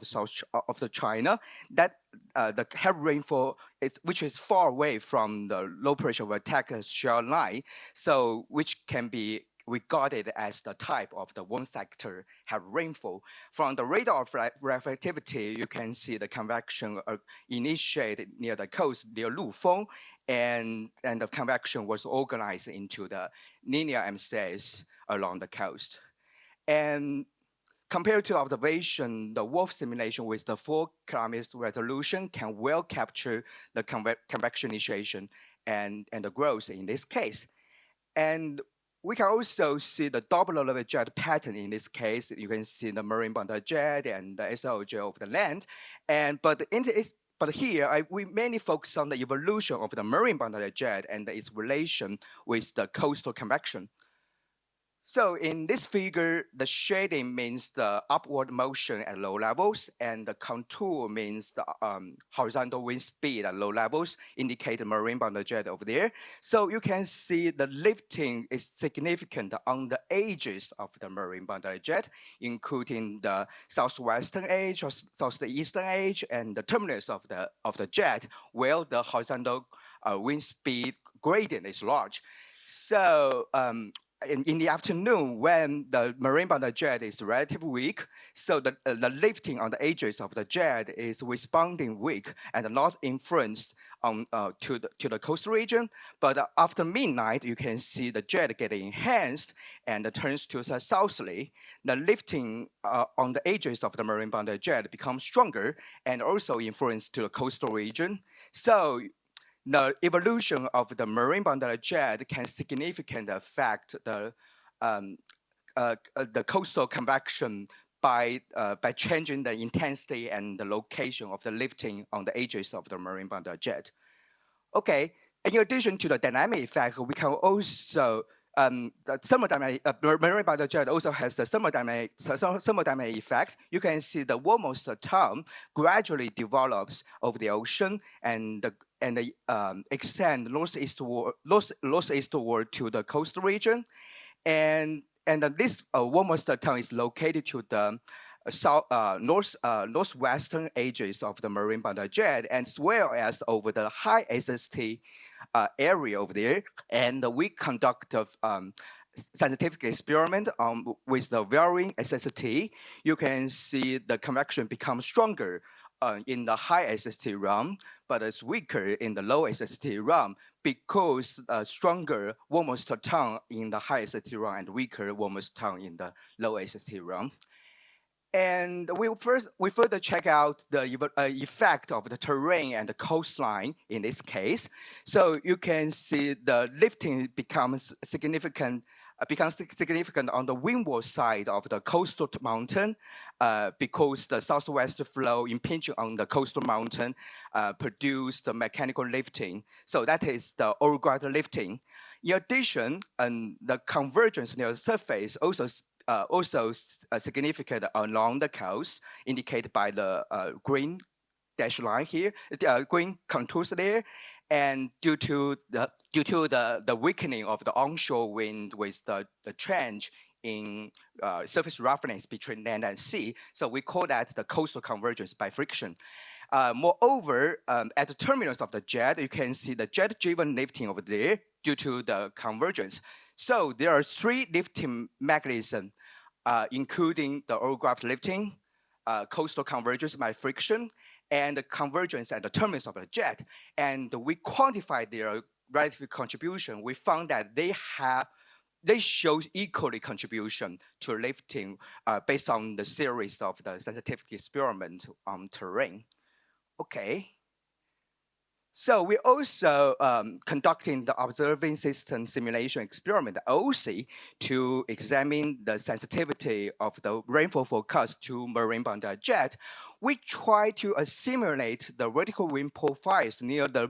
Q: the China. That the heavy rainfall, which is far away from the low pressure vertex shell line, so which can be regarded as the type of the one sector heavy rainfall. From the radar reflectivity, you can see the convection initiated near the coast near Lufeng, and the convection was organized into the linear MCS along the coast. And compared to observation, the WRF simulation with the 4 kilometers resolution can well capture the convection initiation and the growth in this case. And we can also see the double low-level jet pattern in this case. You can see the marine boundary jet and the SLJ over the land. But here, we mainly focus on the evolution of the marine boundary jet and its relation with the coastal convection. So in this figure, the shading means the upward motion at low levels, and the contour means the horizontal wind speed at low levels, indicate the marine boundary jet over there. So you can see the lifting is significant on the edges of the marine boundary jet, including the southwestern edge or southeastern edge and the terminus of the jet, where the horizontal wind speed gradient is large. So in the afternoon, when the marine boundary jet is relatively weak, so the lifting on the edges of the jet is responding weak and not influenced to the coastal region. But after midnight, you can see the jet getting enhanced and turns to the southerly. The lifting on the edges of the marine boundary jet becomes stronger and also influenced to the coastal region. So the evolution of the marine boundary jet can significantly affect the coastal convection by changing the intensity and the location of the lifting on the edges of the marine boundary jet. Okay, in addition to the dynamic effect, we can also the thermodynamic marine boundary jet also has the thermodynamic effect. You can see the warmest term gradually develops over the ocean and extend northeastward to the coastal region, and this warmest term is located to the northwestern edges of the marine boundary jet, as well as over the high SST area over there. And we conduct a scientific experiment with the varying SST. You can see the convection becomes stronger in the high SST realm, but it's weaker in the low SST realm because stronger, warmest tone in the high SST realm and weaker, warmest tone in the low SST realm. And we further check out the effect of the terrain and the coastline in this case. So you can see the lifting becomes significant on the windward side of the coastal mountain because the southwest flow impinging on the coastal mountain produced the mechanical lifting. So that is the orographic lifting. In addition, the convergence near the surface also significant along the coast, indicated by the green dashed line here, green contours there. And due to the weakening of the onshore wind with the change in surface roughness between land and sea, so we call that the coastal convergence by friction. Moreover, at the terminus of the jet, you can see the jet-driven lifting over there due to the convergence. So there are three lifting mechanisms, including the orographic lifting, coastal convergence by friction, and the convergence at the terminus of the jet. And we quantified their relative contribution. We found that they show equally contribution to lifting based on the series of the sensitivity experiment on terrain. Okay. So we're also conducting the observing system simulation experiment, OC, to examine the sensitivity of the rainfall forecast to marine boundary jet. We try to simulate the vertical wind profiles near the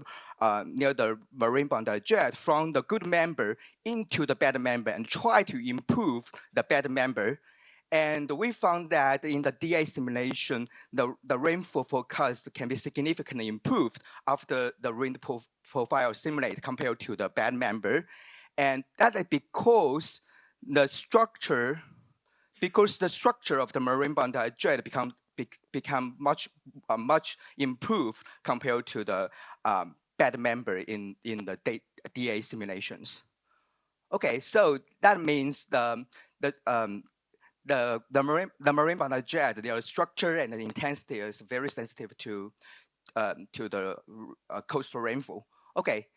Q: marine boundary jet from the good member into the bad member and try to improve the bad member. And we found that in the DA simulation, the rainfall forecast can be significantly improved after the rain profile simulated compared to the bad member. And that is because the structure of the marine boundary jet become much improved compared to the bad member in the DA simulations. Okay, so that means the marine boundary jet, their structure and the intensity is very sensitive to the coastal rainfall. Okay,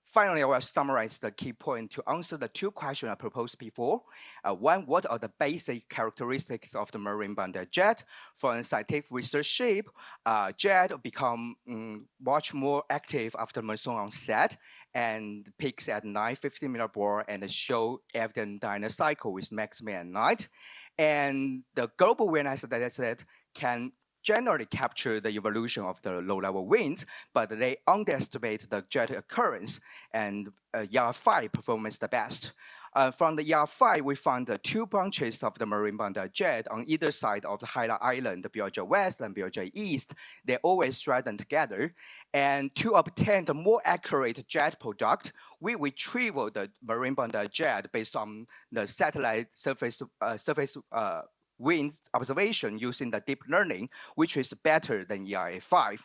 Q: finally, I will summarize the key point to answer the two questions I proposed before. One, what are the basic characteristics of the marine boundary jet? For a scientific research ship, jet become much more active after monsoon onset and peaks at 950 millibor and show evident diurnal cycle with maximum at night. And the global wind, as I said, can generally capture the evolution of the low-level winds, but they underestimate the jet occurrence, and YAR5 performs the best. From the YAR5, we found the two branches of the marine boundary jet on either side of the highlight island, the BRJ West and BRJ East. They always threaten together. And to obtain the more accurate jet product, we retrieve the marine boundary jet based on the satellite surface wind observation using the deep learning, which is better than ERA5.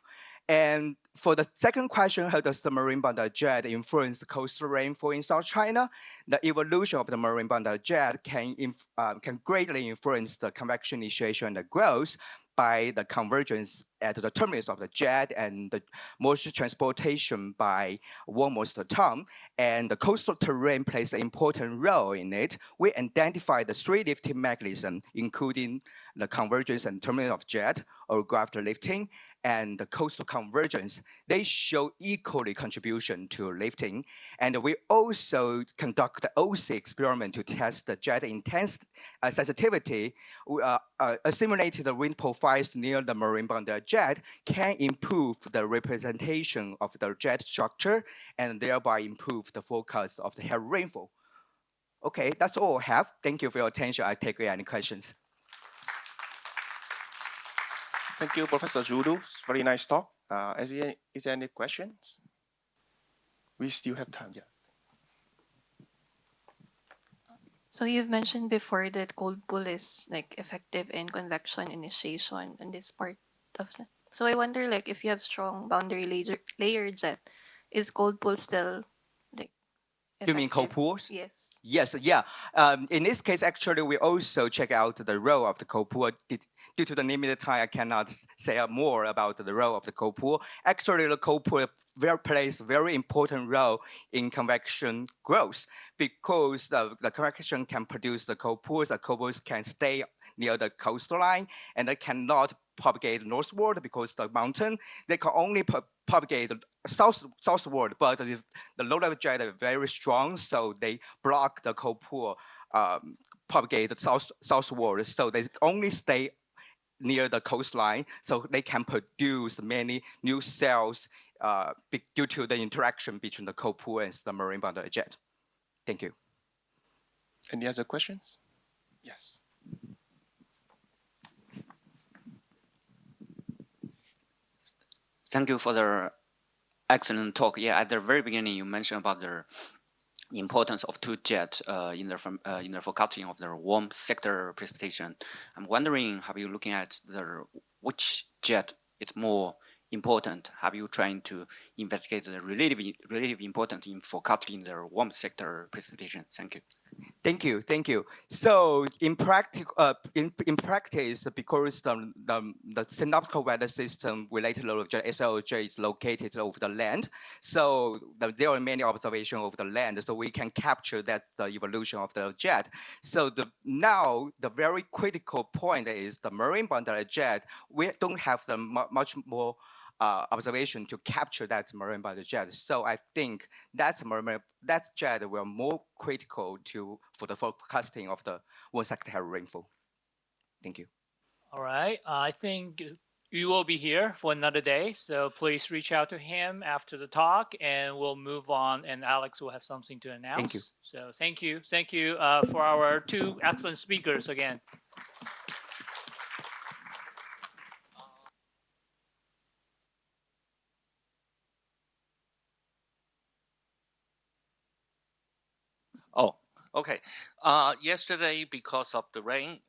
Q: And for the second question, how does the marine boundary jet influence the coastal rainfall in South China? The evolution of the marine boundary jet can greatly influence the convection initiation and the growth by the convergence at the terminus of the jet and the moisture transportation by warmest tongue. And the coastal terrain plays an important role in it. We identified the three lifting mechanisms, including the convergence and terminus of jet, orographic lifting, and the coastal convergence. They show equally contribution to lifting. And we also conduct the OC experiment to test the jet sensitivity. Simulated the wind profiles near the marine boundary jet can improve the representation of the jet structure and thereby improve the forecast of the heavy rainfall. Okay, that's all I have. Thank you for your attention. I take any questions.
P: Thank you, Professor Zulu. Very nice talk. Is there any questions? We still have time, yeah.
R: So you've mentioned before that cold pool is like effective in convection initiation in this part of it. So I wonder, like, if you have strong boundary layer jet, is cold pool still like
Q: You mean coal
R: effective?
Q: pools?
R: Yes.
Q: Yes, yeah. In this case, actually, we also check out the role of the coal pool. Due to the limited time, I cannot say more about the role of the coal pool. Actually, the coal pool plays a very important role in convection growth because the convection can produce the coal pools. The coal pools can stay near the coastline and they cannot propagate northward because the mountain. They can only propagate southward, but the low level jet is very strong, so they block the coal pool propagate southward. So they only stay near the coastline, so they can produce many new cells due to the interaction between the coal pool and the marine boundary jet. Thank you.
P: Any other questions? Yes.
S: Thank you for the excellent talk. Yeah, at the very beginning, you mentioned about the importance of two jets in the forecasting of the warm sector precipitation. I'm wondering, have you looking at which jet is more important? Have you trying to investigate the relative importance in forecasting the warm sector precipitation? Thank you.
Q: Thank you, thank you. So in practice, because the synoptical weather system related to the SLJ is located over the land, so there are many observations over the land, so we can capture the evolution of the jet. So now the very critical point is the marine boundary jet. We don't have the much more observation to capture that marine boundary jet. So I think that jet will more critical for the forecasting of the one sector rainfall. Thank you.
N: All right. I think you will be here for another day, so please reach out to him after the talk, and we'll move on. And Alex will have something to announce.
Q: Thank you.
N: So thank you for our two excellent speakers again.
T: Oh, okay. Yesterday, because of the rain,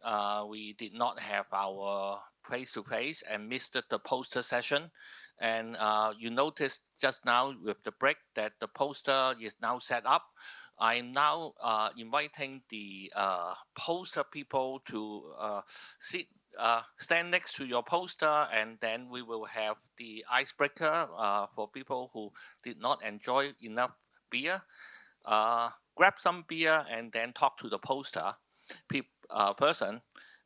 T: we did not have our face-to-face and missed the poster session. And you noticed just now with the break that the poster is now set up. I'm now inviting the poster people to stand next to your poster, and then we will have the icebreaker for people who did not enjoy enough beer. Grab some beer and then talk to the poster person.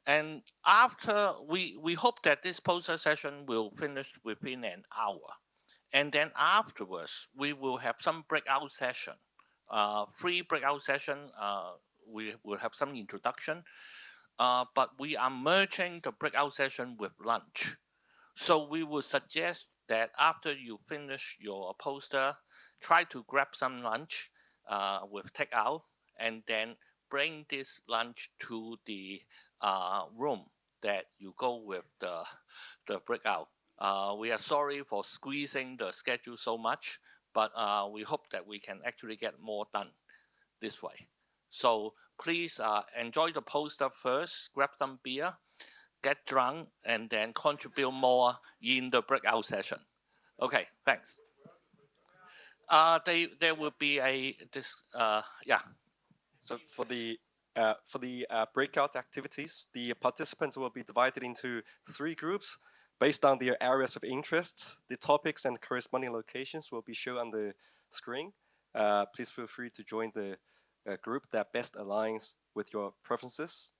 T: And after, we hope that this poster session will finish within an hour. And then afterwards, we will have some breakout session, free breakout session. We will have some introduction, but we are merging the breakout session with lunch. So we would suggest that after you finish your poster, try to grab some lunch with takeout, and then bring this lunch to the room that you go with the breakout. We are sorry for squeezing the schedule so much, but we hope that we can actually get more done this way. So please enjoy the poster first, grab some beer, get drunk, and then contribute more in the breakout session. Okay, thanks. There will be yeah.
G: So for the breakout activities, the participants will be divided into 3 groups based on their areas of interest. The topics and corresponding locations will be shown on the screen. Please feel free to join the group that best aligns with your preferences.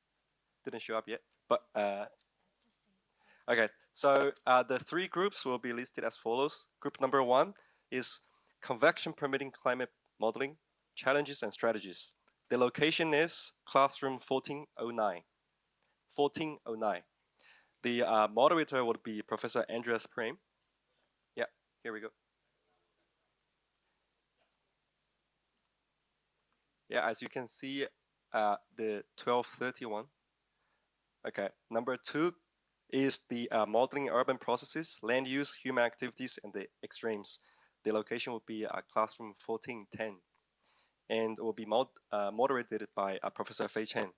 G: Didn't show up yet, but okay. So the 3 groups will be listed as follows. Group number 1 is Convection-Permitting Climate Modeling, Challenges and Strategies. The location is classroom 1409. 1409. The moderator would be Professor Andreas Prein. Yeah, here we go. Yeah, as you can see, the 1231. Okay, number 2 is the modeling urban processes, land use, human activities, and the extremes. The location will be classroom 1410, and will be moderated by Professor Fei Chen.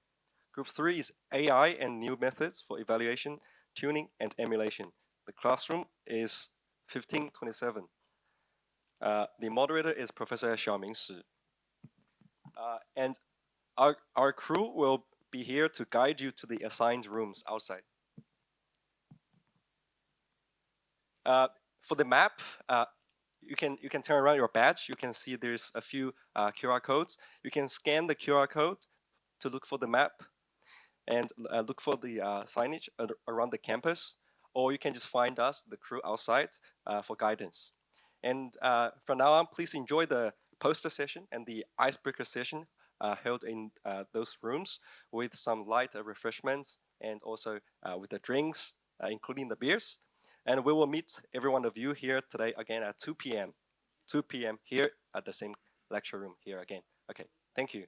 G: Group 3 is AI and new methods for evaluation, tuning, and emulation. The classroom is 1527. The moderator is Professor Xiaoming Shi. And our crew will be here to guide you to the assigned rooms outside. For the map, you can turn around your badge. You can see there's a few QR codes. You can scan the QR code to look for the map and look for the signage around the campus, or you can just find us, the crew outside, for guidance. And from now on, please enjoy the poster session and the icebreaker session held in those rooms with some light refreshments and also with the drinks, including the beers. And we will meet every one of you here today again at 2 p.m. 2 p.m. here at the same lecture room here again. Okay, thank you.